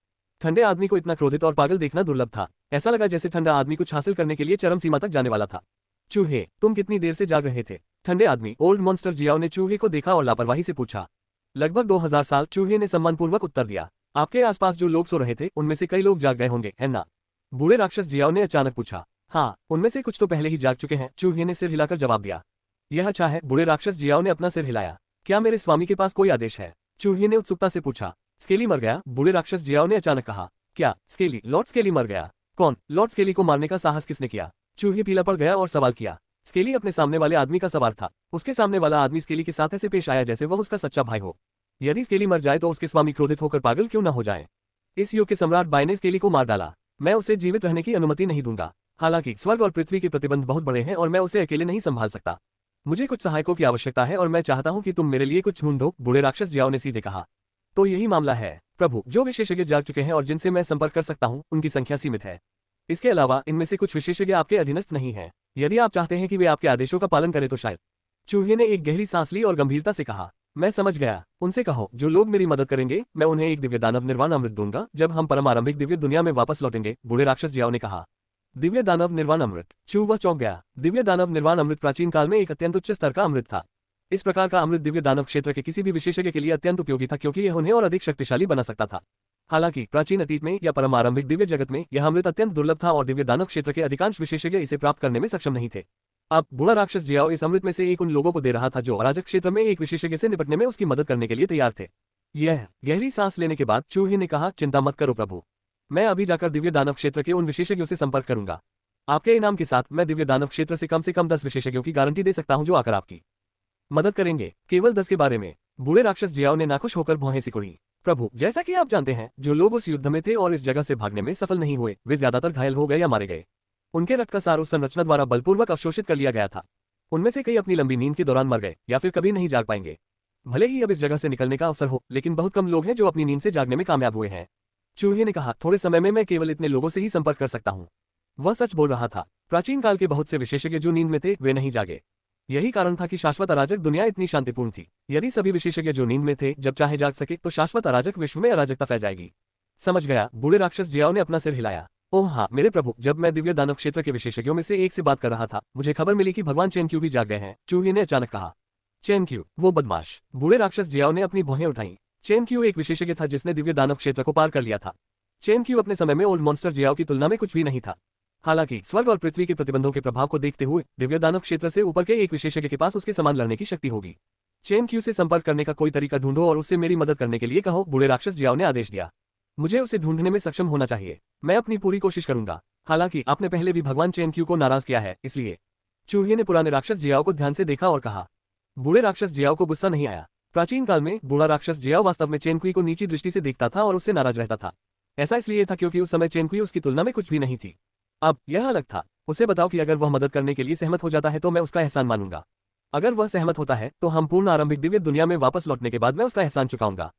ठंडे आदमी को इतना क्रोधित और पागल देखना दुर्लभ था। ऐसा लगा जैसे ठंडा आदमी कुछ हासिल करने के लिए चरम सीमा तक जाने वाला था। चूहे, तुम कितनी देर से जाग रहे थे? ठंडे आदमी ओल्ड मॉन्स्टर जियाओ ने चूहे को देखा और लापरवाही से पूछा। लगभग 2000 साल, चूहे ने सम्मानपूर्वक उत्तर दिया। आपके आसपास जो लोग सो रहे थे उनमें से कई लोग जाग गए होंगे, है ना? बूढ़े राक्षस जियाओ ने अचानक पूछा। हाँ, उनमें से कुछ तो पहले ही जाग चुके हैं, चूहे ने सिर हिलाकर जवाब दिया। यह अच्छा है, बूढ़े राक्षस जियाओ ने अपना सिर हिलाया। क्या मेरे स्वामी के पास कोई आदेश है? चूहे ने उत्सुकता से पूछा। स्केली मर गया, बूढ़े राक्षस जियाओ ने अचानक कहा। क्या स्केली? लॉर्ड स्केली मर गया? कौन? लॉर्ड स्केली को मारने का साहस किसने किया? चूहे पीला पड़ गया और सवाल किया। स्केली अपने सामने वाले आदमी का सवार था। उसके सामने वाला आदमी स्केली के साथ ऐसे पेश आया जैसे वह उसका सच्चा भाई हो। यदि स्केली मर जाए तो उसके स्वामी क्रोधित होकर पागल क्यों न हो जाए। इस युग के सम्राट बाय ने स्केली को मार डाला। मैं उसे जीवित रहने की अनुमति नहीं दूंगा। हालांकि स्वर्ग और पृथ्वी के प्रतिबंध बहुत बड़े हैं और मैं उसे अकेले नहीं संभाल सकता। मुझे कुछ सहायकों की आवश्यकता है और मैं चाहता हूं कि तुम मेरे लिए कुछ ढूंढो, बूढ़े राक्षस जियाओ ने सीधे कहा। तो यही मामला है प्रभु, जो विशेषज्ञ जाग चुके हैं और जिनसे मैं संपर्क कर सकता हूं उनकी संख्या सीमित है। इसके अलावा इनमें से कुछ विशेषज्ञ आपके अधीनस्थ नहीं हैं। यदि आप चाहते हैं कि वे आपके आदेशों का पालन करें तो शायद। चूहे ने एक गहरी सांस ली और गंभीरता से कहा। मैं समझ गया। उनसे कहो जो लोग मेरी मदद करेंगे मैं उन्हें एक दिव्य दानव निर्वाण अमृत दूंगा जब हम परमारंभिक दिव्य दुनिया में वापस लौटेंगे, बूढ़े राक्षस जियाओ ने कहा। दिव्य दानव निर्वाण अमृत? वह चौंक गया। दिव्य दानव निर्वाण अमृत प्राचीन काल में एक अत्यंत उच्च स्तर का अमृत था। इस प्रकार का अमृत दिव्य दानव क्षेत्र के किसी भी विशेषज्ञ के लिए अत्यंत उपयोगी था क्योंकि यह उन्हें और अधिक शक्तिशाली बना सकता था। हालांकि प्राचीन अतीत में या परमारंभिक दिव्य जगत में यह अमृत अत्यंत दुर्लभ था और दिव्य दानव क्षेत्र के अधिकांश विशेषज्ञ इसे प्राप्त करने में सक्षम नहीं थे। अब बूढ़ा राक्षस जियाओ इस अमृत में से एक उन लोगों को दे रहा था जो अराजक क्षेत्र में एक विशेषज्ञ से निपटने में उसकी मदद करने के लिए तैयार थे। यह गहरी सांस लेने के बाद चूहे ने कहा, चिंता मत करो प्रभु, मैं अभी जाकर दिव्य दानव क्षेत्र के उन विशेषज्ञों से संपर्क करूंगा। आपके इनाम के साथ मैं दिव्य दानव क्षेत्र से कम 10 विशेषज्ञों की गारंटी दे सकता हूं जो आकर आपकी मदद करेंगे। केवल 10 के बारे में? बूढ़े राक्षस जियाओ ने नाखुश होकर भौहें सिकुड़ी। प्रभु, जैसा कि आप जानते हैं, जो लोग उस युद्ध में थे और इस जगह से भागने में सफल नहीं हुए वे ज्यादातर घायल हो गए या मारे गए। उनके रक्त का सार उस संरचना द्वारा बलपूर्वक अवशोषित कर लिया गया था। उनमें से कई अपनी लंबी नींद के दौरान मर गए या फिर कभी नहीं जाग पाएंगे। भले ही अब इस जगह से निकलने का अवसर हो, लेकिन बहुत कम लोग हैं जो अपनी नींद से जागने में कामयाब हुए हैं। चूहे ने कहा, थोड़े समय में मैं केवल इतने लोगों से ही संपर्क कर सकता हूँ। वह सच बोल रहा था। प्राचीन काल के बहुत से विशेषज्ञ जो नींद में थे वे नहीं जागे। यही कारण था कि शाश्वत अराजक दुनिया इतनी शांतिपूर्ण थी। यदि सभी विशेषज्ञ जो नींद में थे जब चाहे जाग सके तो शाश्वत अराजक विश्व में अराजकता फैल जाएगी। समझ गया, बूढ़े राक्षस जियाओ ने अपना सिर हिलाया। ओह हाँ मेरे प्रभु, जब मैं दिव्य दानव क्षेत्र के विशेषज्ञों में से एक से बात कर रहा था मुझे खबर मिली कि भगवान चेनक्यू भी जाग गए हैं। चूहे ने अचानक कहा। चेनक्यू? वो बदमाश? बूढ़े राक्षस जियाओ ने अपनी भौहें उठाईं। चेनक्यू एक विशेषज्ञ था जिसने दिव्य दानव क्षेत्र को पार कर लिया था। चेनक्यू अपने समय में ओल्ड मॉन्स्टर जियाओ की तुलना में कुछ भी नहीं था। हालांकि स्वर्ग और पृथ्वी के प्रतिबंधों के प्रभाव को देखते हुए दिव्य दानव क्षेत्र से ऊपर के एक विशेषज्ञ के पास उसके समान लड़ने की शक्ति होगी। चेनक्यू से संपर्क करने का कोई तरीका ढूंढो और उससे मेरी मदद करने के लिए कहो, बूढ़े राक्षस जियाओ ने आदेश दिया। मुझे उसे ढूंढने में सक्षम होना चाहिए। मैं अपनी पूरी कोशिश करूंगा। हालांकि आपने पहले भी भगवान चेनक्यू को नाराज किया है, इसलिए। चूहे ने पुराने राक्षस जियाओ को ध्यान से देखा और कहा। बूढ़े राक्षस जियाओ को गुस्सा नहीं आया। प्राचीन काल में बूढ़ा राक्षस जियाओ वास्तव में चेनक्यू को नीची दृष्टि से देखता था और उससे नाराज रहता था। ऐसा इसलिए था क्योंकि उस समय चेनक्यू उसकी तुलना में कुछ भी नहीं थी। अब यह अलग था। उसे बताओ कि अगर वह मदद करने के लिए सहमत हो जाता है तो मैं उसका एहसान मानूंगा। अगर वह सहमत होता है तो हम पूर्ण आरंभिक दिव्य दुनिया में वापस लौटने के बाद मैं उसका एहसान चुकाऊंगा।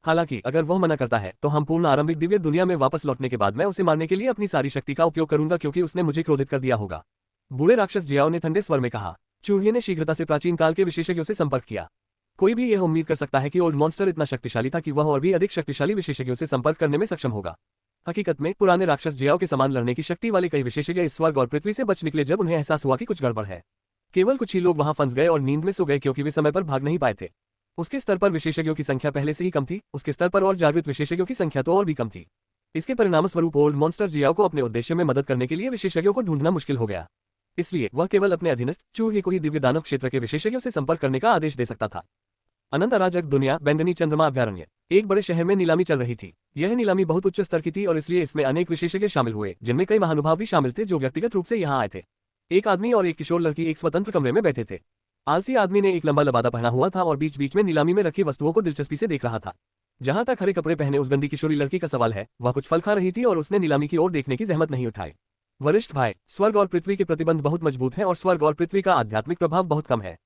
हालांकि अगर वह मना करता है तो हम पूर्ण आरंभिक दिव्य दुनिया में वापस लौटने के बाद मैं उसे मारने के लिए अपनी सारी शक्ति का उपयोग करूंगा क्योंकि उसने मुझे क्रोधित कर दिया होगा। बूढ़े राक्षस जियाओ ने ठंडे स्वर में कहा। चूहे ने शीघ्रता से प्राचीन काल के विशेषज्ञों से संपर्क किया। कोई भी यह उम्मीद कर सकता है कि ओल्ड मॉन्स्टर इतना शक्तिशाली था कि वह और भी अधिक शक्तिशाली विशेषज्ञों से संपर्क करने में सक्षम होगा। हकीकत में पुराने राक्षस जियाओ के समान लड़ने की शक्ति वाले कई विशेषज्ञ इस स्वर्ग और पृथ्वी से बच निकले जब उन्हें एहसास हुआ कि कुछ गड़बड़ है। केवल कुछ ही लोग वहां फंस गए और नींद में सो गए क्योंकि वे समय पर भाग नहीं पाए थे। उसके स्तर पर विशेषज्ञों की संख्या पहले से ही कम थी, उसके स्तर पर और जागृत विशेषज्ञों की संख्या तो और भी कम थी। इसके परिणामस्वरूप ओल्ड मॉन्स्टर जियाओ को अपने उद्देश्य में मदद करने के लिए विशेषज्ञों को ढूंढना मुश्किल हो गया। इसलिए वह केवल अपने अधीनस्थ चूहे को ही दिव्य दानव क्षेत्र के विशेषज्ञों से संपर्क करने का आदेश दे सकता था। अनंत अराजक दुनिया बैंगनी चंद्रमा अभ्यारण्य। एक बड़े शहर में नीलामी चल रही थी। यह नीलामी बहुत उच्च स्तर की थी और इसलिए इसमें अनेक विशेषज्ञ शामिल हुए, जिनमें कई महानुभाव भी शामिल थे जो व्यक्तिगत रूप से यहाँ आए थे। एक आदमी और एक किशोर लड़की एक स्वतंत्र कमरे में बैठे थे। आलसी आदमी ने एक लंबा लबादा पहना हुआ था और बीच बीच में नीलामी में रखी वस्तुओं को दिलचस्पी से देख रहा था। जहां तक हरे कपड़े पहने उस गंदी किशोरी लड़की का सवाल है, वह कुछ फल खा रही थी और उसने नीलामी की ओर देखने की जहमत नहीं उठाई। वरिष्ठ भाई, स्वर्ग और पृथ्वी के प्रतिबंध बहुत मजबूत हैं और स्वर्ग और पृथ्वी का आध्यात्मिक प्रभाव बहुत कम है।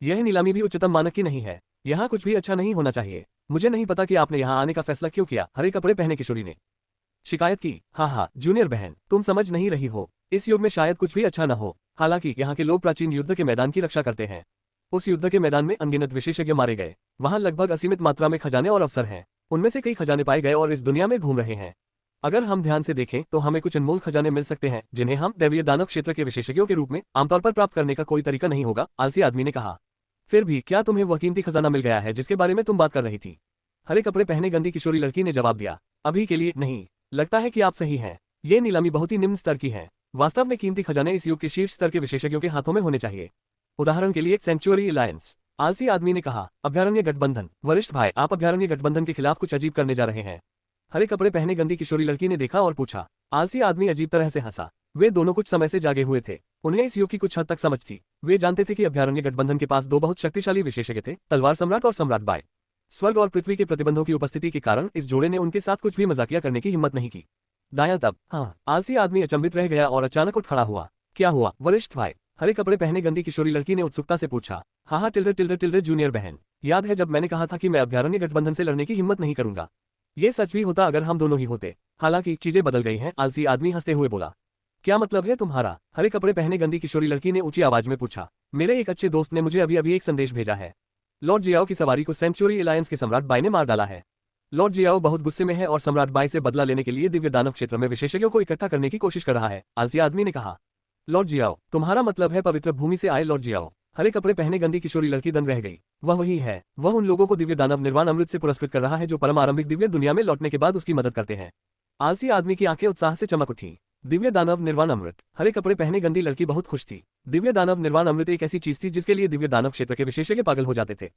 यह नीलामी भी उच्चतम मानक की नहीं है। यहाँ कुछ भी अच्छा नहीं होना चाहिए। मुझे नहीं पता कि आपने यहाँ आने का फैसला क्यों किया, हरे कपड़े पहने किशोरी ने शिकायत की। हाँ, जूनियर बहन, तुम समझ नहीं रही हो। इस युग में शायद कुछ भी अच्छा न हो। हालांकि यहाँ के लोग प्राचीन युद्ध के मैदान की रक्षा करते हैं। उस युद्ध के मैदान में अनगिनत विशेषज्ञ मारे गए। वहाँ लगभग असीमित मात्रा में खजाने और अवसर हैं। उनमें से कई खजाने पाए गए और इस दुनिया में घूम रहे हैं। अगर हम ध्यान से देखें तो हमें कुछ अनमोल खजाने मिल सकते हैं जिन्हें हम दैवीय दानव क्षेत्र के विशेषज्ञों के रूप में आमतौर पर प्राप्त करने का कोई तरीका नहीं होगा, आलसी आदमी ने कहा। फिर भी क्या तुम्हें वह कीमती खजाना मिल गया है जिसके बारे में तुम बात कर रही थी? हरे कपड़े पहने गंदी किशोरी लड़की ने जवाब दिया। अभी के लिए नहीं। लगता है कि आप सही हैं। ये नीलामी बहुत ही निम्न स्तर की है। वास्तव में कीमती खजाने इस युग के शीर्ष स्तर के विशेषज्ञों के हाथों में होने चाहिए। उदाहरण के लिए सेंचुरी अलायंस। आलसी आदमी ने कहा। अभ्यारण्य गठबंधन। वरिष्ठ भाई, आप अभ्यारण्य गठबंधन के खिलाफ कुछ अजीब करने जा रहे हैं। हरे कपड़े पहने गंदी किशोरी लड़की ने देखा और पूछा। आलसी आदमी अजीब तरह से हंसा। वे दोनों कुछ समय से जागे हुए थे। उन्हें इस युग की कुछ हद तक समझ थी। वे जानते थे कि अभ्यारण्य गठबंधन के पास दो बहुत शक्तिशाली विशेषज्ञ थे, तलवार सम्राट और सम्राट बाय। स्वर्ग और पृथ्वी के प्रतिबंधों की उपस्थिति के कारण इस जोड़े ने उनके साथ कुछ भी मजाकिया करने की हिम्मत नहीं की। दायां तब। हाँ, आलसी आदमी अचंभित रह गया और अचानक उठ खड़ा हुआ। क्या हुआ वरिष्ठ भाई? हरे कपड़े पहने गंदी किशोरी लड़की ने उत्सुकता से पूछा। हाँ, टिल्डर जूनियर बहन, याद है जब मैंने कहा था कि मैं अभ्यारण्य गठबंधन से लड़ने की हिम्मत नहीं करूंगा? ये सच भी होता अगर हम दोनों ही होते। हालांकि चीजें बदल गई हैं, आलसी आदमी हंसते हुए बोला। क्या मतलब है तुम्हारा? हरे कपड़े पहने गंदी किशोरी लड़की ने ऊंची आवाज में पूछा। मेरे एक अच्छे दोस्त ने मुझे अभी अभी एक संदेश भेजा है। लॉर्ड जियाओ की सवारी को सेंचुरी अलायंस के सम्राट बाय ने मार डाला है। लॉर्ड जियाओ बहुत गुस्से में है और सम्राट बाय से बदला लेने के लिए दिव्य दानव क्षेत्र में विशेषज्ञों को इकट्ठा करने की कोशिश कर रहा है, आलसी आदमी ने कहा। लॉर्ड जियाओ, तुम्हारा मतलब है पवित्र भूमि से आए लॉर्ड जियाओ? हरे कपड़े पहने गंदी किशोरी लड़की दंग रह गई। वह वही है। वह उन लोगों को दिव्य दानव निर्वाण अमृत से पुरस्कृत कर रहा है जो परम आरंभिक दिव्य दुनिया में लौटने के बाद उसकी मदद करते हैं। आलसी आदमी की आंखें उत्साह से चमक उठी। दिव्य दानव निर्वाण अमृत। हरे कपड़े पहने गंदी लड़की बहुत खुश थी। दिव्य दानव निर्वाण अमृत एक ऐसी चीज थी जिसके लिए दिव्य दानव क्षेत्र के विशेषज्ञ पागल हो जाते थे।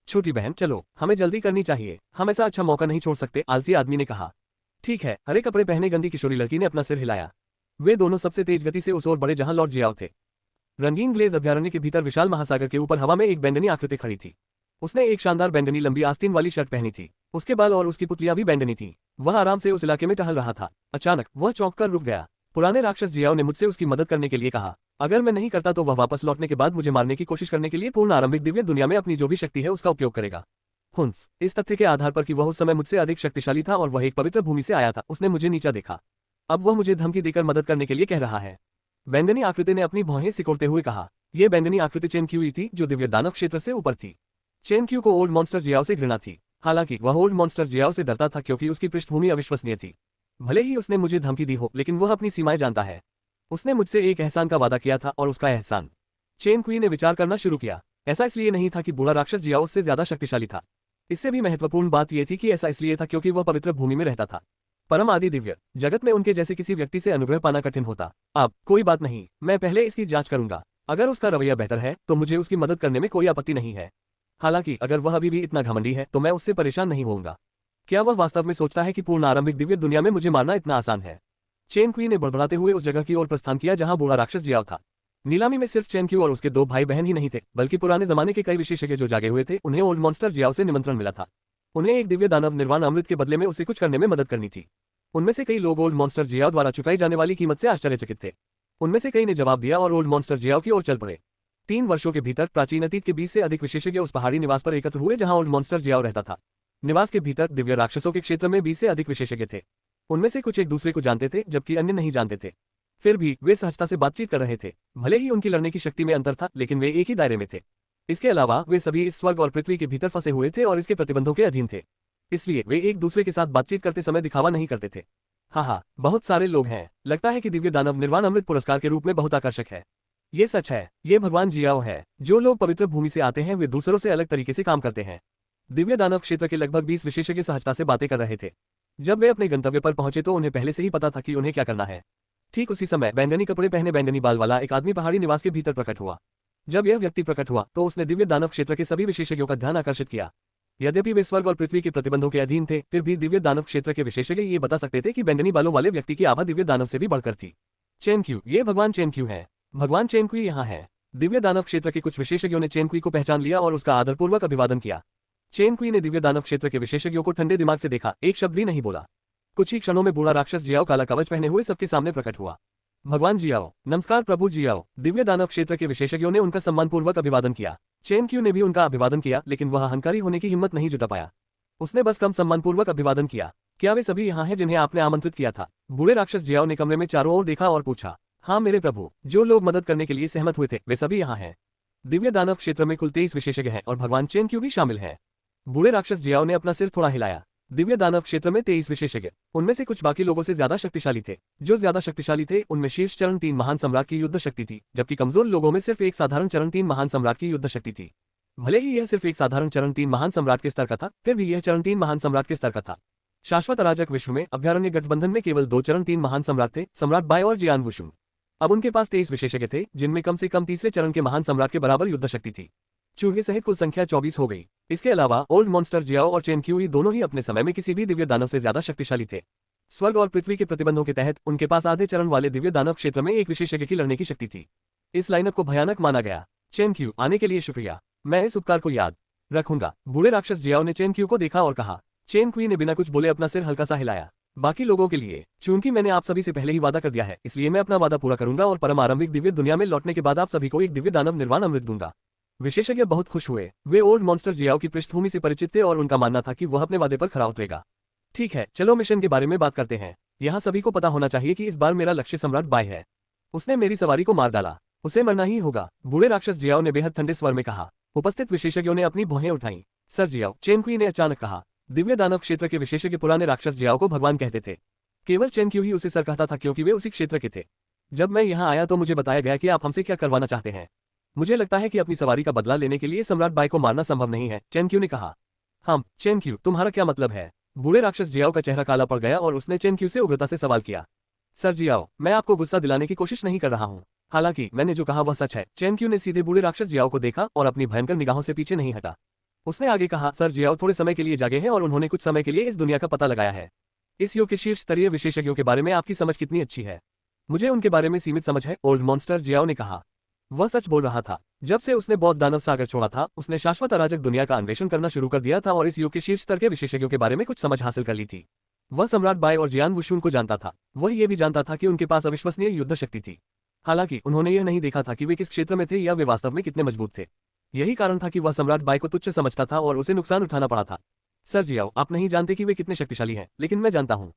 छोटी बहन, चलो, हमें जल्दी करनी चाहिए। हम ऐसा अच्छा मौका नहीं छोड़ सकते, आलसी आदमी ने कहा। ठीक है, हरे कपड़े पहने गंदी किशोरी लड़की ने अपना सिर हिलाया। वे दोनों सबसे तेज गति से उस ओर बढ़े जहां लॉर्ड जियाओ थे। रंगीन ग्लेज अभ्यारण्य के भीतर विशाल महासागर के ऊपर हवा में एक बैंगनी आकृति खड़ी थी। उसने एक शानदार बैंगनी लंबी आस्तीन वाली शर्ट पहनी थी। उसके बाल और उसकी पुतलियां भी बैंगनी थीं। वह आराम से उस इलाके में टहल रहा था। अचानक वह चौंक कर रुक गया। पुराने राक्षस जियाओ ने मुझसे उसकी मदद करने के लिए कहा। अगर मैं नहीं करता तो वह वापस लौटने के बाद मुझे मारने की कोशिश करने के लिए पूर्ण आरंभिक दिव्य दुनिया में अपनी जो भी शक्ति है उसका उपयोग करेगा। हुन्फ। इस तथ्य के आधार पर कि वह उस समय मुझसे अधिक शक्तिशाली था और वह एक पवित्र भूमि से आया था, उसने मुझे नीचा देखा। अब वह मुझे धमकी देकर मदद करने के लिए कह रहा है। बैंगनी आकृति ने अपनी भौहें सिकोड़ते हुए कहा। यह बैंगनी आकृति चेन क्यू थी जो दिव्य दानव क्षेत्र से ऊपर थी। चेन क्यू को ओल्ड मॉन्स्टर जियाओ से घृणा थी। हालांकि वह ओल्ड मॉन्स्टर जियाओ से डरता था क्योंकि उसकी पृष्ठभूमि अविश्वसनीय थी। भले ही उसने मुझे धमकी दी हो, लेकिन वह अपनी सीमाएं जानता है। उसने मुझसे एक एहसान का वादा किया था और उसका एहसान। चेन क्वी ने विचार करना शुरू किया। ऐसा इसलिए नहीं था कि बूढ़ा राक्षस जियाओ उससे ज्यादा शक्तिशाली था। इससे भी महत्वपूर्ण बात यह थी कि ऐसा इसलिए था क्योंकि वह पवित्र भूमि में रहता था। परम आदि दिव्य जगत में उनके जैसे किसी व्यक्ति से अनुग्रह पाना कठिन होता। अब कोई बात नहीं, मैं पहले इसकी जांच करूंगा। अगर उसका रवैया बेहतर है तो मुझे उसकी मदद करने में कोई आपत्ति नहीं है। हालांकि अगर वह अभी भी इतना घमंडी है तो मैं उससे परेशान नहीं होऊंगा। क्या वह वास्तव में सोचता है कि पूर्ण आरंभिक दिव्य दुनिया में मुझे मारना इतना आसान है? चेन क्वी ने बड़बड़ाते हुए उस जगह की ओर प्रस्थान किया जहां बूढ़ा राक्षस जियाओ था। नीलामी में सिर्फ चेन क्यू और उसके दो भाई बहन ही नहीं थे, बल्कि पुराने जमाने के कई विशेषज्ञ जो जागे हुए थे। उन्हें ओल्ड मॉन्स्टर जियाओ से निमंत्रण मिला था। उन्हें एक दिव्य दानव निर्वाण अमृत के बदले में उसे कुछ करने में मदद करनी थी। उनमें से कई लोग ओल्ड मॉन्स्टर जियाओ द्वारा चुकाई जाने वाली कीमत से आश्चर्यचकित थे। उनमें से कई ने जवाब दिया और ओल्ड मॉन्स्टर जियाओ की ओर चल पड़े। 3 वर्षों के भीतर प्राचीन अतीत के 20 से अधिक विशेषज्ञ उस पहाड़ी निवास पर एकत्र हुए जहां ओल्ड मॉन्स्टर जियाओ रहता था। निवास के भीतर दिव्य राक्षसों के क्षेत्र में 20 से अधिक विशेषज्ञ थे। उनमें से कुछ एक दूसरे को जानते थे जबकि अन्य नहीं जानते थे। फिर भी वे सहजता से बातचीत कर रहे थे। भले ही उनकी लड़ने की शक्ति में अंतर था, लेकिन वे एक ही दायरे में थे। इसके अलावा वे सभी इस स्वर्ग और पृथ्वी के भीतर फंसे हुए थे और इसके प्रतिबंधों के अधीन थे। इसलिए वे एक दूसरे के साथ बातचीत करते समय दिखावा नहीं करते थे। हाँ, बहुत सारे लोग हैं। लगता है कि दिव्य दानव निर्वाण अमृत पुरस्कार के रूप में बहुत आकर्षक है। ये सच है। ये भगवान जियाओ है। जो लोग पवित्र भूमि से आते हैं वे दूसरों से अलग तरीके से काम करते हैं। दिव्य दानव क्षेत्र के लगभग 20 विशेषज्ञ सहजता से बातें कर रहे थे। जब वे अपने गंतव्य पर पहुंचे तो उन्हें पहले से ही पता था कि उन्हें क्या करना है। ठीक उसी समय बैंगनी कपड़े पहने बैंगनी बाल वाला एक आदमी पहाड़ी निवास के भीतर प्रकट हुआ। जब यह व्यक्ति प्रकट हुआ तो उसने दिव्य दानव क्षेत्र के सभी विशेषज्ञों का ध्यान आकर्षित किया। यद्यपि वे स्वर्ग और पृथ्वी के प्रतिबंधों के अधीन थे, फिर भी दिव्य दानव क्षेत्र के विशेषज्ञ ये बता सकते थे कि बैंगनी बालों वाले व्यक्ति की आभा दिव्य दानव से भी बढ़कर थी। चेनक्यू, ये भगवान चेनक्यू है। भगवान चेनक्यू यहाँ है। दिव्य दानव क्षेत्र के कुछ विशेषज्ञों ने चेनक्यू को पहचान लिया और उसका आदरपूर्वक अभिवादन किया। चेनक्यू ने दिव्य दानव क्षेत्र के विशेषज्ञों को ठंडे दिमाग से देखा, एक शब्द भी नहीं बोला। कुछ ही क्षणों में बूढ़ा राक्षस जियाओ काला कवच पहने हुए सबके सामने प्रकट हुआ। भगवान जियाओ, नमस्कार प्रभु जियाओ। दिव्य दानव क्षेत्र के विशेषज्ञों ने उनका सम्मानपूर्वक अभिवादन किया। चेनक्यू ने भी उनका अभिवादन किया, लेकिन वह अहंकारी होने की हिम्मत नहीं जुटा पाया। उसने बस कम सम्मानपूर्वक अभिवादन किया। क्या वे सभी यहाँ हैं जिन्हें आपने आमंत्रित किया था? बूढ़े राक्षस जियाओ ने कमरे में चारों ओर देखा और पूछा। हाँ मेरे प्रभु, जो लोग मदद करने के लिए सहमत हुए थे वे सभी यहाँ हैं। दिव्य दानव क्षेत्र में कुल 23 विशेषज्ञ हैं और भगवान चेनक्यू भी शामिल हैं। बूढ़े राक्षस जियाओ ने अपना सिर थोड़ा हिलाया। दिव्य दानव क्षेत्र में 23 विशेषज्ञ, उनमें से कुछ बाकी लोगों से ज्यादा शक्तिशाली थे। जो ज्यादा शक्तिशाली थे उनमें शीर्ष चरण 3 महान सम्राट की युद्ध शक्ति थी, जबकि कमजोर लोगों में सिर्फ एक साधारण चरण 3 महान सम्राट की युद्ध शक्ति थी। भले ही यह सिर्फ एक साधारण चरण 3 महान सम्राट के स्तर का था, फिर भी यह चरण 3 महान सम्राट के स्तर का था। शाश्वत अराजक विश्व में अभ्यारण्य गठबंधन में केवल 2 चरण 3 महान सम्राट थे, सम्राट बाय और जियान वुशुंग। अब उनके पास 23 विशेषज्ञ थे, जिनमें कम से कम तीसरे चरण के महान सम्राट के बराबर युद्ध शक्ति थी। चूहे सहित कुल संख्या 24 हो गई। इसके अलावा ओल्ड मॉन्स्टर जियाओ और चेनक्यू दोनों ही अपने समय में किसी भी दिव्य दानव से ज्यादा शक्तिशाली थे। स्वर्ग और पृथ्वी के प्रतिबंधों के तहत उनके पास आधे चरण वाले दिव्य दानव क्षेत्र में एक विशेषज्ञ की लड़ने की शक्ति थी। इस लाइनअप को भयानक माना गया। चेनक्यू, आने के लिए शुक्रिया। मैं इस उपकार को याद रखूंगा। बूढ़े राक्षस जियाओ ने चेनक्यू को देखा और कहा। चेनक्यू ने बिना कुछ बोले अपना सिर हल्का सा हिलाया। बाकी लोगों के लिए, चूंकि मैंने आप सभी से पहले ही वादा कर दिया है, इसलिए मैं अपना वादा पूरा करूंगा और परम आरंभिक दिव्य दुनिया में लौटने के बाद आप सभी को एक दिव्य दानव निर्वाण अमृत दूंगा। विशेषज्ञ बहुत खुश हुए। वे ओल्ड मॉन्स्टर जियाओ की पृष्ठभूमि से परिचित थे और उनका मानना था कि वह अपने वादे पर खरा उतरेगा। ठीक है, चलो मिशन के बारे में बात करते हैं। यहाँ सभी को पता होना चाहिए कि इस बार मेरा लक्ष्य सम्राट बाय है। उसने मेरी सवारी को मार डाला, उसे मरना ही होगा। बूढ़े राक्षस जियाओ ने बेहद ठंडे स्वर में कहा। उपस्थित विशेषज्ञों ने अपनी भौहें उठाईं। सर जियाओ, चेनक्यू ने अचानक कहा। दिव्य दानव क्षेत्र के विशेषज्ञ पुराने राक्षस जियाओ को भगवान कहते थे। केवल चेनक्यू ही उसे सर कहता था क्योंकि वे उसी क्षेत्र के थे। जब मैं यहाँ आया तो मुझे बताया गया कि आप हमसे क्या करवाना चाहते हैं। मुझे लगता है कि अपनी सवारी का बदला लेने के लिए सम्राट बाय को मारना संभव नहीं है, चेनक्यू ने कहा। हम, चेनक्यू, तुम्हारा क्या मतलब है? बूढ़े राक्षस जियाओ का चेहरा काला पड़ गया और उसने चेनक्यू से उग्रता से सवाल किया। सर जियाओ, मैं आपको गुस्सा दिलाने की कोशिश नहीं कर रहा हूँ। हालांकि मैंने जो कहा वह सच है। चेनक्यू ने सीधे बूढ़े राक्षस जियाओ को देखा और अपनी भयंकर निगाहों से पीछे नहीं हटा। उसने आगे कहा, सर जियाओ थोड़े समय के लिए जागे हैं और उन्होंने कुछ समय के लिए इस दुनिया का पता लगाया है। इस युग के शीर्ष स्तरीय विशेषज्ञों के बारे में आपकी समझ कितनी अच्छी है। मुझे उनके बारे में सीमित समझ है, ओल्ड मॉन्स्टर जियाओ ने कहा। वह सच बोल रहा था। जब से उसने बौद्ध दानव सागर छोड़ा था, उसने शाश्वत अराजक दुनिया का अन्वेषण करना शुरू कर दिया था और इस युग के शीर्ष स्तर के विशेषज्ञों के बारे में कुछ समझ हासिल कर ली थी। वह सम्राट बाय और जियान वुशुन को जानता था। वह ये भी जानता था कि उनके पास अविश्वसनीय युद्ध शक्ति थी। हालांकि उन्होंने यह नहीं देखा था कि वे किस क्षेत्र में थे या वे वास्तव में कितने मजबूत थे। यही कारण था कि वह सम्राट बाय को तुच्छ समझता था और उसे नुकसान उठाना पड़ा था। सर जियाओ, आप नहीं जानते कि वे कितने शक्तिशाली हैं, लेकिन मैं जानता हूँ।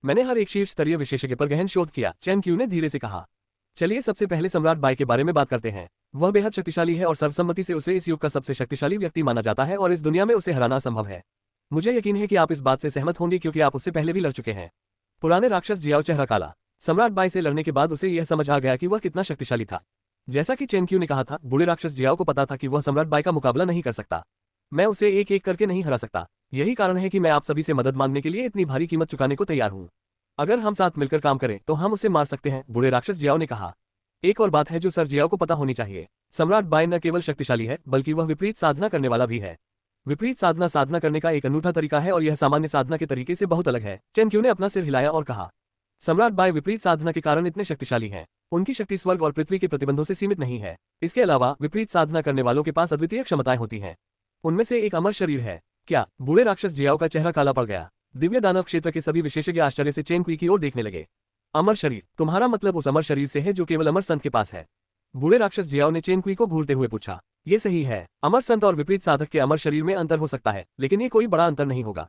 मैंने हर एक शीर्ष स्तरीय विशेषज्ञ पर गहन शोध किया, चेनक्यू ने धीरे से कहा। चलिए सबसे पहले सम्राट बाय के बारे में बात करते हैं। वह बेहद शक्तिशाली है और सर्वसम्मति से उसे इस युग का सबसे शक्तिशाली व्यक्ति माना जाता है और इस दुनिया में उसे हराना संभव है। मुझे यकीन है कि आप इस बात से सहमत होंगे क्योंकि आप उससे पहले भी लड़ चुके हैं। पुराने राक्षस जियाओ चेहरा काला। सम्राट बाय से लड़ने के बाद उसे यह समझ आ गया कि वह कितना शक्तिशाली था। जैसा कि चेनक्यू ने कहा था, बूढ़े राक्षस जियाओ को पता था कि वह सम्राट बाय का मुकाबला नहीं कर सकता। मैं उसे एक एक करके नहीं हरा सकता। यही कारण है कि मैं आप सभी से मदद मांगने के लिए इतनी भारी कीमत चुकाने को तैयार हूँ। अगर हम साथ मिलकर काम करें तो हम उसे मार सकते हैं, बूढ़े राक्षस जियाओ ने कहा। एक और बात है जो सर जियाओ को पता होनी चाहिए। सम्राट बाय न केवल शक्तिशाली है, बल्कि वह विपरीत साधना करने वाला भी है। विपरीत साधना साधना करने का एक अनूठा तरीका है और यह सामान्य साधना के तरीके से बहुत अलग है। चेनक्यू ने अपना सिर हिलाया और कहा। सम्राट बाय विपरीत साधना के कारण इतने शक्तिशाली हैं। उनकी शक्ति स्वर्ग और पृथ्वी के प्रतिबंधों से सीमित नहीं है। इसके अलावा विपरीत साधना करने वालों के पास अद्वितीय क्षमताएं होती हैं। उनमें से एक अमर शरीर है। क्या? बूढ़े राक्षस जियाओ का चेहरा काला पड़ गया। दिव्य दानव क्षेत्र के सभी विशेषज्ञ आश्चर्य से चेनक्यू की ओर देखने लगे। अमर शरीर? तुम्हारा मतलब उस अमर शरीर से है जो केवल अमर संत के पास है? बूढ़े राक्षस जियाओ ने चेनक्यू को घूरते हुए पूछा। ये सही है। अमर संत और विपरीत साधक के अमर शरीर में अंतर हो सकता है, लेकिन ये कोई बड़ा अंतर नहीं होगा।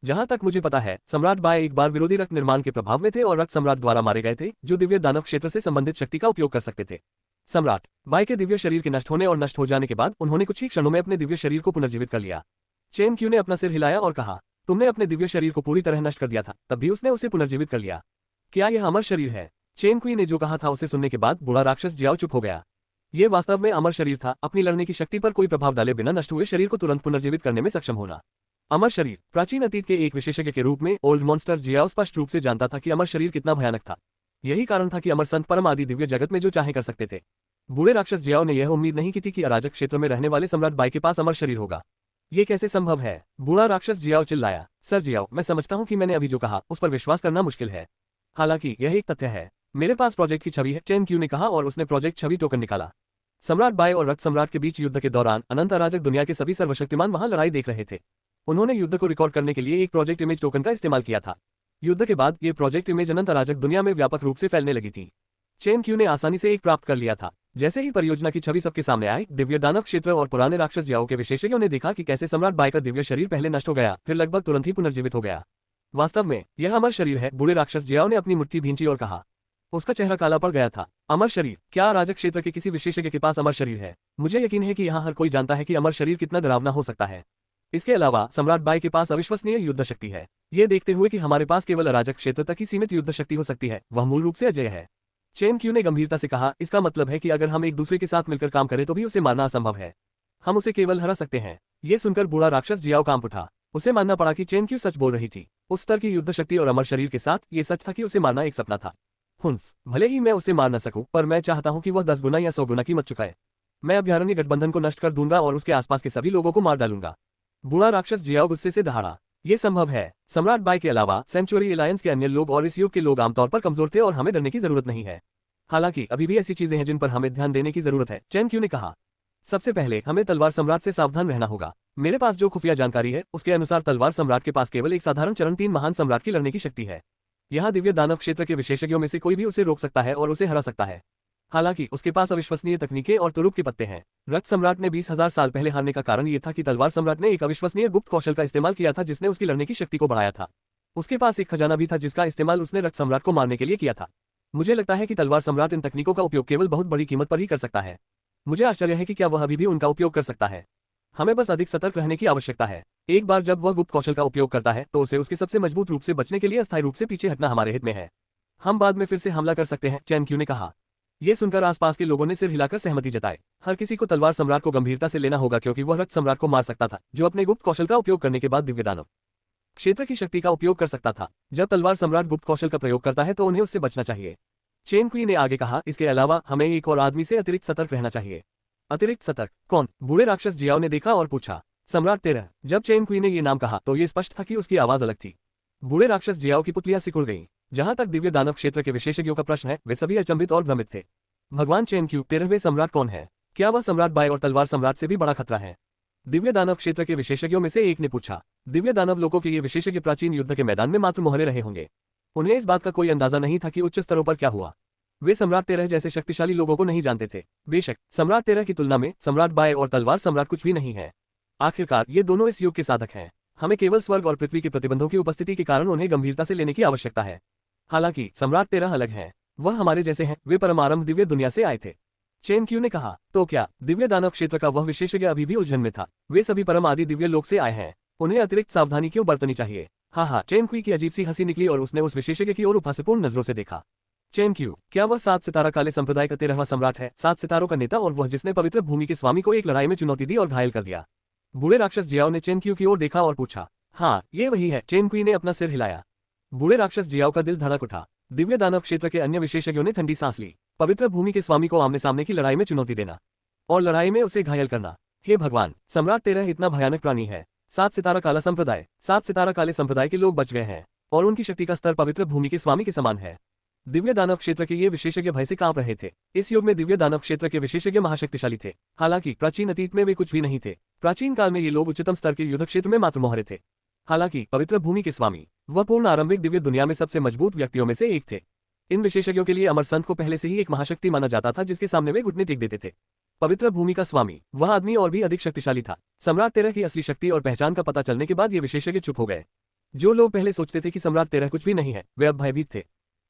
जहां तक मुझे पता है, सम्राट बाय एक बार विरोधी रक्त निर्माण के प्रभाव में थे और रक्त सम्राट द्वारा मारे गए थे, जो दिव्य दानव क्षेत्र से संबंधित शक्ति का उपयोग कर सकते थे। सम्राट बाय के दिव्य शरीर के नष्ट होने और नष्ट हो जाने के बाद उन्होंने कुछ ही क्षणों में अपने दिव्य शरीर को पुनर्जीवित कर लिया। चेन क्यू ने अपना सिर हिलाया और कहा, तुमने अपने दिव्य शरीर को पूरी तरह नष्ट कर दिया था, तब भी उसने उसे पुनर्जीवित कर लिया। क्या यह अमर शरीर है? चेन क्वी ने जो कहा था उसे सुनने के बाद बूढ़ा राक्षस जियाओ चुप हो गया। यह वास्तव में अमर शरीर था, अपनी लड़ने की शक्ति पर कोई प्रभाव डाले बिना नष्ट हुए शरीर को तुरंत पुनर्जीवित करने में सक्षम होना। अमर शरीर प्राचीन अतीत के एक विशेषज्ञ के रूप में ओल्ड मॉन्स्टर जियाओ स्पष्ट रूप से जानता था कि अमर शरीर कितना भयानक था। यही कारण था कि अमर संत परम आदि दिव्य जगत में जो चाहे कर सकते थे। बूढ़े राक्षस जियाओ ने यह उम्मीद नहीं की थी कि अराजक क्षेत्र में रहने वाले सम्राट बाई के पास अमर शरीर होगा। ये कैसे संभव है? बूढ़ा राक्षस जियाओ चिल्लाया। सर जियाओ, मैं समझता हूँ कि मैंने अभी जो कहा उस पर विश्वास करना मुश्किल है, हालांकि यह एक तथ्य है। मेरे पास प्रोजेक्ट की छवि है, चेन क्यू ने कहा और उसने प्रोजेक्ट छवि टोकन निकाला। सम्राट बाय और रक्त सम्राट के बीच युद्ध के दौरान अनंत अराजक दुनिया के सभी सर्वशक्तिमान वहां लड़ाई देख रहे थे। उन्होंने युद्ध को रिकॉर्ड करने के लिए एक प्रोजेक्ट इमेज टोकन का इस्तेमाल किया था। युद्ध के बाद ये प्रोजेक्ट इमेज अनंत अराजक दुनिया में व्यापक रूप से फैलने लगी थी। चेन क्यू ने आसानी से एक प्राप्त कर लिया था। जैसे ही परियोजना की छवि सबके सामने आई, दिव्य दानव क्षेत्र और पुराने राक्षस जियाओ के विशेषज्ञों ने देखा कि कैसे सम्राट बाय का दिव्य शरीर पहले नष्ट हो गया, फिर लगभग तुरंत ही पुनर्जीवित हो गया। वास्तव में यह अमर शरीर है। बूढ़े राक्षस जियाओ ने अपनी मुट्ठी भींची और कहा। उसका चेहरा काला पड़ गया था। अमर शरीर? क्या अराजक क्षेत्र के किसी विशेषज्ञ के पास अमर शरीर है? मुझे यकीन है कि यहाँ हर कोई जानता है कि अमर शरीर कितना डरावना हो सकता है। इसके अलावा सम्राट बाय के पास अविश्वसनीय युद्ध शक्ति है। ये देखते हुए कि हमारे पास केवल अराजक क्षेत्र तक ही सीमित युद्ध शक्ति हो सकती है, वह मूल रूप से अजेय है। चेन क्यू ने गंभीरता से कहा, इसका मतलब है कि अगर हम एक दूसरे के साथ मिलकर काम करें तो भी उसे मारना असंभव है। हम उसे केवल हरा सकते हैं। ये सुनकर बूढ़ा राक्षस जियाओ कांप उठा। उसे मानना पड़ा कि चेन क्यू सच बोल रही थी। उस स्तर की युद्ध शक्ति और अमर शरीर के साथ ये सच था कि उसे मारना एक सपना था। भले ही मैं उसे मार न सकूं, पर मैं चाहता हूं कि वह 10 गुना या 100 गुना कीमत चुकाए। मैं अभयारण्य गठबंधन को नष्ट कर दूंगा और उसके आसपास के सभी लोगों को मार डालूंगा। बूढ़ा राक्षस जियाओ गुस्से से दहाड़ा। ये संभव है। सम्राट बाय के अलावा सेंचुरी अलायंस के अन्य लोग और इस युग के लोग आमतौर पर कमजोर थे और हमें डरने की जरूरत नहीं है। हालांकि अभी भी ऐसी चीजें हैं जिन पर हमें ध्यान देने की जरूरत है, चेन क्यू ने कहा। सबसे पहले हमें तलवार सम्राट से सावधान रहना होगा। मेरे पास जो खुफिया जानकारी है उसके अनुसार तलवार सम्राट के पास केवल एक साधारण चरण 3 महान सम्राट की लड़ने की शक्ति है। यहाँ दिव्य दानव क्षेत्र के विशेषज्ञों में से कोई भी उसे रोक सकता है और उसे हरा सकता है। हालांकि उसके पास अविश्वसनीय तकनीकें और तुरुप के पत्ते हैं। रक्त सम्राट ने 20,000 साल पहले हारने का कारण ये था कि तलवार सम्राट ने एक अविश्वसनीय गुप्त कौशल का इस्तेमाल किया था जिसने उसकी लड़ने की शक्ति को बढ़ाया था। उसके पास एक खजाना भी था जिसका इस्तेमाल उसने रक्त सम्राट को मारने के लिए किया था। मुझे लगता है कि तलवार सम्राट इन तकनीकों का उपयोग केवल बहुत बड़ी कीमत पर ही कर सकता है। मुझे आश्चर्य है कि क्या वह अभी भी उनका उपयोग कर सकता है। हमें बस अधिक सतर्क रहने की आवश्यकता है। एक बार जब वह गुप्त कौशल का उपयोग करता है तो उसे उसके सबसे मजबूत रूप से बचने के लिए अस्थायी रूप से पीछे हटना हमारे हित में है। हम बाद में फिर से हमला कर सकते हैं, चैन क्यू ने कहा। यह सुनकर आसपास के लोगों ने सिर हिलाकर सहमति जताई। हर किसी को तलवार सम्राट को गंभीरता से लेना होगा क्योंकि वह रक्त सम्राट को मार सकता था, जो अपने गुप्त कौशल का उपयोग करने के बाद दिव्य दानव क्षेत्र की शक्ति का उपयोग कर सकता था। जब तलवार सम्राट गुप्त कौशल का प्रयोग करता है तो उन्हें उससे बचना चाहिए। चेन क्वी ने आगे कहा, इसके अलावा हमें एक और आदमी से अतिरिक्त सतर्क रहना चाहिए। अतिरिक्त सतर्क? कौन? बूढ़े राक्षस जियाओ ने देखा और पूछा। सम्राट 13। जब चेन क्वी ने ये नाम कहा तो ये स्पष्ट था कि उसकी आवाज अलग थी। बूढ़े राक्षस जियाओ की पुतलियां सिकुड़ गईं। जहां तक दिव्य दानव क्षेत्र के विशेषज्ञों का प्रश्न है, वे सभी अचंभित और भ्रमित थे। भगवान चेन क्यू, 13वें सम्राट कौन है? क्या वह सम्राट बाय और तलवार सम्राट से भी बड़ा खतरा है? दिव्य दानव क्षेत्र के विशेषज्ञों में से एक ने पूछा। दिव्य दानव लोगों के ये विशेषज्ञ प्राचीन युद्ध के मैदान में मात्र मोहरे रहे होंगे। उन्हें इस बात का कोई अंदाजा नहीं था कि उच्च स्तरों पर क्या हुआ। वे सम्राट 13 जैसे शक्तिशाली लोगों को नहीं जानते थे। बेशक सम्राट 13 की तुलना में सम्राट बाय और तलवार सम्राट कुछ भी नहीं है। आखिरकार ये दोनों इस युग के साधक हैं। हमें केवल स्वर्ग और पृथ्वी के प्रतिबंधों की उपस्थिति के कारण उन्हें गंभीरता से लेने की आवश्यकता है। हालांकि सम्राट 13 अलग हैं। वह हमारे जैसे हैं। वे परमारंभ दिव्य दुनिया से आए थे। चेन क्यू ने कहा। तो क्या दिव्य दानव क्षेत्र का वह विशेषज्ञ अभी भी उलझन में था? वे सभी परम आदि दिव्य लोक से आए हैं। उन्हें अतिरिक्त सावधानी क्यों बरतनी चाहिए? हाँ, चेन क्यू की अजीब सी हंसी निकली और उसने उस विशेषज्ञ की ओर उपहासपूर्ण नजरों से देखा। चेन क्यू, क्या वह 7 सितारा काले संप्रदाय का 13वां सम्राट है? 7 सितारों का नेता और वह जिसने पवित्र भूमि के स्वामी को एक लड़ाई में चुनौती दी और घायल कर दिया। बूढ़े राक्षस जियाओ ने चेन क्यू की ओर देखा और पूछा। हाँ, ये वही है। चेन क्यू ने अपना सिर हिलाया। बूढ़े राक्षस जियाओ का दिल धड़क उठा। दिव्य दानव क्षेत्र के अन्य विशेषज्ञों ने ठंडी सांस ली। पवित्र भूमि के स्वामी को आमने सामने की लड़ाई में चुनौती देना और लड़ाई में उसे घायल करना। हे भगवान, सम्राट 13 इतना भयानक प्राणी है। 7 सितारा काला संप्रदाय, 7 सितारा काले संप्रदाय के लोग बच गए हैं और उनकी शक्ति का स्तर पवित्र भूमि के स्वामी के समान है। दिव्य दानव क्षेत्र के ये विशेषज्ञ भय से कांप रहे थे। इस युग में दिव्य दानव क्षेत्र के विशेषज्ञ महाशक्तिशाली थे। हालांकि प्राचीन अतीत में वे कुछ भी नहीं थे। प्राचीन काल में ये लोग उच्चतम स्तर के युद्ध क्षेत्र में मात्र मोहरे थे। हालांकि पवित्र भूमि के स्वामी, वह पूर्ण आरंभिक दिव्य दुनिया में सबसे मजबूत व्यक्तियों में से एक थे। इन विशेषज्ञों के लिए अमर संत को पहले से ही एक महाशक्ति माना जाता था जिसके सामने वे घुटने टेक देते थे। पवित्र भूमि का स्वामी, वह आदमी और भी अधिक शक्तिशाली था। सम्राट तेरह की असली शक्ति और पहचान का पता चलने के बाद ये विशेषज्ञ चुप हो गए। जो लोग पहले सोचते थे कि सम्राट तेरह कुछ भी नहीं है, वे अब भयभीत थे।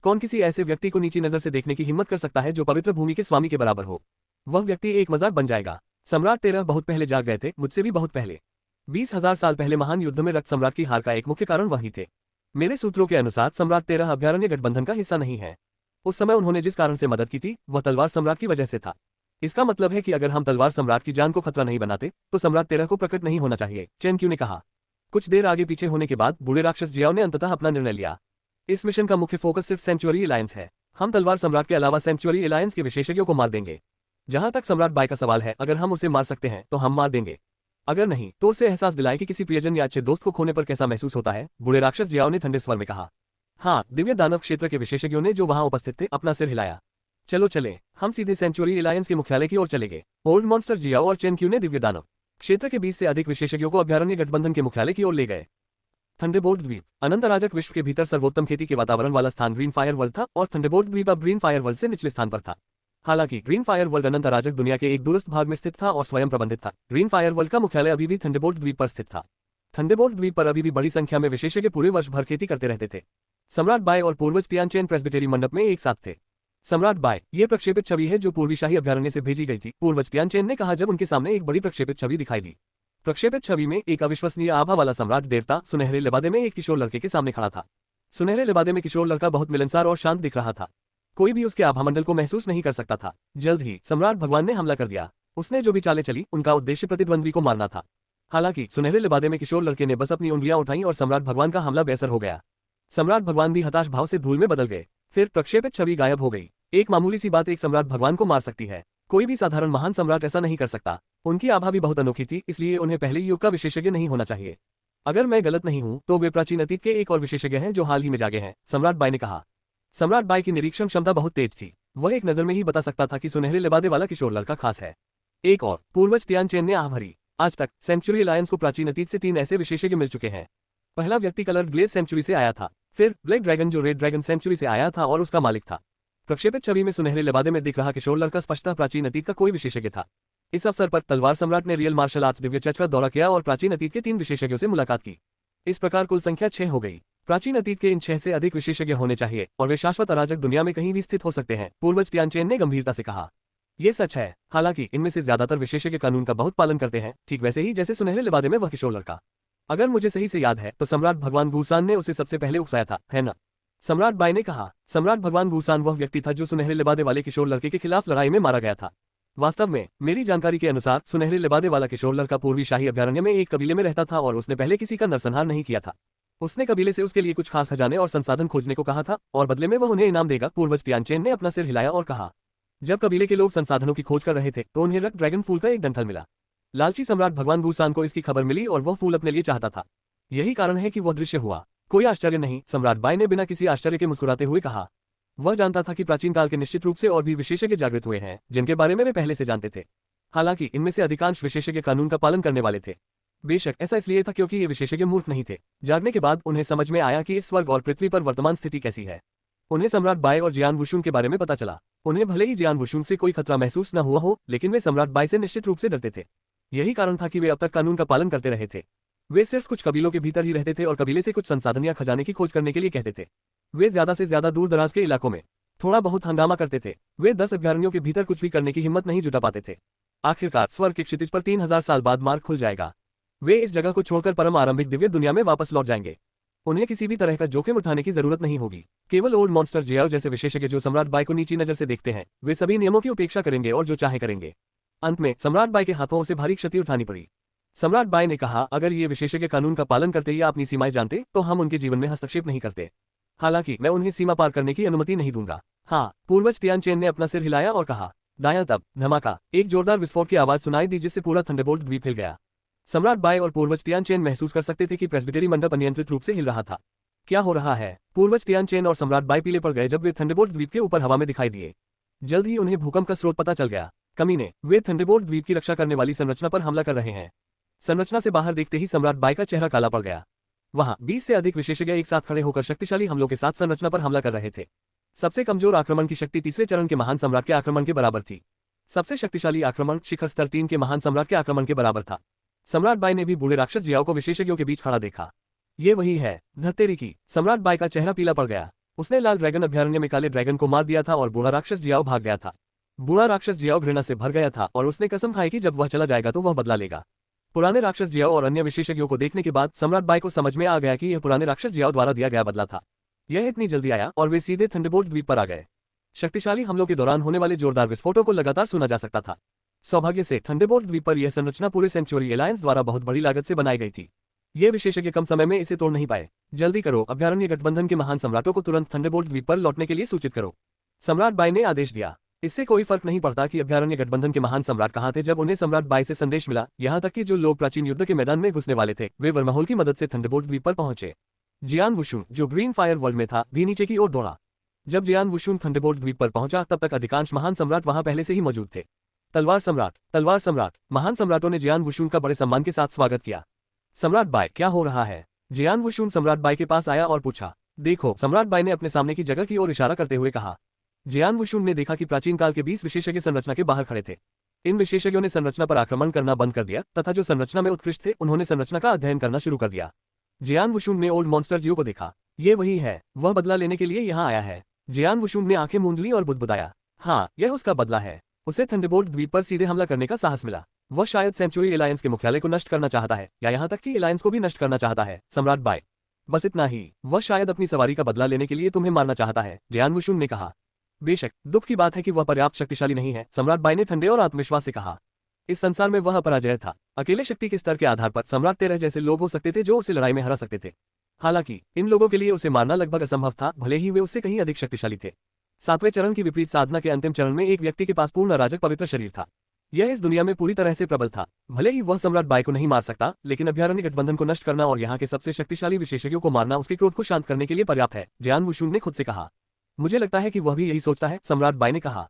कौन किसी ऐसे व्यक्ति को नीची नजर से देखने की हिम्मत कर सकता है जो पवित्र भूमि के स्वामी के बराबर हो? वह व्यक्ति एक मजाक बन जाएगा। सम्राट तेरह बहुत पहले जाग गए थे, मुझसे भी बहुत पहले। 20,000 साल पहले महान युद्ध में रक्त सम्राट की हार का एक मुख्य कारण वही थे। मेरे सूत्रों के अनुसार सम्राट तेरह अभ्यारण्य गठबंधन का हिस्सा नहीं है। उस समय उन्होंने जिस कारण से मदद की थी वह तलवार सम्राट की वजह से था। इसका मतलब है कि अगर हम तलवार सम्राट की जान को खतरा नहीं बनाते तो सम्राट तेरह को प्रकट नहीं होना चाहिए, चेन क्यू ने कहा। कुछ देर आगे पीछे होने के बाद बूढ़े राक्षस जियाओ ने अंततः अपना निर्णय लिया। इस मिशन का मुख्य फोकस सिर्फ सेंचुरी अलायंस है। हम तलवार सम्राट के अलावा सेंचुरी अलायंस के विशेषज्ञों को मार देंगे। जहां तक सम्राट बाई का सवाल है, अगर हम उसे मार सकते हैं तो हम मार देंगे, अगर नहीं तो उसे एहसास दिलाएं कि किसी प्रियजन या अच्छे दोस्त को खोने पर कैसा महसूस होता है, बूढ़े राक्षस जियाओ ने ठंडे स्वर में कहा। हाँ, दिव्य दानव क्षेत्र के विशेषज्ञों ने जो वहां उपस्थित थे अपना सिर हिलाया। चलो चले, हम सीधे सेंचुरी अलायंस के मुख्यालय की ओर चले गए। ओल्ड मॉन्स्टर जियाओ और चेन क्यू ने दिव्य दानव क्षेत्र के 20 से अधिक विशेषज्ञों को अभ्यारण्य गठबंधन के मुख्यालय की ओर ले गए। थंडरबोल्ट द्वीप अनंत अराजक विश्व के भीतर सर्वोत्तम खेती के वातावरण वाला स्थान ग्रीन फायर वर्ल्ड था और थंडरबोल्ट द्वीप अब ग्रीन फायर वर्ल्ड से निचले स्थान पर था। हालांकि ग्रीन फायर वर्ल्ड अनंत अराजक दुनिया के एक दूरस्थ भाग में स्थित था और स्वयं प्रबंधित था, ग्रीन फायर वर्ल्ड का मुख्यालय अभी भी थंडरबोल्ट द्वीप पर स्थित था। थंडरबोल्ट द्वीप पर अभी भी बड़ी संख्या में विशेषज्ञ पूरे वर्ष भर खेती करते रहते थे। सम्राट बाय और पूर्वज तियानचेन प्रेस्बिटेरी मंडप में एक साथ थे। सम्राट बाय, ये प्रक्षेपित छवि है जो पूर्वी शाही अभ्यारण्य से भेजी गई थी, पूर्वज तियानचेन ने कहा जब उनके सामने एक बड़ी प्रक्षेपित छवि दिखाई दी। प्रक्षेपित छवि में एक अविश्वसनीय आभा वाला सम्राट देवता सुनहरे लिबादे में एक किशोर लड़के के सामने खड़ा था। सुनहरे लिबादे में किशोर लड़का बहुत मिलनसार और शांत दिख रहा था। कोई भी उसके आभामंडल को महसूस नहीं कर सकता था। जल्द ही सम्राट भगवान ने हमला कर दिया। उसने जो भी चालें चली, उनका उद्देश्य प्रतिद्वंद्वी को मारना था। हालांकि सुनहरे लिबादे में किशोर लड़के ने बस अपनी उंगलियां उठाई और सम्राट भगवान का हमला बेअसर हो गया। सम्राट भगवान भी हताश भाव से धूल में बदल गए। फिर प्रक्षेपित छवि गायब हो गई। एक मामूली सी बात एक सम्राट भगवान को मार सकती है। कोई भी साधारण महान सम्राट ऐसा नहीं कर सकता। उनकी आभा भी बहुत अनोखी थी, इसलिए उन्हें पहले युग का विशेषज्ञ नहीं होना चाहिए। अगर मैं गलत नहीं हूं तो वे प्राचीन अतीत के एक और विशेषज्ञ हैं जो हाल ही में जागे हैं, सम्राट बाय ने कहा। सम्राट बाय की निरीक्षण क्षमता बहुत तेज थी। वह एक नजर में ही बता सकता था कि सुनहरे लिबादे वाला किशोर लड़का खास है। एक और पूर्वज तियानचेन ने आह भरी। आज तक सेंचुरी अलायंस को प्राचीन अतीत से 3 ऐसे विशेषज्ञ मिल चुके हैं। पहला व्यक्ति कलर ग्लेज सेंचुरी से आया था, फिर ब्लैक ड्रैगन जो रेड ड्रैगन सेंचुरी से आया था और उसका मालिक था। प्रक्षेपित छवि में सुनहरे लिबादे में दिख रहा किशोर लड़का स्पष्टतः प्राचीन अतीत का कोई विशेषज्ञ था। इस अवसर पर तलवार सम्राट ने real martial arts Divya church का दौरा किया और प्राचीन अतीत के 3 विशेषज्ञों से मुलाकात की। इस प्रकार कुल संख्या 6 हो गई। प्राचीन अतीत के इन 6 से अधिक विशेषज्ञ होने चाहिए और वे शाश्वत अराजक दुनिया में कहीं भी स्थित हो सकते हैं, पूर्वज तियानचेन ने गंभीरता से कहा। ये सच है। हालांकि इनमें से ज्यादातर विशेषज्ञ कानून का बहुत पालन करते हैं, ठीक वैसे ही जैसे सुनहरे लिबादे में वह किशोर लड़का। अगर मुझे सही से याद है तो सम्राट भगवान वुसान ने उसे सबसे पहले उकसाया था, है ना? सम्राट बाय ने कहा। सम्राट भगवान वुसान वह व्यक्ति था जो सुनहरे लिबादे वाले किशोर लड़के के खिलाफ लड़ाई में मारा गया था। वास्तव में मेरी जानकारी के अनुसार सुनहरे लिबादे वाला किशोर लड़का पूर्वी शाही अभ्यारण्य में एक कबीले में रहता था और उसने पहले किसी का नरसंहार नहीं किया था। उसने कबीले से उसके लिए कुछ खास खजाने और संसाधन खोजने को कहा था और बदले में वह उन्हें इनाम देगा। पूर्वज तियानचेन ने अपना सिर हिलाया और कहा। जब कबीले के लोग संसाधनों की खोज कर रहे थे तो उन्हें रक्त ड्रैगन फूल का एक डंठल मिला। लालची सम्राट भगवान वुसान को इसकी खबर मिली और वह फूल अपने लिए चाहता था। यही कारण है कि वह दृश्य हुआ। कोई आश्चर्य नहीं, सम्राट बाय ने बिना किसी आश्चर्य के मुस्कुराते हुए कहा। वह जानता था कि प्राचीन काल के निश्चित रूप से और भी विशेषज्ञ जागृत हुए हैं जिनके बारे में वे पहले से जानते थे। हालांकि इनमें से अधिकांश विशेषज्ञ कानून का पालन करने वाले थे। बेशक ऐसा इसलिए था क्योंकि ये विशेषज्ञ मूर्ख नहीं थे। जागने के बाद उन्हें समझ में आया कि इस स्वर्ग और पृथ्वी पर वर्तमान स्थिति कैसी है। उन्हें सम्राट बाय और जियान वुशुन के बारे में पता चला। उन्हें भले ही जियान वुशुन से कोई खतरा महसूस न हुआ हो, लेकिन वे सम्राट बाय से निश्चित रूप से डरते थे। यही कारण था कि वे अब तक कानून का पालन करते रहे थे। वे सिर्फ कुछ कबीलों के भीतर ही रहते थे और कबीले से कुछ संसाधन या खजाने की खोज करने के लिए कहते थे। वे ज्यादा से ज्यादा दूर दराज के इलाकों में थोड़ा बहुत हंगामा करते थे। वे 10 अभ्यारण्यों के भीतर कुछ भी करने की हिम्मत नहीं जुटा पाते थे। आखिरकार स्वर्ग के क्षितिज पर 3000 साल बाद मार्ग खुल जाएगा। वे इस जगह को छोड़कर परम आरंभिक दिव्य दुनिया में वापस लौट जाएंगे। उन्हें किसी भी तरह का जोखिम उठाने की जरूरत नहीं होगी। केवल ओल्ड मॉन्स्टर जियाओ जैसे विशेषज्ञ जो सम्राट बाय को नीची नजर से देखते हैं, वे सभी नियमों की उपेक्षा करेंगे और जो चाहे करेंगे। अंत में सम्राट बाय के हाथों उसे भारी क्षति उठानी पड़ी। सम्राट बाय ने कहा, अगर ये विशेषज्ञ कानून का पालन करते या अपनी सीमाएं जानते तो हम उनके जीवन में हस्तक्षेप नहीं करते। हालांकि मैं उन्हें सीमा पार करने की अनुमति नहीं दूंगा। हाँ, पूर्वज तियानचेन ने अपना सिर हिलाया और कहा। दायां तब धमाका, एक जोरदार विस्फोट की आवाज सुनाई दी जिससे पूरा थंडरबोल्ट द्वीप हिल गया। सम्राट बाय और पूर्वज तियानचेन महसूस कर सकते थे कि प्रेस्बिटेरी मंडप अनियंत्रित रूप से हिल रहा था। क्या हो रहा है? पूर्वज तियानचेन और सम्राट बाय पीले पड़ गए जब वे थंडरबोल्ट द्वीप के ऊपर हवा में दिखाई दिए। जल्द ही उन्हें भूकंप का स्रोत पता चल गया। कमीने, वे थंडरबोल्ट द्वीप की रक्षा करने वाली संरचना पर हमला कर रहे हैं। संरचना से बाहर देखते ही सम्राट बाय का चेहरा काला पड़ गया। वहां 20 से अधिक विशेषज्ञ एक साथ खड़े होकर शक्तिशाली हमलों के साथ संरचना पर हमला कर रहे थे। सबसे कमजोर आक्रमण की शक्ति तीसरे चरण के महान सम्राट के आक्रमण के बराबर थी। सबसे शक्तिशाली आक्रमण शिखर स्तर 3 के महान सम्राट के आक्रमण के बराबर था। सम्राट बाई ने भी बूढ़े राक्षस जियाओ को विशेषज्ञों के बीच खड़ा देखा। ये वही है, धत्तेरी की। सम्राट बाई का चेहरा पीला पड़ गया। उसने लाल ड्रैगन अभयारण्य में काले ड्रैगन को मार दिया था और बूढ़ा राक्षस जियाओ भाग गया था। बूढ़ा राक्षस जियाओ घृणा से भर गया था और उसने कसम खाई कि जब वह चला जाएगा तो वह बदला लेगा। पुराने राक्षस जियाओ और अन्य विशेषज्ञों को देखने के बाद सम्राट बाई को समझ में आ गया कि यह पुराने राक्षस जियाओ द्वारा दिया गया बदला था। यह इतनी जल्दी आया और वे सीधे थंडरबोल्ट द्वीप पर आ गए। शक्तिशाली हमलों के दौरान होने वाले जोरदार विस्फोटों को लगातार सुना जा सकता था। सौभाग्य से थंडरबोल्ट द्वीप पर यह संरचना पूरे सेंचुरी अलायंस द्वारा बहुत बड़ी लागत से बनाई गई थी। ये विशेषज्ञ कम समय में इसे तोड़ नहीं पाए। जल्दी करो, अभयारण्य गठबंधन के महान सम्राटों को तुरंत थंडरबोल्ट द्वीप पर लौटने के लिए सूचित करो। सम्राट बाई ने आदेश दिया। इससे कोई फर्क नहीं पड़ता कि अभयारण्य गठबंधन के महान सम्राट कहाँ थे जब उन्हें सम्राट बाई से संदेश मिला। यहाँ तक कि जो लोग प्राचीन युद्ध के मैदान में घुसने वाले थे वे वर्महोल की मदद से थंडरबोल्ट द्वीप पर पहुंचे। जियान वुशुन, जो ग्रीन फायर वर्ल्ड में था, भी नीचे की ओर दौड़ा। जब जियान वुशुन थंडरबोल्ट द्वीप पर पहुंचा तब तक अधिकांश महान सम्राट वहां पहले से ही मौजूद थे। तलवार सम्राट, तलवार सम्राट। महान सम्राटों ने जियान वुशुन का बड़े सम्मान के साथ स्वागत किया। सम्राट बाई, क्या हो रहा है? जियान वुशुन सम्राट बाई के पास आया और पूछा। देखो, सम्राट बाई ने अपने सामने की जगह की ओर इशारा करते हुए कहा। जियान वुशुन ने देखा कि प्राचीन काल के 20 विशेषज्ञ संरचना के बाहर खड़े थे। इन विशेषज्ञों ने संरचना पर आक्रमण करना बंद कर दिया तथा जो संरचना में उत्कृष्ट थे उन्होंने संरचना का अध्ययन करना शुरू कर दिया। जियान वुशुन ने ओल्ड मॉन्स्टर जियो को देखा। ये वही है, वह बदला लेने के लिए यहाँ आया है। जियान वुशुन ने आंखें मूंद ली और बुदबुदाया। हाँ, यह उसका बदला है। उसे थंडरबोल्ट द्वीप पर सीधे हमला करने का साहस मिला। वह शायद सेंचुरी एलायंस के मुख्यालय को नष्ट करना चाहता है या यहाँ तक कि एलायंस को भी नष्ट करना चाहता है। सम्राट बाई, बस इतना ही। वह शायद अपनी सवारी का बदला लेने के लिए तुम्हें मारना चाहता है, जियान वुशुन ने कहा। बेशक, दुख की बात है कि वह पर्याप्त शक्तिशाली नहीं है, सम्राट बाई ने ठंडे और आत्मविश्वास से कहा। इस संसार में वह अपराजय था। अकेले शक्ति के स्तर के आधार पर सम्राट 13 जैसे लोग हो सकते थे जो उसे लड़ाई में हरा सकते थे। हालांकि इन लोगों के लिए उसे मारना लगभग असंभव था, भले ही वे उससे कहीं अधिक शक्तिशाली थे। 7वें चरण की विपरीत साधना के अंतिम चरण में एक व्यक्ति के पास पूर्ण अराजक पवित्र शरीर था। यह इस दुनिया में पूरी तरह से प्रबल था। भले ही वह सम्राट बाई को नहीं मार सकता, लेकिन अभयारण्य गठबंधन को नष्ट करना और यहाँ के सबसे शक्तिशाली विशेषज्ञों को मारना उसके क्रोध को शांत करने के लिए पर्याप्त है, जियान वुशुन ने खुद से कहा। मुझे लगता है कि वह भी यही सोचता है, सम्राट बाई ने कहा।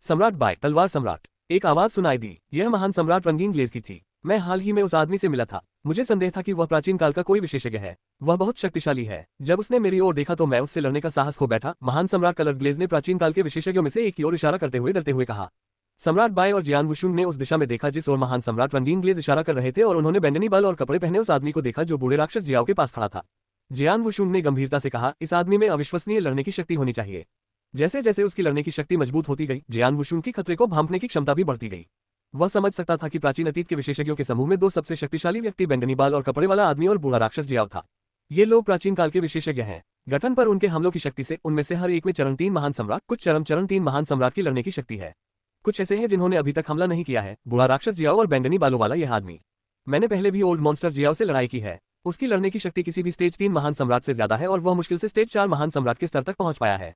सम्राट बाई, तलवार सम्राट। एक आवाज सुनाई दी। यह महान सम्राट रंगीन ग्लेज की थी। मैं हाल ही में उस आदमी से मिला था। मुझे संदेह था कि वह प्राचीन काल का कोई विशेषज्ञ है। वह बहुत शक्तिशाली है। जब उसने मेरी ओर देखा तो मैं उससे लड़ने का साहस खो बैठा। महान सम्राट कलर ग्लेज ने प्राचीन काल के विशेषज्ञों में से एक की ओर इशारा करते हुए डरते हुए कहा। सम्राट बाई और जियान वुशुन ने उस दिशा में देखा जिस ओर महान सम्राट रंगीन ग्लेज इशारा कर रहे थे और उन्होंने बैंगनी बाल और कपड़े पहने उस आदमी को देखा जो बूढ़े राक्षस जियाओ के पास खड़ा था। जियान वुशुन ने गंभीरता से कहा, इस आदमी में अविश्वसनीय लड़ने की शक्ति होनी चाहिए। जैसे जैसे उसकी लड़ने की शक्ति मजबूत होती गई, जियान वुशुन की खतरे को भांपने की क्षमता भी बढ़ती गई। वह समझ सकता था कि प्राचीन अतीत के विशेषज्ञों के समूह में दो सबसे शक्तिशाली व्यक्ति बैंगनी बाल और कपड़े वाला आदमी और बूढ़ा राक्षस जियाओ था। ये लोग प्राचीन काल के विशेषज्ञ हैं। गठन पर उनके हमलों की शक्ति से उनमें से हर एक में चरण 3 महान सम्राट, कुछ चरण 3 महान सम्राट की लड़ने की शक्ति है। कुछ ऐसे हैं जिन्होंने अभी तक हमला नहीं किया है, बूढ़ा राक्षस जियाओ और बैंगनी बालों वाला यह आदमी। मैंने पहले भी ओल्ड मॉन्स्टर जियाओ से लड़ाई की है। उसकी लड़ने की शक्ति किसी भी स्टेज 3 महान सम्राट से ज्यादा है और वह मुश्किल से स्टेज 4 महान सम्राट के स्तर तक पहुंच पाया है।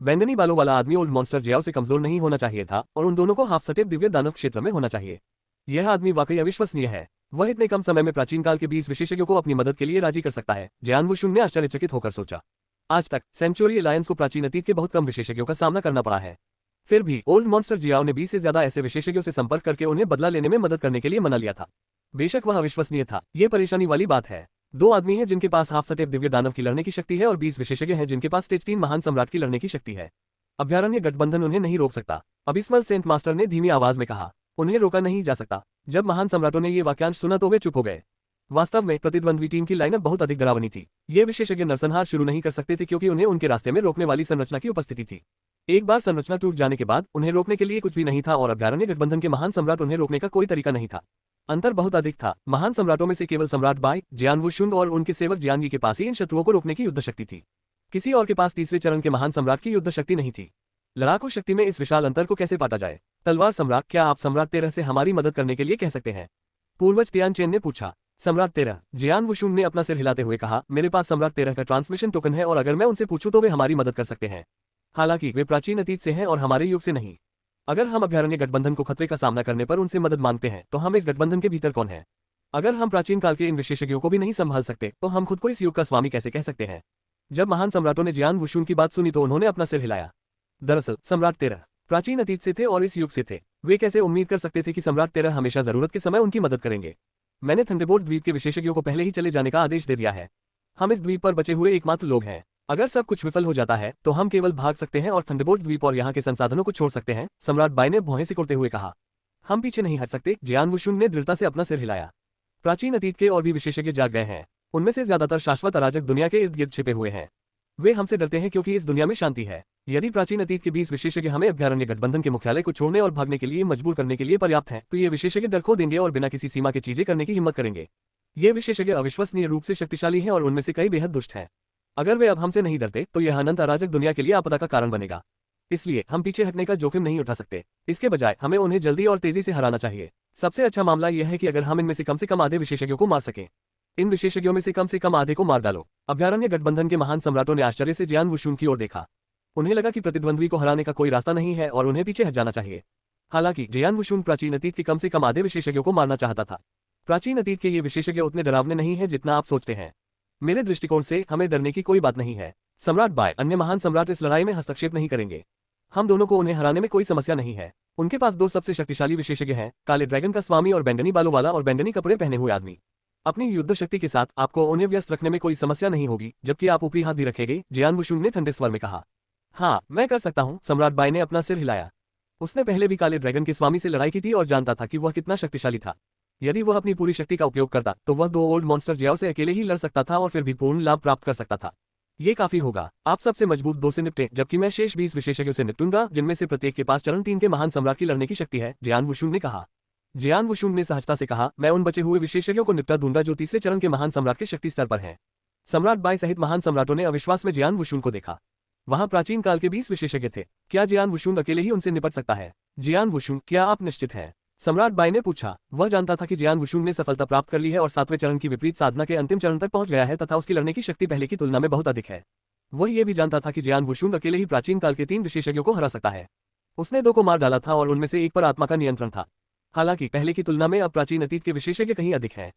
बैंगनी बालों वाला आदमी ओल्ड मॉन्स्टर जियाओ से कमजोर नहीं होना चाहिए था और उन दोनों को हाफ सटेप दिव्य दानव क्षेत्र में होना चाहिए। यह आदमी वाकई अविश्वसनीय है। वह इतने कम समय में प्राचीन काल के 20 विशेषज्ञों को अपनी मदद के लिए राजी कर सकता है, जियान वुशुन ने आश्चर्यचकित होकर सोचा। आज तक सेंचुरी अलायंस को प्राचीन अतीत के बहुत कम विशेषज्ञों का सामना करना पड़ा है। फिर भी ओल्ड मॉन्स्टर जियाओ ने 20 से ज्यादा ऐसे विशेषज्ञों से संपर्क करके उन्हें बदला लेने में मदद करने के लिए मना लिया था। बेशक वह अविश्वसनीय था, ये परेशानी वाली बात है। 2 आदमी हैं जिनके पास हाफ सटेप दिव्य दानव की लड़ने की शक्ति है और 20 विशेषज्ञ हैं जिनके पास स्टेज 3 महान सम्राट की लड़ने की शक्ति है। अभयारण्य गठबंधन उन्हें नहीं रोक सकता, अबिस्मल सेंट मास्टर ने धीमी आवाज में कहा। उन्हें रोका नहीं जा सकता। जब महान सम्राटों ने ये वाक्यांश सुना तो वे चुप हो गए। वास्तव में प्रतिद्वंद्वी टीम की लाइनअप बहुत अधिक डरावनी थी। ये विशेषज्ञ नरसंहार शुरू नहीं कर सकते थे क्योंकि उन्हें उनके रास्ते में रोकने वाली संरचना की उपस्थिति थी। एक बार संरचना टूट जाने के बाद उन्हें रोकने के लिए कुछ भी नहीं था और अभयारण्य गठबंधन के महान सम्राट उन्हें रोकने का कोई तरीका नहीं था। अंतर बहुत अधिक था। महान सम्राटों में से केवल सम्राट बाई, जियान वुशुन और उनके सेवक जियांगी के पास ही इन शत्रुओं को रोकने की युद्ध शक्ति थी। किसी और के पास तीसरे चरण के महान सम्राट की युद्ध शक्ति नहीं थी। लड़ाकू शक्ति में इस विशाल अंतर को कैसे पाटा जाए? तलवार सम्राट, क्या आप सम्राट 13 से हमारी मदद करने के लिए कह सकते हैं? पूर्वज तियानचेन ने पूछा। सम्राट 13, जियान वुशुन ने अपना सिर हिलाते हुए कहा, मेरे पास सम्राट 13 का ट्रांसमिशन टोकन है और अगर मैं उनसे पूछूं तो वे हमारी मदद कर सकते हैं। हालांकि वे प्राचीन अतीत से हैं और हमारे युग से नहीं। अगर हम अभयारण्य गठबंधन को खतरे का सामना करने पर उनसे मदद मांगते हैं तो हम इस गठबंधन के भीतर कौन है? अगर हम प्राचीन काल के इन विशेषज्ञों को भी नहीं संभाल सकते तो हम खुद को इस युग का स्वामी कैसे कह सकते हैं? जब महान सम्राटों ने जियान वुशुन की बात सुनी तो उन्होंने अपना सिर हिलाया। दरअसल सम्राट 13 प्राचीन अतीत से थे और इस युग से थे। वे कैसे उम्मीद कर सकते थे कि सम्राट 13 हमेशा जरूरत के समय उनकी मदद करेंगे? मैंने थंडरबोल्ट द्वीप के विशेषज्ञों को पहले ही चले जाने का आदेश दे दिया है। हम इस द्वीप पर बचे हुए एकमात्र लोग हैं। अगर सब कुछ विफल हो जाता है तो हम केवल भाग सकते हैं और थंडरबोल्ट द्वीप और यहाँ के संसाधनों को छोड़ सकते हैं, सम्राट बाई ने भौहें सिकोड़ते हुए कहा। हम पीछे नहीं हट सकते, जियान वुशुन ने दृढ़ता से अपना सिर हिलाया। प्राचीन अतीत के और भी विशेषज्ञ जाग गए हैं। उनमें से ज्यादातर शाश्वत अराजक दुनिया के इर्द गिर्द छिपे हुए हैं। वे हमसे डरते हैं क्योंकि इस दुनिया में शांति है। यदि प्राचीन अतीत के 20 विशेषज्ञ हमें अभ्यारण्य गठबंधन के मुख्यालय को छोड़ने और भागने के लिए मजबूर करने के लिए पर्याप्त हैं, तो ये विशेषज्ञ डर खो देंगे और बिना किसी सीमा के चीजें करने की हिम्मत करेंगे। ये विशेषज्ञ अविश्वसनीय रूप से शक्तिशाली हैं और उनमें से कई बेहद दुष्ट हैं। अगर वे अब हमसे नहीं डरते तो यह अनंत अराजक दुनिया के लिए आपदा का कारण बनेगा। इसलिए हम पीछे हटने का जोखिम नहीं उठा सकते। इसके बजाय हमें उन्हें जल्दी और तेजी से हराना चाहिए। सबसे अच्छा मामला यह है कि अगर हम इनमें से कम आधे विशेषज्ञों को मार सकें। इन विशेषज्ञों में से कम आधे को मार डालो। अभ्यारण्य गठबंधन के महान सम्राटों ने आश्चर्य से जियान वुशुन की ओर देखा। उन्हें लगा कि प्रतिद्वंद्वी को हराने का कोई रास्ता नहीं है और उन्हें पीछे हट जाना चाहिए। हालांकि जियान वुशुन प्राचीन अतीत के कम आधे विशेषज्ञों को मारना चाहता था। प्राचीन अतीत के ये विशेषज्ञ उतने डरावने नहीं हैं जितना आप सोचते हैं। मेरे दृष्टिकोण से हमें डरने की कोई बात नहीं है। सम्राट बाय, अन्य महान सम्राट इस लड़ाई में हस्तक्षेप नहीं करेंगे। हम दोनों को उन्हें हराने में कोई समस्या नहीं है। उनके पास दो सबसे शक्तिशाली विशेषज्ञ हैं, काले ड्रैगन का स्वामी और बैंगनी बालों वाला और बैंगनी कपड़े पहने हुए आदमी। अपनी युद्ध शक्ति के साथ आपको उन्हें व्यस्त रखने में कोई समस्या नहीं होगी, जबकि आप ऊपरी हाथ भी रखेंगे, जियान वुशुन ने ठंडे स्वर में कहा। हाँ, मैं कर सकता हूँ, सम्राट बाय ने अपना सिर हिलाया। उसने पहले भी काले ड्रैगन के स्वामी से लड़ाई की थी और जानता था कि वह कितना शक्तिशाली था। यदि वह अपनी पूरी शक्ति का उपयोग करता तो वह दो ओल्ड मॉन्स्टर जियाओ से अकेले ही लड़ सकता था और फिर भी पूर्ण लाभ प्राप्त कर सकता था। ये काफी होगा। आप सबसे मजबूत दो से निपटे, जबकि मैं शेष 20 विशेषज्ञों से निपटूंगा, जिनमें से प्रत्येक के पास चरण 3 के महान सम्राट की लड़ने की शक्ति है, जियान वुशुन ने कहा। जियान वुशुन ने सहजता से कहा, मैं उन बचे हुए विशेषज्ञों को निपटा दूंगा जो तीसरे चरण के महान सम्राट के शक्ति स्तर पर हैं। सम्राट बाय सहित महान सम्राटों ने अविश्वास में जियान वुशुन को देखा। वहां प्राचीन काल के 20 विशेषज्ञ थे। क्या जियान वुशुन अकेले ही उनसे निपट सकता है? जियान वुशुन, क्या आप निश्चित हैं? सम्राट बाय ने पूछा। वह जानता था कि जियान वुशुन ने सफलता प्राप्त कर ली है और 7वें चरण की विपरीत साधना के अंतिम चरण तक पहुंच गया है तथा उसकी लड़ने की शक्ति पहले की तुलना में बहुत अधिक है। वह ये भी जानता था कि जियान वुशुन अकेले ही प्राचीन काल के 3 विशेषज्ञों को हरा सकता है। उसने 2 को मार डाला था और उनमें से एक पर आत्मा का नियंत्रण था। हालांकि पहले की तुलना में अब प्राचीन अतीत के विशेषज्ञ कहीं अधिक हैं।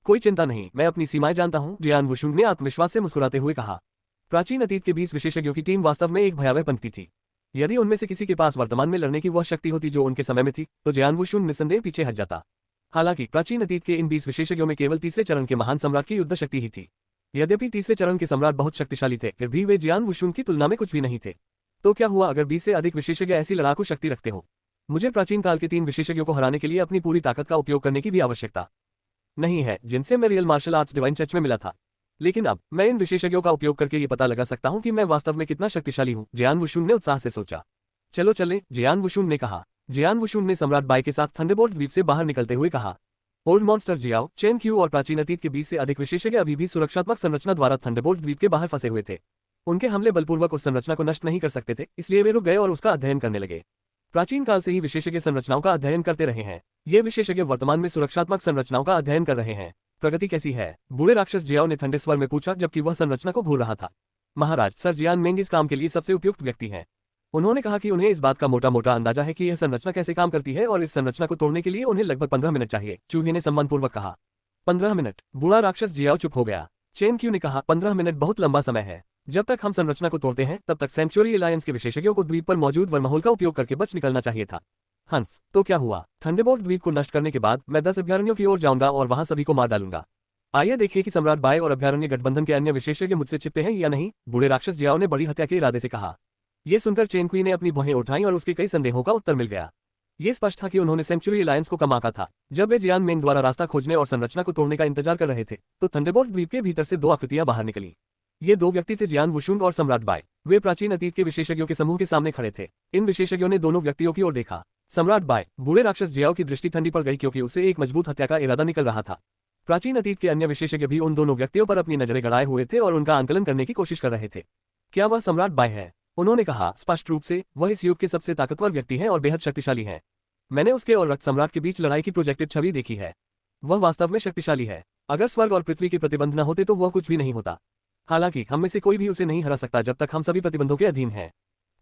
कोई चिंता नहीं, मैं अपनी सीमाएं जानता हूं, जियान वुशुन ने आत्मविश्वास से मुस्कुराते हुए कहा। प्राचीन अतीत के 20 विशेषज्ञों की टीम वास्तव में एक भयावह पंक्ति थी। यदि उनमें से किसी के पास वर्तमान में लड़ने की वह शक्ति होती जो उनके समय में थी, तो जियान वुशुन निस्संदेह पीछे हट जाता। हालांकि प्राचीन अतीत के इन 20 विशेषज्ञों में केवल तीसरे चरण के महान सम्राट की युद्ध शक्ति ही थी। यद्यपि तीसरे चरण के सम्राट बहुत शक्तिशाली थे, फिर भी वे जियान वुशुन की तुलना में कुछ भी नहीं थे। तो क्या हुआ अगर 20 से अधिक विशेषज्ञ ऐसी लड़ाकू शक्ति रखते हो? मुझे प्राचीन काल के 3 विशेषज्ञों को हराने के लिए अपनी पूरी ताकत का उपयोग करने की भी आवश्यकता नहीं है, जिनसे मैं real martial arts divine church में मिला था। लेकिन अब मैं इन विशेषज्ञों का उपयोग करके ये पता लगा सकता हूँ कि मैं वास्तव में कितना शक्तिशाली हूँ, जियान वुशुन ने उत्साह से सोचा। चलो चलें, जियान वुशुन ने कहा। जियान वुशुन ने सम्राट बाय के साथ थंडरबोल्ट द्वीप से बाहर निकलते हुए कहा। Old monster Xiao, Chen Qiu और प्राचीन अतीत के 20 से अधिक विशेषज्ञ अभी भी सुरक्षात्मक संरचना द्वारा थंडरबोल्ट द्वीप के बाहर फंसे हुए थे। उनके हमले बलपूर्वक उस संरचना को नष्ट नहीं कर सकते थे, इसलिए वे रुक गए और उसका अध्ययन करने लगे। प्राचीन काल से ही विशेषज्ञ संरचनाओं का अध्ययन करते रहे हैं। ये विशेषज्ञ वर्तमान में सुरक्षात्मक संरचनाओं का अध्ययन कर रहे हैं। प्रगति कैसी है? बूढ़े राक्षस जियाओ ने ठंडे स्वर में पूछा, जबकि वह संरचना को भूल रहा था। महाराज, सर जियान मेंग इस काम के लिए सबसे उपयुक्त व्यक्ति हैं। उन्होंने कहा कि उन्हें इस बात का मोटा मोटा अंदाजा है कि यह संरचना कैसे काम करती है और इस संरचना को तोड़ने के लिए उन्हें लगभग 15 मिनट चाहिए, चूहे ने सम्मानपूर्वक कहा। 15 मिनट? बूढ़ा राक्षस जियाओ चुप हो गया। चेन क्यू ने कहा, 15 मिनट बहुत लंबा समय है। जब तक हम संरचना को तोड़ते हैं तब तक सेंचुरी अलायंस के विशेषज्ञों को द्वीप पर मौजूद वर्महोल का उपयोग करके बच निकलना चाहिए था। हंफ, तो क्या हुआ? थंडरबोल्ट द्वीप को नष्ट करने के बाद मैं 10 अभ्यारण्यों की ओर जाऊंगा और वहां सभी को मार डालूंगा। आइए देखिए कि सम्राट बाय और अभ्यारण्य गठबंधन के अन्य विशेषज्ञ मुझसे चिपते हैं या नहीं, बूढ़े राक्षस जियाओ ने बड़ी हत्या के इरादे से कहा। ये सुनकर चेन क्वी ने अपनी भौहें उठाई और उसके कई संदेहों का उत्तर मिल गया। ये स्पष्ट था कि उन्होंने सेंचुरी अलायंस को कम आंका था। जब वे जियान मेंग द्वारा रास्ता खोजने और संरचना को तोड़ने का इंतजार कर रहे थे, तो थंडरबोल्ट द्वीप के भीतर से 2 आकृतियां बाहर निकली। ये 2 व्यक्ति थे, जियान वुशुन और सम्राट बाय। वे प्राचीन अतीत के विशेषज्ञों के समूह के सामने खड़े थे। इन विशेषज्ञों ने दोनों व्यक्तियों की ओर देखा। सम्राट बाय, बूढ़े राक्षस जियाओ की दृष्टि ठंडी पड़ गई क्योंकि उसे एक मजबूत हत्या का इरादा निकल रहा था। प्राचीन अतीत के अन्य विशेषज्ञ भी उन दोनों व्यक्तियों पर अपनी नजरें गड़ाए हुए थे और उनका आंकलन करने की कोशिश कर रहे थे। क्या वह सम्राट बाय है? उन्होंने कहा। स्पष्ट रूप से वह इस युग के सबसे ताकतवर व्यक्ति हैं और बेहद शक्तिशाली हैं। मैंने उसके और रक्त सम्राट के बीच लड़ाई की प्रोजेक्टेड छवि देखी है। वह वास्तव में शक्तिशाली है। अगर स्वर्ग और पृथ्वी के प्रतिबंध न होते तो वह कुछ भी नहीं होता। हालांकि हम में से कोई भी उसे नहीं हरा सकता जब तक हम सभी प्रतिबंधों के अधीन हैं।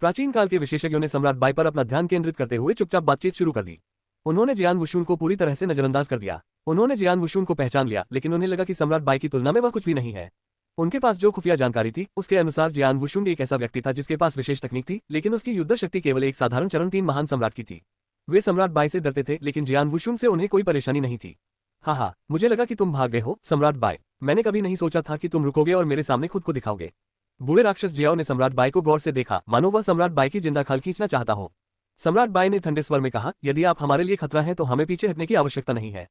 प्राचीन काल के विशेषज्ञों ने सम्राट बाय पर अपना ध्यान केंद्रित करते हुए चुपचाप बातचीत शुरू कर दी। उन्होंने जियान वुशुन को पूरी तरह से नजरअंदाज कर दिया। उन्होंने जियान वुशुन को पहचान लिया, लेकिन उन्हें लगा कि सम्राट बाय की तुलना में वह कुछ भी नहीं है। उनके पास जो खुफिया जानकारी थी उसके अनुसार जियान वुशुन एक ऐसा व्यक्ति था जिसके पास विशेष तकनीक थी, लेकिन उसकी युद्ध शक्ति केवल एक साधारण चरण 3 महान सम्राट की थी। वे सम्राट बाय से डरते थे, लेकिन जियान वुशुन से उन्हें कोई परेशानी नहीं थी। हाँ, मुझे लगा कि तुम भाग गए हो, सम्राट बाय। मैंने कभी नहीं सोचा था कि तुम रुकोगे और मेरे सामने खुद को दिखाओगे। बूढ़े राक्षस जियाओ ने सम्राट बाई को गौर से देखा, मानो वह सम्राट बाई की जिंदा खाल खींचना चाहता हो। सम्राट बाई ने ठंडे स्वर में कहा, यदि आप हमारे लिए खतरा हैं तो हमें पीछे हटने की आवश्यकता नहीं है।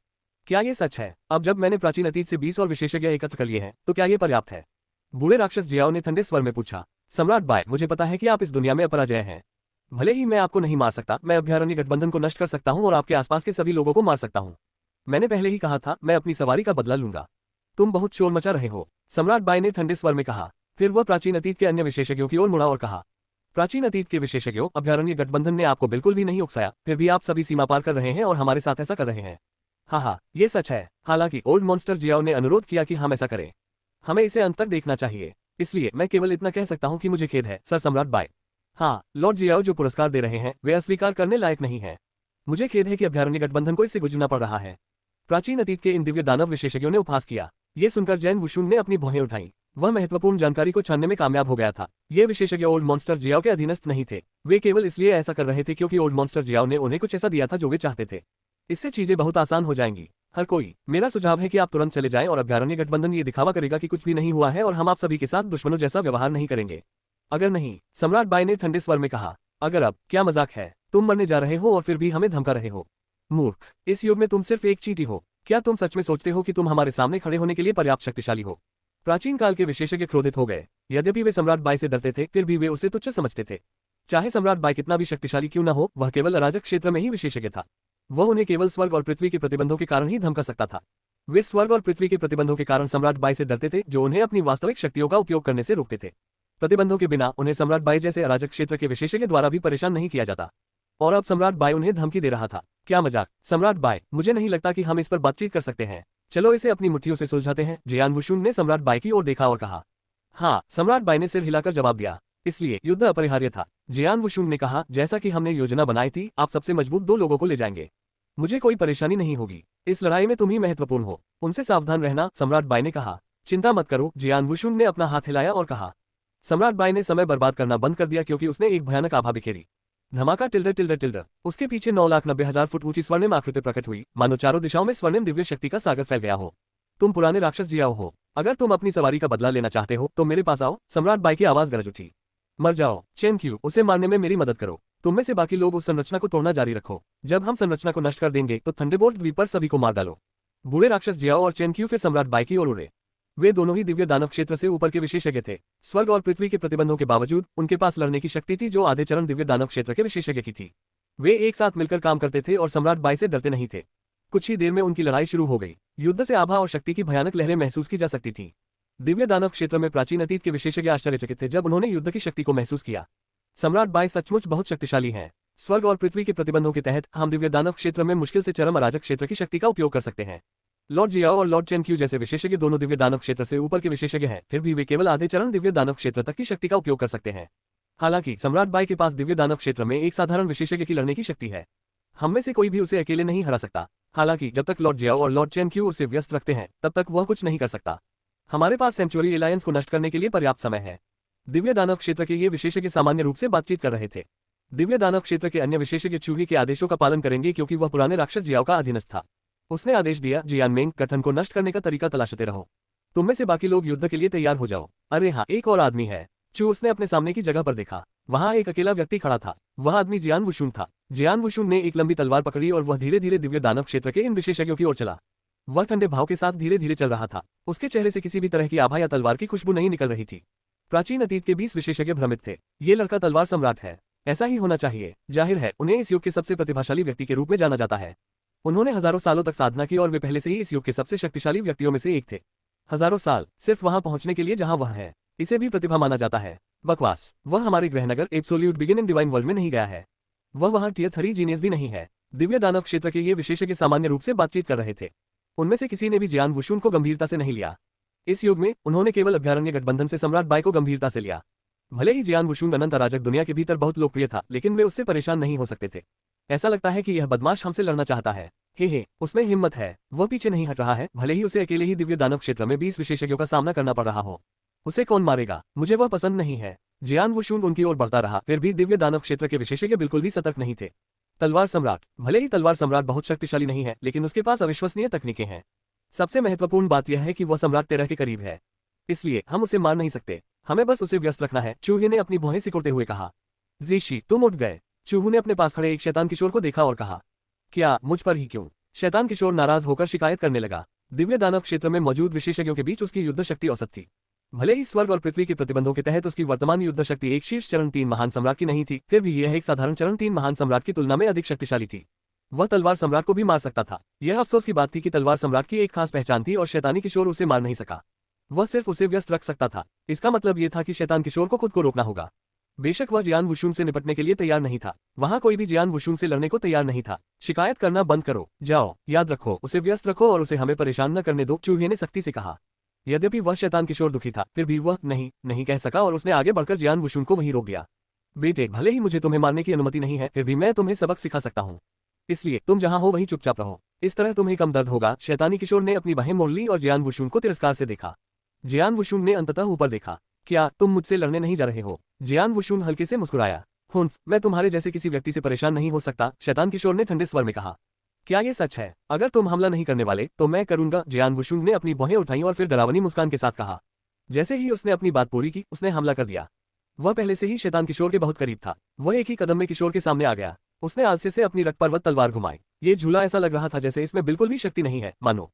क्या ये सच है? अब जब मैंने प्राचीन अतीत से 20 और विशेषज्ञ एकत्र कर लिए हैं, तो क्या ये पर्याप्त है? बूढ़े राक्षस जियाओ ने ठंडे स्वर में पूछा। सम्राट बाई, मुझे पता है कि आप इस दुनिया में अपराजय हैं। भले ही मैं आपको नहीं मार सकता, मैं अभयारण्य गठबंधन को नष्ट कर सकता हूँ और आपके आसपास के सभी लोगों को मार सकता हूँ। मैंने पहले ही कहा था, मैं अपनी सवारी का बदला लूंगा। तुम बहुत शोर मचा रहे हो, सम्राट बाई ने ठंडे स्वर में कहा। फिर वह प्राचीन अतीत के अन्य विशेषज्ञों की ओर मुड़ा और कहा, प्राचीन अतीत के विशेषज्ञों, अभयारण्य गठबंधन ने आपको बिल्कुल भी नहीं उकसाया, फिर भी आप सभी सीमा पार कर रहे हैं और हमारे साथ ऐसा कर रहे हैं। हाँ, ये सच है। हालांकि ओल्ड मॉन्स्टर जियाओ ने अनुरोध किया कि हम ऐसा करें। हमें इसे अंत तक देखना चाहिए, इसलिए मैं केवल इतना कह सकता हूँ कि मुझे खेद है, सर सम्राट बाई। हाँ, लॉर्ड जियाओ जो पुरस्कार दे रहे हैं वे अस्वीकार करने लायक नहीं है। मुझे खेद है कि अभयारण्य गठबंधन को इससे गुजरना पड़ रहा है। प्राचीन अतीत के इन दिव्य दानव विशेषज्ञों ने उपहास किया। ये सुनकर जैन वुशुन ने अपनी भौहें उठाई। वह महत्वपूर्ण जानकारी को छानने में कामयाब हो गया था। ये विशेषज्ञ ओल्ड मॉन्स्टर जियाओ के अधीनस्थ नहीं थे। वे केवल इसलिए ऐसा कर रहे थे क्योंकि ओल्ड मॉन्स्टर जियाओ ने उन्हें कुछ ऐसा दिया था जो वे चाहते थे। इससे चीजें बहुत आसान हो जाएंगी। हर कोई, मेरा सुझाव है कि आप तुरंत चले जाएं और अभयारण्य गठबंधन ये दिखावा करेगा कि कुछ भी नहीं हुआ है और हम आप सभी के साथ दुश्मनों जैसा व्यवहार नहीं करेंगे। अगर नहीं, सम्राट बाई ने ठंडे स्वर में कहा, अगर अब, क्या मजाक है? तुम मरने जा रहे हो और फिर भी हमें धमका रहे हो। मूर्ख, इस युग में तुम सिर्फ एक चींटी हो। क्या तुम सच में सोचते हो कि तुम हमारे सामने खड़े होने के लिए पर्याप्त शक्तिशाली हो? प्राचीन काल के विशेषज्ञ क्रोधित हो गए। यद्यपि वे सम्राट बाई से डरते थे, फिर भी वे उसे तुच्छ समझते थे। चाहे सम्राट बाई कितना भी शक्तिशाली क्यों न हो, वह केवल अराजक क्षेत्र में ही विशेषज्ञ था। वह उन्हें केवल स्वर्ग और पृथ्वी के प्रतिबंधों के कारण ही धमका सकता था। वे स्वर्ग और पृथ्वी के प्रतिबंधों के कारण सम्राट बाई से डरते थे, जो उन्हें अपनी वास्तविक शक्तियों का उपयोग करने से रोकते थे। प्रतिबंधों के बिना उन्हें सम्राट बाई जैसे अराजक क्षेत्र के विशेषज्ञ द्वारा भी परेशान नहीं किया जाता। और अब सम्राट बाई उन्हें धमकी दे रहा था। क्या मजाक? सम्राट बाई, मुझे नहीं लगता कि हम इस पर बातचीत कर सकते हैं। चलो इसे अपनी मुट्ठियों से सुलझाते हैं। जियान वुशुन ने सम्राट बाई की ओर देखा और कहा। हाँ, सम्राट बाई ने सिर हिलाकर जवाब दिया। इसलिए युद्ध अपरिहार्य था। जियान वुशुन ने कहा, जैसा कि हमने योजना बनाई थी, आप सबसे मजबूत 2 लोगों को ले जाएंगे। मुझे कोई परेशानी नहीं होगी। इस लड़ाई में तुम ही महत्वपूर्ण हो, उनसे सावधान रहना, सम्राट बाई ने कहा। चिंता मत करो, जियान वुशुन ने अपना हाथ हिलाया और कहा। सम्राट बाई ने समय बर्बाद करना बंद कर दिया क्योंकि उसने एक भयानक आभा बिखेरी। धमाका टिल्डर टिल्डर टिल्डर। उसके पीछे 9,90,000 फुट ऊंची स्वर्णिम आकृति प्रकट हुई, मानो चारों दिशाओं में स्वर्णिम दिव्य शक्ति का सागर फैल गया हो। तुम पुराने राक्षस जियाओ हो। अगर तुम अपनी सवारी का बदला लेना चाहते हो तो मेरे पास आओ। सम्राट बाई की आवाज गरज उठी। मर जाओ चेन क्यू, उसे मारने में मेरी मदद करो। तुम में से बाकी लोग उस संरचना को तोड़ना जारी रखो। जब हम संरचना को नष्ट कर देंगे तो थंडरबोल्ट द्वीप पर सभी को मार डालो। बूढ़े राक्षस जियाओ और चेन क्यू फिर सम्राट बाई की ओर उड़े। वे दोनों ही दिव्य दानव क्षेत्र से ऊपर के विशेषज्ञ थे। स्वर्ग और पृथ्वी के प्रतिबंधों के बावजूद उनके पास लड़ने की शक्ति थी, जो आधे चरण दिव्य दानव क्षेत्र के विशेषज्ञ की थी। वे एक साथ मिलकर काम करते थे और सम्राट बाई से डरते नहीं थे। कुछ ही देर में उनकी लड़ाई शुरू हो गई। युद्ध से आभा और शक्ति की भयानक लहरें महसूस की जा सकती थीं। दिव्य दानव क्षेत्र में प्राचीन अतीत के विशेषज्ञ आश्चर्यचकित थे जब उन्होंने युद्ध की शक्ति को महसूस किया। सम्राट बाई सचमुच बहुत शक्तिशाली हैं। स्वर्ग और पृथ्वी के प्रतिबंधों के तहत हम दिव्य दानव क्षेत्र में मुश्किल से चरम अराजक क्षेत्र की शक्ति का उपयोग कर सकते हैं। लॉर्ड जियाओ और लॉर्ड चेन क्यू जैसे विशेषज्ञ दोनों दिव्य दानव क्षेत्र से ऊपर के विशेषज्ञ हैं, फिर भी वे केवल आधे चरण दिव्य दानव क्षेत्र तक की शक्ति का उपयोग कर सकते हैं। हालांकि सम्राट बाई के पास दिव्य दानव क्षेत्र में एक साधारण विशेषज्ञ की लड़ने की शक्ति है। हम में से कोई भी उसे अकेले नहीं हरा सकता। हालांकि जब तक लॉर्ड जियाओ और लॉर्ड चेन क्यू उसे व्यस्त रखते हैं, तब तक वह कुछ नहीं कर सकता। हमारे पास सेंचुरी एलायंस को नष्ट करने के लिए पर्याप्त समय है। दिव्य दानव क्षेत्र के ये विशेषज्ञ सामान्य रूप से बातचीत कर रहे थे। दिव्य दानव क्षेत्र के अन्य विशेषज्ञ चूही के आदेशों का पालन करेंगे क्योंकि वह पुराने राक्षस जियाओ का अधीनस्थ था। उसने आदेश दिया, जियानमेंग, गठन को नष्ट करने का तरीका तलाशते रहो। तुम में से बाकी लोग युद्ध के लिए तैयार हो जाओ। अरे हाँ, एक और आदमी है। चू उसने अपने सामने की जगह पर देखा। वहां एक अकेला व्यक्ति खड़ा था। वह आदमी जियान वुशुन था। जियान वुशुन ने एक लंबी तलवार पकड़ी और वह धीरे धीरे दिव्य दानव क्षेत्र के इन विशेषज्ञों की ओर चला। वह ठंडे भाव के साथ धीरे धीरे चल रहा था। उसके चेहरे से किसी भी तरह की आभा या तलवार की खुशबू नहीं निकल रही थी। प्राचीन अतीत के 20 विशेषज्ञ भ्रमित थे। ये लड़का तलवार सम्राट है। ऐसा ही होना चाहिए। जाहिर है, उन्हें इस युग के सबसे प्रतिभाशाली व्यक्ति के रूप में जाना जाता है। उन्होंने हजारों सालों तक साधना की और वे पहले से ही इस युग के सबसे शक्तिशाली व्यक्तियों में से एक थे। हजारों साल सिर्फ वहां पहुंचने के लिए जहां वह है, इसे भी प्रतिभा माना जाता है। बकवास। वह हमारे ग्रहनगर एब्सोल्यूट बिगिनिंग डिवाइन वर्ल्ड में नहीं गया है। वह वहां टियर 3 जीनियस भी नहीं है। दिव्य दानव क्षेत्र के ये विशेषज्ञ सामान्य रूप से बातचीत कर रहे थे। उनमें से किसी ने भी जियान वुशुन को गंभीरता से नहीं लिया। इस युग में उन्होंने केवल अभयारण्य गठबंधन से सम्राट बाई को गंभीरता से लिया। भले ही जियान वुशुन अनंत अराजक दुनिया के भीतर बहुत लोकप्रिय था, लेकिन वे उससे परेशान नहीं हो सकते थे। ऐसा लगता है कि यह बदमाश हमसे लड़ना चाहता है। हे, उसमें हिम्मत है। वह पीछे नहीं हट रहा है, भले ही उसे अकेले ही दिव्य दानव क्षेत्र में 20 विशेषज्ञों का सामना करना पड़ रहा हो। उसे कौन मारेगा? मुझे वह पसंद नहीं है। जियान वुशुन उनकी ओर बढ़ता रहा, फिर भी दिव्य दानव क्षेत्र के विशेषज्ञ बिल्कुल भी सतर्क नहीं थे। तलवार सम्राट। भले ही तलवार सम्राट बहुत शक्तिशाली नहीं है, लेकिन उसके पास अविश्वसनीय तकनीकें हैं। सबसे महत्वपूर्ण बात यह है कि वह सम्राट 13 के करीब है। इसलिए हम उसे मार नहीं सकते, हमें बस उसे व्यस्त रखना है, चूहे ने अपनी भौहें सिकुड़ते हुए कहा। जीशी, तुम उठ गए। चूहू ने अपने पास खड़े एक शैतान किशोर को देखा और कहा, क्या मुझ पर ही क्यों? शैतान किशोर नाराज होकर शिकायत करने लगा। दिव्य दानव क्षेत्र में मौजूद विशेषज्ञों के बीच उसकी युद्ध शक्ति औसत थी। भले ही स्वर्ग और पृथ्वी के प्रतिबंधों के तहत उसकी वर्तमान युद्ध शक्ति एक शीर्ष चरण 3 महान सम्राट की नहीं थी, फिर भी यह एक साधारण चरण 3 महान सम्राट की तुलना में अधिक शक्तिशाली थी। वह तलवार सम्राट को भी मार सकता था। यह अफसोस की बात थी कि तलवार सम्राट की एक खास पहचान थी और शैतानी किशोर उसे मार नहीं सका। वह सिर्फ उसे व्यस्त रख सकता था। इसका मतलब यह था कि शैतान किशोर को खुद को रोकना होगा। बेशक वह जियान वुशुन से निपटने के लिए तैयार नहीं था, वहां कोई भी जियान वुशुन से लड़ने को तैयार नहीं था। शिकायत करना बंद करो, जाओ, याद रखो, उसे व्यस्त रखो और उसे हमें परेशान न करने दो, चूहे ने सख्ती से कहा। यद्यपि वह शैतान किशोर दुखी था, फिर भी वह नहीं कह सका और उसने आगे बढ़कर जियान वुशुन को वहीं रोक दिया। बेटे, भले ही मुझे तुम्हें मारने की अनुमति नहीं है, फिर भी मैं तुम्हें सबक सिखा सकता हूँ, इसलिए तुम जहां हो वहीं चुपचाप रहो, इस तरह तुम्हें कम दर्द होगा। शैतानी किशोर ने अपनी बाहें मोड़ ली और जियान वुशुन को तिरस्कार से देखा। जियान वुशुन ने अंततः ऊपर देखा। क्या तुम मुझसे लड़ने नहीं जा रहे हो? जियान वुशुन हल्के से मुस्कुराया। हुन्फ, मैं तुम्हारे जैसे किसी व्यक्ति से परेशान नहीं हो सकता, शैतान किशोर ने ठंडे स्वर में कहा। क्या ये सच है? अगर तुम हमला नहीं करने वाले तो मैं करूंगा, जियान वुशुन ने अपनी भौहें उठाई और फिर डरावनी मुस्कान के साथ कहा। जैसे ही उसने अपनी बात पूरी की, उसने हमला कर दिया। वह पहले से ही शैतान किशोर के बहुत करीब था। वह एक ही कदम में किशोर के सामने आ गया। उसने आलसे से अपनी रक्तपर्वत तलवार घुमाई। ये झूला ऐसा लग रहा था जैसे इसमें बिल्कुल भी शक्ति नहीं है, मानो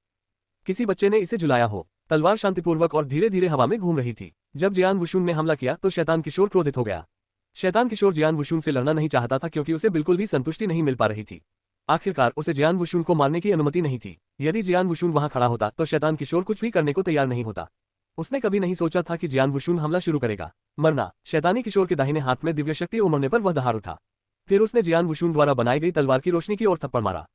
किसी बच्चे ने इसे झुलाया हो। तलवार शांतिपूर्वक और धीरे धीरे हवा में घूम रही थी। जब जियान वुशुन ने हमला किया तो शैतान किशोर क्रोधित हो गया। शैतान किशोर जियान वुशुन से लड़ना नहीं चाहता था क्योंकि उसे बिल्कुल भी संतुष्टि नहीं मिल पा रही थी। आखिरकार उसे जियान वुशुन को मारने की अनुमति नहीं थी। यदि जियान वुशुन वहां खड़ा होता तो शैतान किशोर कुछ भी करने को तैयार नहीं होता। उसने कभी नहीं सोचा था कि जियान वुशुन हमला शुरू करेगा। मरना। शैतानी किशोर के दाहिने हाथ में दिव्य शक्ति उमड़ने पर वह दहाड़ उठा। फिर उसने जियान वुशुन द्वारा बनाई गई तलवार की रोशनी की ओर थप्पड़ मारा।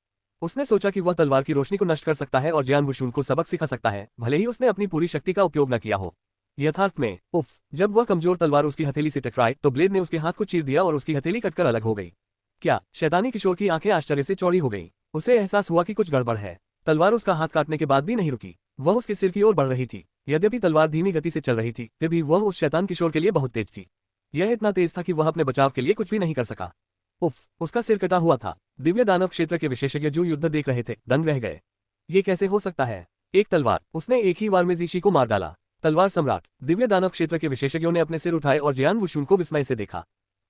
उसने सोचा कि वह तलवार की रोशनी को नष्ट कर सकता है और जियान वुशुन को सबक सिखा सकता है, भले ही उसने अपनी पूरी शक्ति का उपयोग न किया हो। यथार्थ में, उफ, जब वह कमजोर तलवार उसकी हथेली से टकराई तो ब्लेड ने उसके हाथ को चीर दिया और उसकी हथेली कटकर अलग हो गई। क्या? शैतानी किशोर की आंखें आश्चर्य से चौड़ी हो गई। उसे एहसास हुआ कि कुछ गड़बड़ है। तलवार उसका हाथ काटने के बाद भी नहीं रुकी। वह उसके सिर की ओर बढ़ रही थी। यद्यपि तलवार धीमी गति से चल रही थी, फिर भी वह उस शैतान किशोर के लिए बहुत तेज थी। यह इतना तेज था कि वह अपने बचाव के लिए कुछ भी नहीं कर सका। उफ, उसका सिर कटा हुआ था। दिव्य दानव क्षेत्र के विशेषज्ञ जो युद्ध देख रहे थे, दंग रह गए। ये कैसे हो सकता है? एक तलवार, उसने एक ही वार में जीशी को मार डाला। तलवार सम्राट। दिव्य दानव क्षेत्र के विशेषज्ञों ने अपने सिर उठाए और जियान वुशुन को विस्मय से देखा।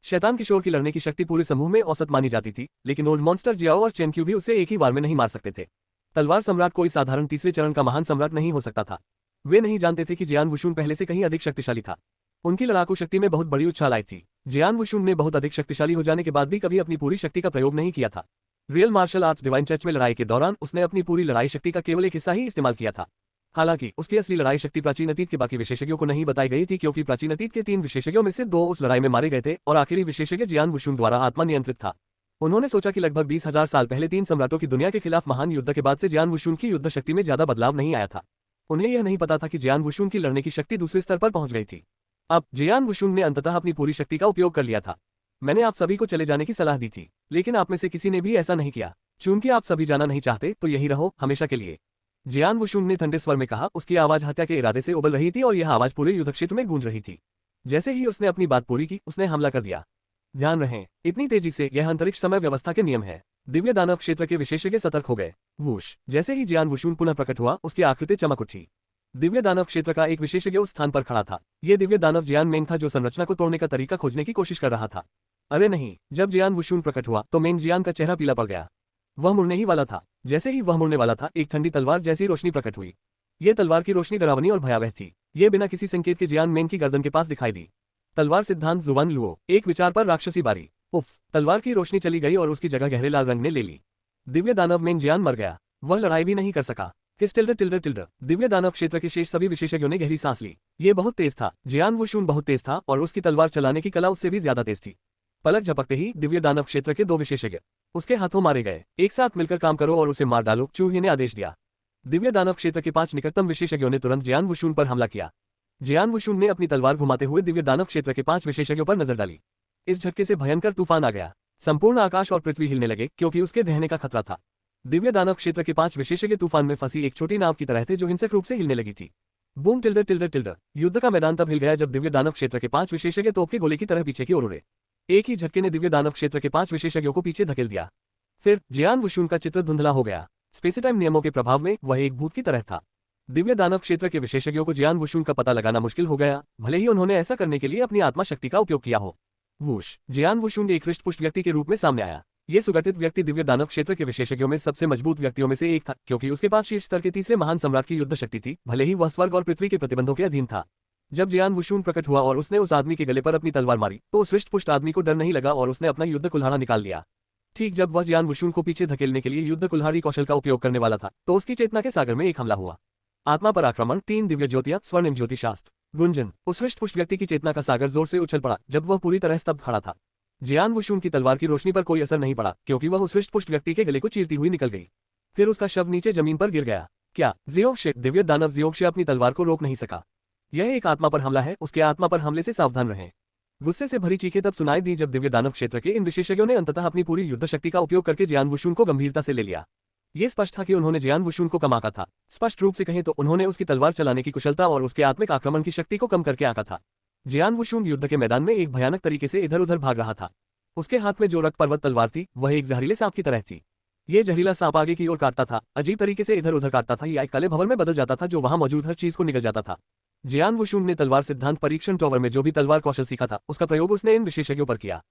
शैतान किशोर की लड़ने की शक्ति पूरे समूह में औसत मानी जाती थी, लेकिन ओल्ड मॉन्स्टर जियाओ और चेनक्यू भी उसे एक ही वार में नहीं मार सकते थे। तलवार सम्राट कोई साधारण तीसरे चरण का महान सम्राट नहीं हो सकता था। वे नहीं जानते थे कि जियान वुशुन पहले से कहीं अधिक शक्तिशाली था। उनकी लड़ाकू शक्ति में बहुत बड़ी उछाल आई थी। जियान वुशुन ने बहुत अधिक शक्तिशाली हो जाने के बाद भी कभी अपनी पूरी शक्ति का प्रयोग नहीं किया था। Real martial arts divine church में लड़ाई के दौरान उसने अपनी पूरी लड़ाई शक्ति का केवल एक हिस्सा ही इस्तेमाल किया था। हालांकि उसकी असली लड़ाई शक्ति प्राचीन अतीत के बाकी विशेषज्ञों को नहीं बताई गई थी, क्योंकि प्राचीन अतीत के 3 विशेषज्ञों में से 2 उस लड़ाई में मारे गए थे और आखिरी विशेषज्ञ जियान वुशुन द्वारा आत्मा नियंत्रित था। उन्होंने सोचा कि लगभग 20,000 साल पहले 3 सम्राटों की दुनिया के खिलाफ महान युद्ध के बाद से जियान वुशुन की युद्ध शक्ति में ज्यादा बदलाव नहीं आया था। उन्हें यह नहीं पता था कि जियान वुशुन की लड़ने की शक्ति दूसरे स्तर पर पहुंच गई थी। अब जियान वुशुन ने अंततः अपनी पूरी शक्ति का उपयोग कर लिया था। मैंने आप सभी को चले जाने की सलाह दी थी, लेकिन आप में से किसी ने भी ऐसा नहीं किया। चूंकि आप सभी जाना नहीं चाहते तो यही रहो, हमेशा के लिए। जियान वुशुन ने ठंडे स्वर में कहा। उसकी आवाज हत्या के इरादे से उबल रही थी और यह आवाज पूरे युद्ध क्षेत्र में गूंज रही थी। जैसे ही उसने अपनी बात पूरी की, उसने हमला कर दिया। ध्यान रहे, इतनी तेजी से, यह अंतरिक्ष समय व्यवस्था के नियम है। दिव्य दानव क्षेत्र के विशेषज्ञ सतर्क हो गए। वूश। जैसे ही जियान वुशुन पुनः प्रकट हुआ, उसकी आकृति चमक उठी। दिव्य दानव क्षेत्र का एक विशेषज्ञ उस स्थान पर खड़ा था। यह दिव्य दानव जियान मेंग था, जो संरचना को तोड़ने का तरीका खोजने की कोशिश कर रहा था। अरे नहीं, जब जियान वुशुन प्रकट हुआ तो मेंग जियान का चेहरा पीला पड़ गया। वह मुड़ने ही वाला था। जैसे ही वह मुड़ने वाला था, एक ठंडी तलवार जैसी रोशनी प्रकट हुई। ये तलवार की रोशनी डरावनी और भयावह थी। ये बिना किसी संकेत के जियान मेंग की गर्दन के पास दिखाई दी। तलवार सिद्धांत जुबान लुओ, एक विचार पर राक्षसी बारी। उफ, तलवार की रोशनी चली गई और उसकी जगह गहरे लाल रंग ने ले ली। दिव्य दानव मेंग जियान मर गया। वह लड़ाई भी नहीं कर सका। किस टिल्डर टिल्डर टिल्डर। दिव्य दानव क्षेत्र के शेष सभी विशेषज्ञों ने गहरी सांस ली। ये बहुत तेज था। जियान वुशुन बहुत तेज था और उसकी तलवार चलाने की कला उससे भी ज्यादा तेज थी। पलक झपकते ही दिव्य दानव क्षेत्र के 2 विशेषज्ञ उसके हाथों मारे गए। एक साथ मिलकर काम करो और उसे मार डालो, चूहे ने आदेश दिया। दिव्य दानव क्षेत्र के 5 निकटतम विशेषज्ञों ने तुरंत जियान वुशुन पर हमला किया। जियान वुशुन ने अपनी तलवार घुमाते हुए दिव्य दानव क्षेत्र के 5 विशेषज्ञों पर नजर डाली। इस झटके से भयंकर तूफान आ गया। संपूर्ण आकाश और पृथ्वी हिलने लगे, क्योंकि उसके दहने का खतरा था। दिव्य दानव क्षेत्र के 5 विशेषज्ञ तूफान में फंसी एक छोटी नाव की तरह थे, जो हिंसक रूप से हिलने लगी थी। बूम टिल्डर टिल्डर टिल्डर। युद्ध का मैदान तब हिल गया जब दिव्य दानव क्षेत्र के 5 विशेषज्ञ तोप के गोले की तरह पीछे की ओर उड़े। एक ही झटके ने दिव्य दानव क्षेत्र के 5 विशेषज्ञों को पीछे धकेल दिया। फिर जियान वुशुन का चित्र धुंधला हो गया। स्पेस टाइम नियमों के प्रभाव में वह एक भूत की तरह था। दिव्य दानव क्षेत्र के विशेषज्ञों को जियान वुशुन का पता लगाना मुश्किल हो गया, भले ही उन्होंने ऐसा करने के लिए अपनी आत्मा शक्ति का उपयोग किया हो। वूश जियान वुशुन एक हृष्ट-पुष्ट व्यक्ति के रूप में सामने आया। ये सुगठित व्यक्ति दिव्य दानव क्षेत्र के विशेषज्ञों में सबसे मजबूत व्यक्तियों में से एक था, क्योंकि उसके पास शीर्ष स्तर के तीसरे महान सम्राट की युद्ध शक्ति थी, भले ही वह स्वर्ग और पृथ्वी के प्रतिबंधों के अधीन था। जब जियान वुशुन प्रकट हुआ और उसने उस आदमी के गले पर अपनी तलवार मारी, तो उस हृष्ट-पुष्ट आदमी को डर नहीं लगा और उसने अपना युद्ध कुल्हाड़ा निकाल लिया। ठीक जब वह जियान वुशुन को पीछे धकेलने के लिए युद्ध कुल्हाड़ी कौशल का उपयोग करने वाला था, तो उसकी चेतना के सागर में एक हमला हुआ। आत्मा पर आक्रमण, 3 दिव्य ज्योतियां, स्वर्णिम ज्योति शास्त्र। गुंजन। उस हृष्ट-पुष्ट व्यक्ति की चेतना का सागर जोर से उछल पड़ा जब वह पूरी तरह स्तब्ध खड़ा था। जियान वुशुन की तलवार की रोशनी पर कोई असर नहीं पड़ा, क्योंकि वह उस हृष्ट-पुष्ट व्यक्ति के गले को चीरती हुई निकल गई। फिर उसका शव नीचे जमीन पर गिर गया। क्या जियोक्षे? दिव्य दानव जियोक्षे अपनी तलवार को रोक नहीं सका। यह एक आत्मा पर हमला है, उसके आत्मा पर हमले से सावधान रहें। गुस्से से भरी चीखें तब सुनाई दी जब दिव्य दानव क्षेत्र के इन विशेषज्ञों ने अंततः अपनी पूरी युद्ध शक्ति का उपयोग करके जियान वुशुन को गंभीरता से ले लिया। ये स्पष्ट था कि उन्होंने जियान वुशुन को कम आंका था। स्पष्ट रूप से कहें तो उन्होंने उसकी तलवार चलाने की कुशलता और उसके आत्मिक आक्रमण की शक्ति को कम करके आंका था। जियान वुशुन युद्ध के मैदान में एक भयानक तरीके से इधर उधर भाग रहा था। उसके हाथ में जो रक्त पर्वत तलवार थी, वह एक जहरीले सांप की तरह थी। ये जहरीला सांप आगे की ओर काटता था, अजीब तरीके से इधर उधर काटता था या एक काले भंवर में बदल जाता था जो वहां मौजूद हर चीज को निगल जाता था। जियान वुशुन ने तलवार सिद्धांत परीक्षण टॉवर में जो भी तलवार कौशल सीखा था, उसका प्रयोग उसने इन विशेषज्ञों पर किया।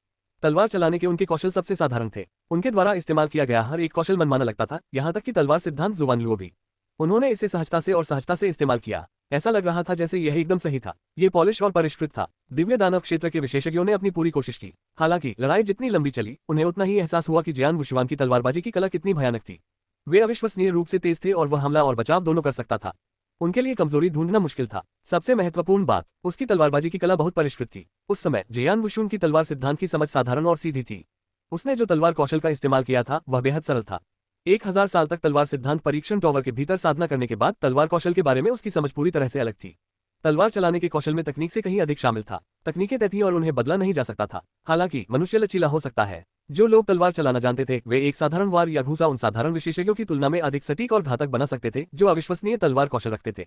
तलवार चलाने के उनके कौशल सबसे साधारण थे। उनके द्वारा इस्तेमाल किया गया हर एक कौशल मनमाना लगता था, यहाँ तक कि तलवार सिद्धांत जुवानलुओ भी। उन्होंने इसे सहजता से इस्तेमाल किया। ऐसा लग रहा था जैसे यह एकदम सही था। ये पॉलिश और परिष्कृत था। दिव्य दानव क्षेत्र के विशेषज्ञों ने अपनी पूरी कोशिश की। हालांकि लड़ाई जितनी लंबी चली, उन्हें उतना ही एहसास हुआ कि जियान वुशुआन की तलवारबाजी की कला कितनी भयानक थी। वे अविश्वसनीय रूप से तेज थे और वह हमला और बचाव दोनों कर सकता था। उनके लिए कमजोरी ढूंढना मुश्किल था। सबसे महत्वपूर्ण बात, उसकी तलवारबाजी की कला बहुत परिष्कृत थी। उस समय जियान वुशुन की तलवार सिद्धांत की समझ साधारण और सीधी थी। उसने जो तलवार कौशल का इस्तेमाल किया था, वह बेहद सरल था। 1000 साल तक तलवार सिद्धांत परीक्षण टॉवर के भीतर साधना करने के बाद तलवार कौशल के बारे में उसकी समझ पूरी तरह से अलग थी। तलवार चलाने के कौशल में तकनीक से कहीं अधिक शामिल था। तकनीकें तय थीं और उन्हें बदला नहीं जा सकता था। हालांकि मनुष्य लचीला हो सकता है। जो लोग तलवार चलाना जानते थे, वे एक साधारण वार या घूंसा उन साधारण विशेषज्ञों की तुलना में अधिक सटीक और घातक बना सकते थे, जो अविश्वसनीय तलवार कौशल रखते थे।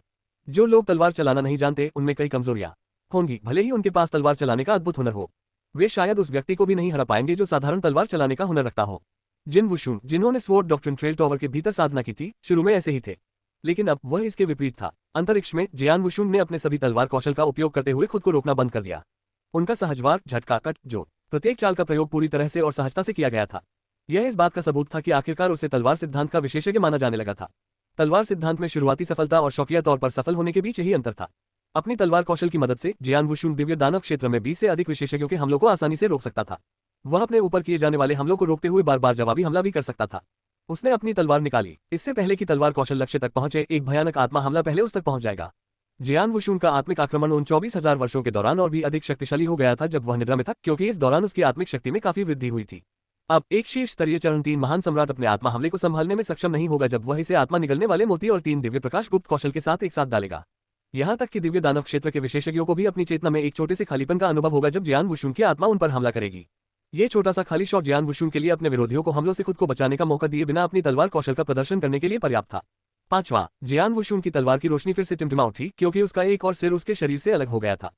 जो लोग तलवार चलाना नहीं जानते, उनमें कई कमजोरियां होंगी, भले ही उनके पास तलवार चलाने का अद्भुत हुनर हो। वे शायद उस व्यक्ति को भी नहीं हरा पाएंगे जो साधारण तलवार चलाने का हुनर रखता हो। जिन वुशुन, जिन्होंने स्वॉर्ड डॉक्ट्रिन ट्रेल टॉवर के भीतर साधना की थी, शुरू में ऐसे ही थे, लेकिन अब वह इसके विपरीत था। अंतरिक्ष में जियान वुशुन ने अपने सभी तलवार कौशल का उपयोग करते हुए खुद को रोकना बंद कर दिया। उनका सहजवार, झटका, कट, जो प्रत्येक चाल का प्रयोग पूरी तरह से और सहजता से किया गया था। यह इस बात का सबूत था कि आखिरकार उसे तलवार सिद्धांत का विशेषज्ञ माना जाने लगा था। तलवार सिद्धांत में शुरुआती सफलता और शौकिया तौर पर सफल होने के बीच यही अंतर था। अपनी तलवार कौशल की मदद से जियान वुशुन दिव्य दानव क्षेत्र में 20 से अधिक विशेषज्ञों के हमलों को आसानी से रोक सकता था। वह अपने ऊपर किए जाने वाले हमलों को रोकते हुए बार बार जवाबी हमला भी कर सकता था। उसने अपनी तलवार निकाली। इससे पहले कि तलवार कौशल लक्ष्य तक पहुंचे, एक भयानक आत्मा हमला पहले उस तक पहुंच जाएगा। जियान वुशुन का आत्मिक आक्रमण उन 24,000 वर्षों के दौरान और भी अधिक शक्तिशाली हो गया था जब वह निद्रा में था, क्योंकि इस दौरान उसकी आत्मिक शक्ति में काफी वृद्धि हुई थी। अब एक शीर्ष स्तरीय चरण 3 महान सम्राट अपने आत्मा हमले को संभालने में सक्षम नहीं होगा जब वह इसे आत्मा निगलने वाले मोती और 3 दिव्य प्रकाश गुप्त कौशल के साथ एक साथ डालेगा। यहाँ तक कि दिव्य दानव क्षेत्र के विशेषज्ञों को भी अपनी चेतना में एक छोटे से खालीपन का अनुभव होगा जब जियान वुशुन की आत्मा उन पर हमला करेगी। ये छोटा सा खाली शॉट जियान वुशुन के लिए अपने विरोधियों को हमलों से खुद को बचाने का मौका दिए बिना अपनी तलवार कौशल का प्रदर्शन करने के लिए पर्याप्त था। 5वां, जियान वुशुन की तलवार की रोशनी फिर से टिमटिमा उठी, क्योंकि उसका एक और सिर उसके शरीर से अलग हो गया था।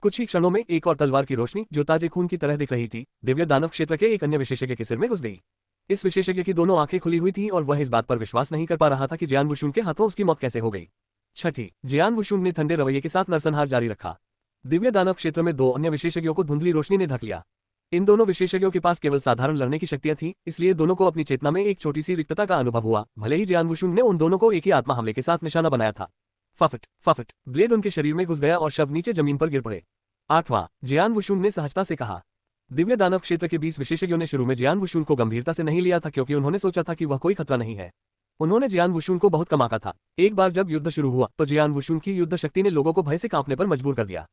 कुछ ही क्षणों में एक और तलवार की रोशनी, जो ताजे खून की तरह दिख रही थी, दिव्य दानव क्षेत्र के एक अन्य विशेषज्ञ के सिर में घुस गई। इस विशेषज्ञ की दोनों आंखें खुली हुई थीं और वह इस बात पर विश्वास नहीं कर पा रहा था कि जियान वुशुन के हाथों उसकी मौत कैसे हो गई। 6, जियान वुशुन ने ठंडे रवैये के साथ नरसंहार जारी रखा। दिव्य दानव क्षेत्र में 2 अन्य विशेषज्ञों को धुंधली रोशनी ने ढक लिया। इन दोनों विशेषज्ञों के पास केवल साधारण लड़ने की शक्तियां थीं, इसलिए दोनों को अपनी चेतना में एक छोटी सी रिक्तता का अनुभव हुआ, भले ही जियान वुशुन ने उन दोनों को एक ही आत्मा हमले के साथ निशाना बनाया था। फफट फफट, ब्लेड उनके शरीर में घुस गया और शव नीचे जमीन पर गिर पड़े। 8वां, जियान वुशुन ने सहजता से कहा। दिव्य दानव क्षेत्र के 20 विशेषज्ञों ने शुरू में जियान वुशुन को गंभीरता से नहीं लिया था, क्योंकि उन्होंने सोचा था कि वह कोई खतरा नहीं है। उन्होंने जियान वुशुन को बहुत कम आंका था। एक बार जब युद्ध शुरू हुआ तो जियान वुशुन की युद्ध शक्ति ने लोगों को भय से कांपने पर मजबूर कर दिया।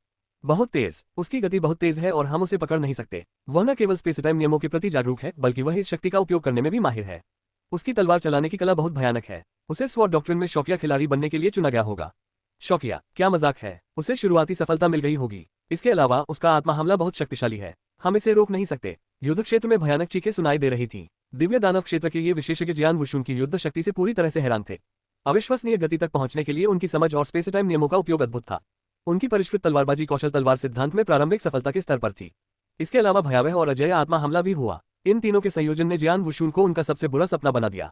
बहुत तेज, उसकी गति बहुत तेज है और हम उसे पकड़ नहीं सकते। वह न केवल स्पेस टाइम नियमों के प्रति जागरूक है, बल्कि वह इस शक्ति का उपयोग करने में भी माहिर है। उसकी तलवार चलाने की कला बहुत भयानक है। उसे स्वॉर्ड डॉक्ट्रिन में शौकिया खिलाड़ी बनने के लिए चुना गया होगा। शौकिया, क्या मजाक है। उसे शुरुआती सफलता मिल गई होगी। इसके अलावा उसका आत्मा हमला बहुत शक्तिशाली है। हम इसे रोक नहीं सकते। युद्ध क्षेत्र में भयानक चीखें सुनाई दे रही थीं। दिव्य दानव क्षेत्र के ये विशेषज्ञ जियान वुशुन की युद्ध शक्ति से पूरी तरह से हैरान थे। अविश्वसनीय गति तक पहुंचने के लिए उनकी समझ और स्पेस टाइम नियमों का उपयोग अद्भुत था। उनकी परिष्कृत तलवारबाजी कौशल तलवार सिद्धांत में प्रारंभिक सफलता के स्तर पर थी। इसके अलावा भयावह और अजय आत्मा हमला भी हुआ। इन तीनों के संयोजन ने जियान वुशुन को उनका सबसे बुरा सपना बना दिया।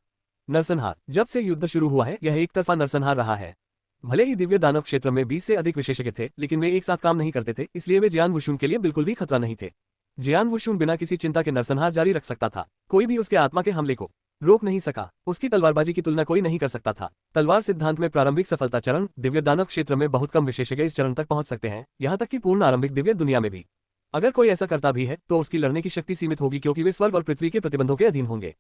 नरसंहार। जब से युद्ध शुरू हुआ है, यह एक तरफा नरसंहार रहा है। भले ही दिव्य दानव क्षेत्र में 20 से अधिक विशेषज्ञ थे, लेकिन वे एक साथ काम नहीं करते थे, इसलिए वे जियान वुशुन के लिए बिल्कुल भी खतरा नहीं थे। जियान वुशुन बिना किसी चिंता के नरसंहार जारी रख सकता था। कोई भी उसके आत्मा के हमले को रोक नहीं सका। उसकी तलवारबाजी की तुलना कोई नहीं कर सकता था। तलवार सिद्धांत में प्रारंभिक सफलता चरण, दिव्य दानव क्षेत्र में बहुत कम विशेषज्ञ इस चरण तक पहुंच सकते हैं, यहाँ तक कि पूर्ण आरंभिक दिव्य दुनिया में भी। अगर कोई ऐसा करता भी है तो उसकी लड़ने की शक्ति सीमित होगी, क्योंकि वे स्वर्ग और पृथ्वी के प्रतिबंधों के अधीन होंगे।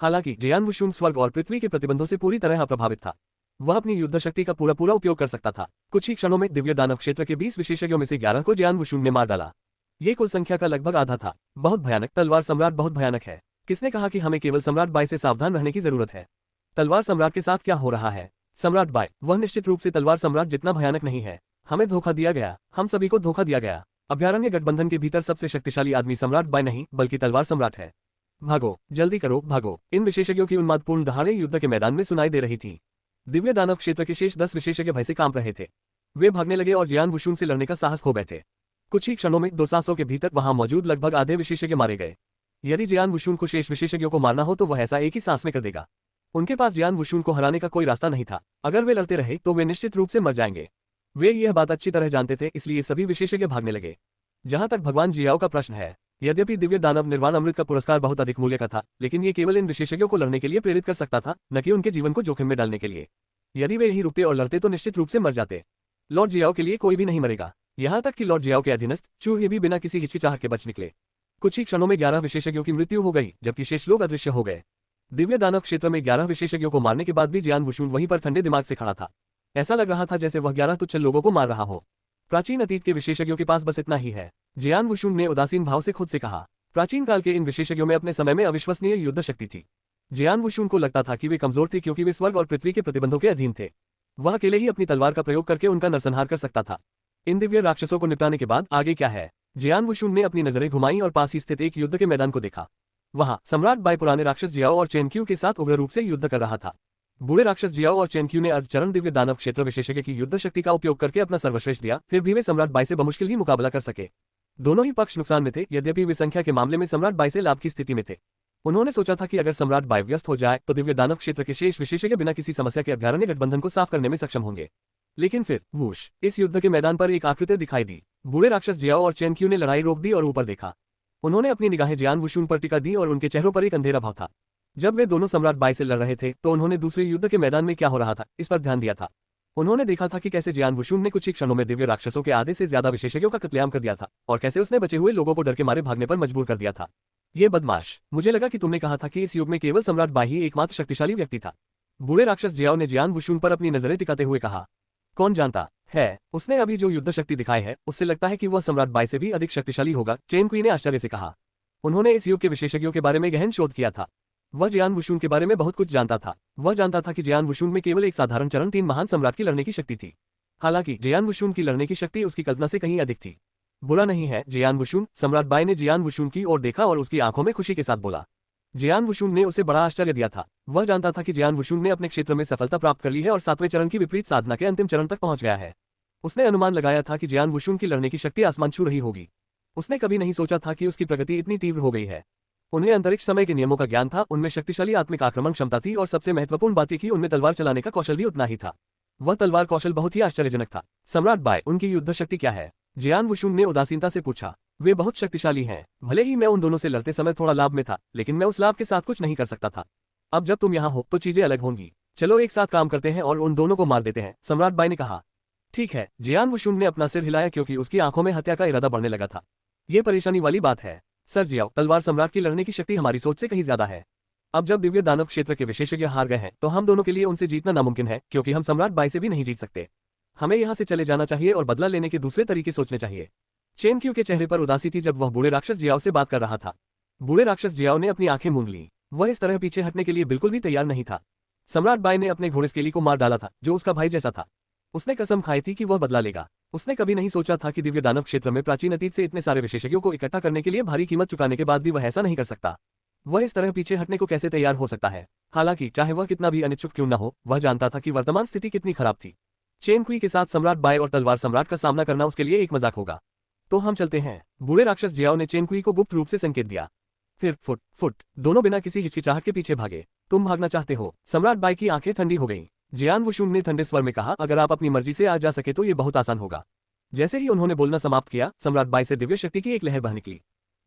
हालांकि जियान वुशुन स्वर्ग और पृथ्वी के प्रतिबंधों से पूरी तरह अप्रभावित था। वह अपनी युद्ध शक्ति का पूरा उपयोग कर सकता था। कुछ ही क्षणों में दिव्य दानव क्षेत्र के 20 विशेषज्ञों में से 11 को जियान वुशुन ने मार डाला। ये कुल संख्या का लगभग आधा था। बहुत भयानक। तलवार सम्राट बहुत भयानक है। किसने कहा कि हमें केवल सम्राट बाई से सावधान रहने की जरूरत है? तलवार सम्राट के साथ क्या हो रहा है? सम्राट बाई, वह निश्चित रूप से तलवार सम्राट जितना भयानक नहीं है। हमें धोखा दिया गया। हम सभी को धोखा दिया गया। अभयारण्य गठबंधन के भीतर सबसे शक्तिशाली आदमी सम्राट बाई नहीं, बल्कि तलवार सम्राट है। भागो, जल्दी करो, भागो। इन विशेषज्ञों की उन्मादपूर्ण दहाड़ें युद्ध के मैदान में सुनाई दे रही थी। दिव्य दानव क्षेत्र के शेष 10 विशेषज्ञ भय से कांप रहे थे। वे भागने लगे और जियान वुशुन से लड़ने का साहस खो बैठे। कुछ ही क्षणों में 2 सांसों के भीतर वहां मौजूद लगभग आधे विशेषज्ञ मारे गए। यदि जियान वुशुन को शेष विशेषज्ञों को मारना हो तो वह ऐसा एक ही सांस में कर देगा। उनके पास जियान वुशुन को हराने का कोई रास्ता नहीं था। अगर वे लड़ते रहे तो वे निश्चित रूप से मर जाएंगे। वे यह बात अच्छी तरह जानते थे, इसलिए सभी विशेषज्ञ भागने लगे। जहां तक भगवान जियाओ का प्रश्न है, यद्यपि दिव्य दानव निर्वाण अमृत का पुरस्कार बहुत अधिक मूल्य का था, लेकिन ये केवल इन विशेषज्ञों को लड़ने के लिए प्रेरित कर सकता था, न कि उनके जीवन को जोखिम में डालने के लिए। यदि वे यहीं रुकते और लड़ते तो निश्चित रूप से मर जाते। लॉर्ड जियाओ के लिए कोई भी नहीं मरेगा। यहाँ तक कि लॉर्ड जियाओ के अधीनस्थ चू ही भी बिना किसी हिचकिचाहट के बच निकले। कुछ ही क्षणों में 11 विशेषज्ञों की मृत्यु हो गई, जबकि शेष लोग अदृश्य हो गए। दिव्य दानव क्षेत्र में 11 विशेषज्ञों को मारने के बाद भी जियान वुशुन वहीं पर ठंडे दिमाग से खड़ा था। ऐसा लग रहा था जैसे वह 11 तुच्छ लोगों को मार रहा हो। प्राचीन अतीत के विशेषज्ञों के पास बस इतना ही है, जियान वुशुन ने उदासीन भाव से खुद से कहा। प्राचीन काल के इन विशेषज्ञों में अपने समय में अविश्वसनीय युद्ध शक्ति थी। जियान वुशुन को लगता था कि वे कमजोर थे, क्योंकि वे स्वर्ग और पृथ्वी के प्रतिबंधों के अधीन थे। वह अकेले ही अपनी तलवार का प्रयोग करके उनका नरसंहार कर सकता था। इन दिव्य राक्षसों को निपटाने के बाद आगे क्या है? जियान वुशुन ने अपनी नजरें घुमाई और पास ही स्थित एक युद्ध के मैदान को देखा। वहां सम्राट बाई पुराने राक्षस जियाओ और चेनक्यू के साथ उग्र रूप से युद्ध कर रहा था। बूढ़े राक्षस जियाओ और चेनक्यू ने अर्धचरण दिव्य दानव क्षेत्र विशेषज्ञ की युद्ध शक्ति का उपयोग करके अपना सर्वश्रेष्ठ दिया, फिर भी वे सम्राट बाई से बमुश्किल ही मुकाबला कर सके। दोनों ही पक्ष नुकसान में थे, यद्यपि वे संख्या के मामले में सम्राट बाई से लाभ की स्थिति में थे। उन्होंने सोचा था कि अगर सम्राट बाई व्यस्त हो जाए तो दिव्य दानव क्षेत्र के शेष विशेषज्ञ बिना किसी समस्या के अभयारण्य गठबंधन को साफ करने में सक्षम होंगे। लेकिन फिर वूश, इस युद्ध के मैदान पर एक आकृति दिखाई दी। बूढ़े राक्षस जियाओ और चेनक्यू ने लड़ाई रोक दी और ऊपर देखा। उन्होंने अपनी निगाहें जियान वुशुन पर टिका दी और उनके चेहरों पर एक अंधेरा भाव था। जब वे दोनों सम्राट बाई से लड़ रहे थे तो उन्होंने दूसरे युद्ध के मैदान में क्या हो रहा था इस पर ध्यान दिया था। उन्होंने देखा था कि कैसे जियान वुशुन ने कुछ ही क्षणों में दिव्य राक्षसों के आधे से ज्यादा विशेषज्ञों का कत्लेआम कर दिया था, और कैसे उसने बचे हुए लोगों को डर के मारे भागने पर मजबूर कर दिया था। ये बदमाश, मुझे लगा कि तुमने कहा था कि इस युग में केवल सम्राट बाई ही एकमात्र शक्तिशाली व्यक्ति था। बूढ़े राक्षस जियाओ ने जियान वुशुन पर अपनी नजरें टिकाते हुए कहा। कौन जानता है, उसने अभी जो युद्ध शक्ति दिखाई है उससे लगता है कि वह सम्राट बाई से भी अधिक शक्तिशाली होगा, चेन क्वी ने आश्चर्य से कहा। उन्होंने इस युग के विशेषज्ञों के बारे में गहन शोध किया था। वह जियान वुशुन के बारे में बहुत कुछ जानता था। वह जानता था कि जियान वुशुन में केवल एक साधारण चरण 3 महान सम्राट की लड़ने की शक्ति थी। हालांकि जियान वुशुन की लड़ने की शक्ति उसकी कल्पना से कहीं अधिक थी। बुरा नहीं है जियान वुशुन, सम्राट बाई ने जियान वुशुन की ओर देखा और उसकी आंखों में खुशी के साथ बोला। जियान वुशुन ने उसे बड़ा आश्चर्य दिया था। वह जानता था कि जियान वुशुन ने अपने क्षेत्र में सफलता प्राप्त कर ली है और 7वें चरण की विपरीत साधना के अंतिम चरण तक पहुंच गया है। उसने अनुमान लगाया था कि जियान वुशुन की लड़ने की शक्ति आसमान छू रही होगी। उसने कभी नहीं सोचा था कि उसकी प्रगति इतनी तीव्र हो गई है। उन्हें अंतरिक्ष समय के नियमों का ज्ञान था, उनमें शक्तिशाली आत्मिक आक्रमण क्षमता थी और सबसे महत्वपूर्ण बात यह कि उनमें तलवार चलाने का कौशल भी उतना ही था। वह तलवार कौशल बहुत ही आश्चर्यजनक था। सम्राट बाई, उनकी युद्ध शक्ति क्या है? जियान वुशुन ने उदासीनता से पूछा। वे बहुत शक्तिशाली हैं। भले ही मैं उन दोनों से लड़ते समय थोड़ा लाभ में था, लेकिन मैं उस लाभ के साथ कुछ नहीं कर सकता था। अब जब तुम यहाँ हो तो चीजें अलग होंगी। चलो एक साथ काम करते हैं और उन दोनों को मार देते हैं, सम्राट बाई ने कहा। ठीक है, जियान वुशुन ने अपना सिर हिलाया, क्योंकि उसकी आंखों में हत्या का इरादा बढ़ने लगा था। ये परेशानी वाली बात है। सर जियाओ, तलवार सम्राट की लड़ने की शक्ति हमारी सोच से कहीं ज्यादा है। अब जब दिव्य दानव क्षेत्र के विशेषज्ञ हार गए हैं तो हम दोनों के लिए उनसे जीतना नामुमकिन है, क्योंकि हम सम्राट बाई से भी नहीं जीत सकते। हमें यहाँ से चले जाना चाहिए और बदला लेने के दूसरे तरीके सोचने चाहिए। चेन क्यू के चेहरे पर उदासी थी जब वह बूढ़े राक्षस जियाओ से बात कर रहा था। बूढ़े राक्षस जियाओ ने अपनी आंखें मूंद ली। वह इस तरह पीछे हटने के लिए बिल्कुल भी तैयार नहीं था। सम्राट बाई ने अपने घोड़े स्केली को मार डाला था, जो उसका भाई जैसा था। उसने कसम खाई थी कि वह बदला लेगा। उसने कभी नहीं सोचा था कि दिव्य दानव क्षेत्र में प्राचीन अतीत से इतने सारे विशेषज्ञों को इकट्ठा करने के लिए भारी कीमत चुकाने के बाद भी वह ऐसा नहीं कर सकता। वह इस तरह पीछे हटने को कैसे तैयार हो सकता है? हालांकि चाहे वह कितना भी अनिच्छुक क्यों न हो, वह जानता था कि वर्तमान स्थिति कितनी खराब थी। चेन क्वी के साथ सम्राट बाई और तलवार सम्राट का सामना करना उसके लिए एक मजाक होगा। तो हम चलते हैं। बूढ़े राक्षस जियाओ ने चेन क्वी को गुप्त रूप से संकेत दिया। फिर फुट फुट दोनों बिना किसी हिचकिचाहट के पीछे भागे। तुम भागना चाहते हो? सम्राट बाई की आंखें ठंडी हो गईं। जियान वुशुन ने ठंडे स्वर में कहा, अगर आप अपनी मर्जी से आ जा सके तो ये बहुत आसान होगा। जैसे ही उन्होंने बोलना समाप्त किया, सम्राट बाई से दिव्य शक्ति की एक लहर बह निकली।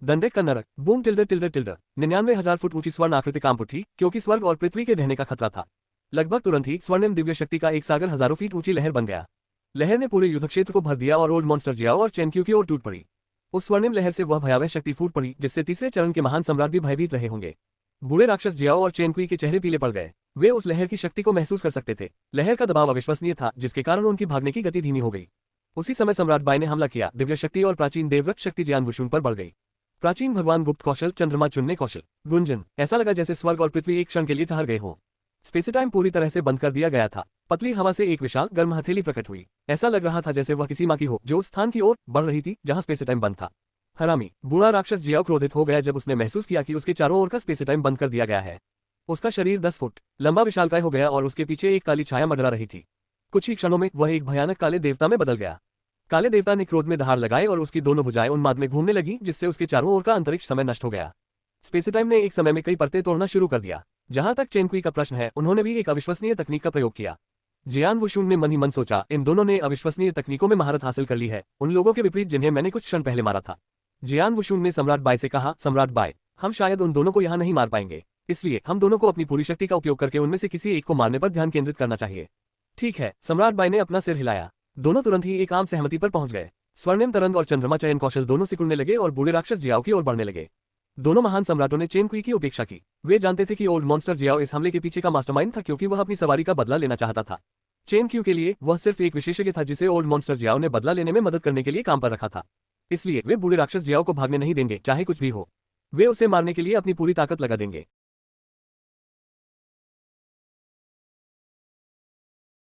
दंडक का नरक, बूम टिल्डर टिल्डर टिल्डर। 99,000 फुट ऊंची स्वर्ण आकृति कांप उठी, क्योंकि स्वर्ग और पृथ्वी के ढहने का खतरा था। लगभग तुरंत ही स्वर्णिम दिव्य शक्ति का एक सागर हजारों फीट ऊंची लहर बन गया। लहर ने पूरे युद्ध क्षेत्र को भर दिया और ओल्ड मॉन्स्टर जियाओ और चेनक्यू की ओर टूट पड़ी। उस स्वर्णिम लहर से वह भयावह शक्ति फूट पड़ी, जिससे तीसरे चरण के महान सम्राट भी भयभीत रहे होंगे। बूढ़े राक्षस जियाओ और चेनक्यू के चेहरे पीले पड़ गए। वे उस लहर की शक्ति को महसूस कर सकते थे। लहर का दबाव अविश्वसनीय था, जिसके कारण उनकी भागने की गति धीमी हो गई। उसी समय सम्राट बाई ने हमला किया। दिव्य शक्ति और प्राचीन देवव्रत शक्ति जियान वुशुन पर बढ़ गई। प्राचीन भगवान गुप्त कौशल, चंद्रमा चुनने कौशल, गुंजन। ऐसा लगा जैसे स्वर्ग और पृथ्वी एक क्षण के लिए ठहर गए हों। स्पेस टाइम पूरी तरह से बंद कर दिया गया था। पतली हवा से एक विशाल गर्म हथेली प्रकट हुई। ऐसा लग रहा था जैसे वह किसी माँ की हो जो उस स्थान की ओर बढ़ रही थी जहां स्पेस टाइम बंद था। हरामी। बूढ़ा राक्षस जियाओ क्रोधित हो गया जब उसने महसूस किया कि उसके चारों ओर का स्पेस टाइम बंद कर दिया गया है। उसका शरीर 10 फुट लंबा विशालकाय हो गया और उसके पीछे एक काली छाया मंडरा रही थी। कुछ ही क्षणों में वह एक भयानक काले देवता में बदल गया। काले देवता ने क्रोध में दहाड़ लगाए और उसकी दोनों भुजाएं उन्माद में घूमने लगी, जिससे उसके चारों ओर का अंतरिक्ष समय नष्ट हो गया। स्पेस टाइम ने एक समय में कई परतें तोड़ना शुरू कर दिया। जहां तक चेनक्वी का प्रश्न है, उन्होंने भी एक अविश्वसनीय तकनीक का प्रयोग किया। जियान वुशुन ने मन ही मन सोचा, इन दोनों ने अविश्वसनीय तकनीकों में महारत हासिल कर ली है, उन लोगों के विपरीत जिन्हें मैंने कुछ क्षण पहले मारा था। जियान वुशुन ने सम्राट बाई से कहा, सम्राट बाई, हम शायद उन दोनों को यहाँ नहीं मार पाएंगे, इसलिए हम दोनों को अपनी पूरी शक्ति का उपयोग करके उनमें से किसी एक को मारने पर ध्यान केंद्रित करना चाहिए। ठीक है, सम्राट बाई ने अपना सिर हिलाया। दोनों तुरंत ही एक आम सहमति पर पहुंच गए। स्वर्णिम तरंग और चंद्रमा चयन कौशल दोनों सिकुड़ने लगे और बूढ़े राक्षस जियाओ की ओर बढ़ने लगे। दोनों महान सम्राटों ने चेनक्वी की उपेक्षा की। वे जानते थे कि ओल्ड मॉन्स्टर जियाओ इस हमले के पीछे का मास्टरमाइंड था, क्योंकि वह अपनी सवारी का बदला लेना चाहता था। चेनक्यू के लिए वह सिर्फ एक विशेषज्ञ था जिसे ओल्ड मॉन्स्टर जियाओ ने बदला लेने में मदद करने के लिए काम पर रखा था। इसलिए वे बूढ़े राक्षस जियाओ को भागने नहीं देंगे, चाहे कुछ भी हो। वे उसे मारने के लिए अपनी पूरी ताकत लगा देंगे।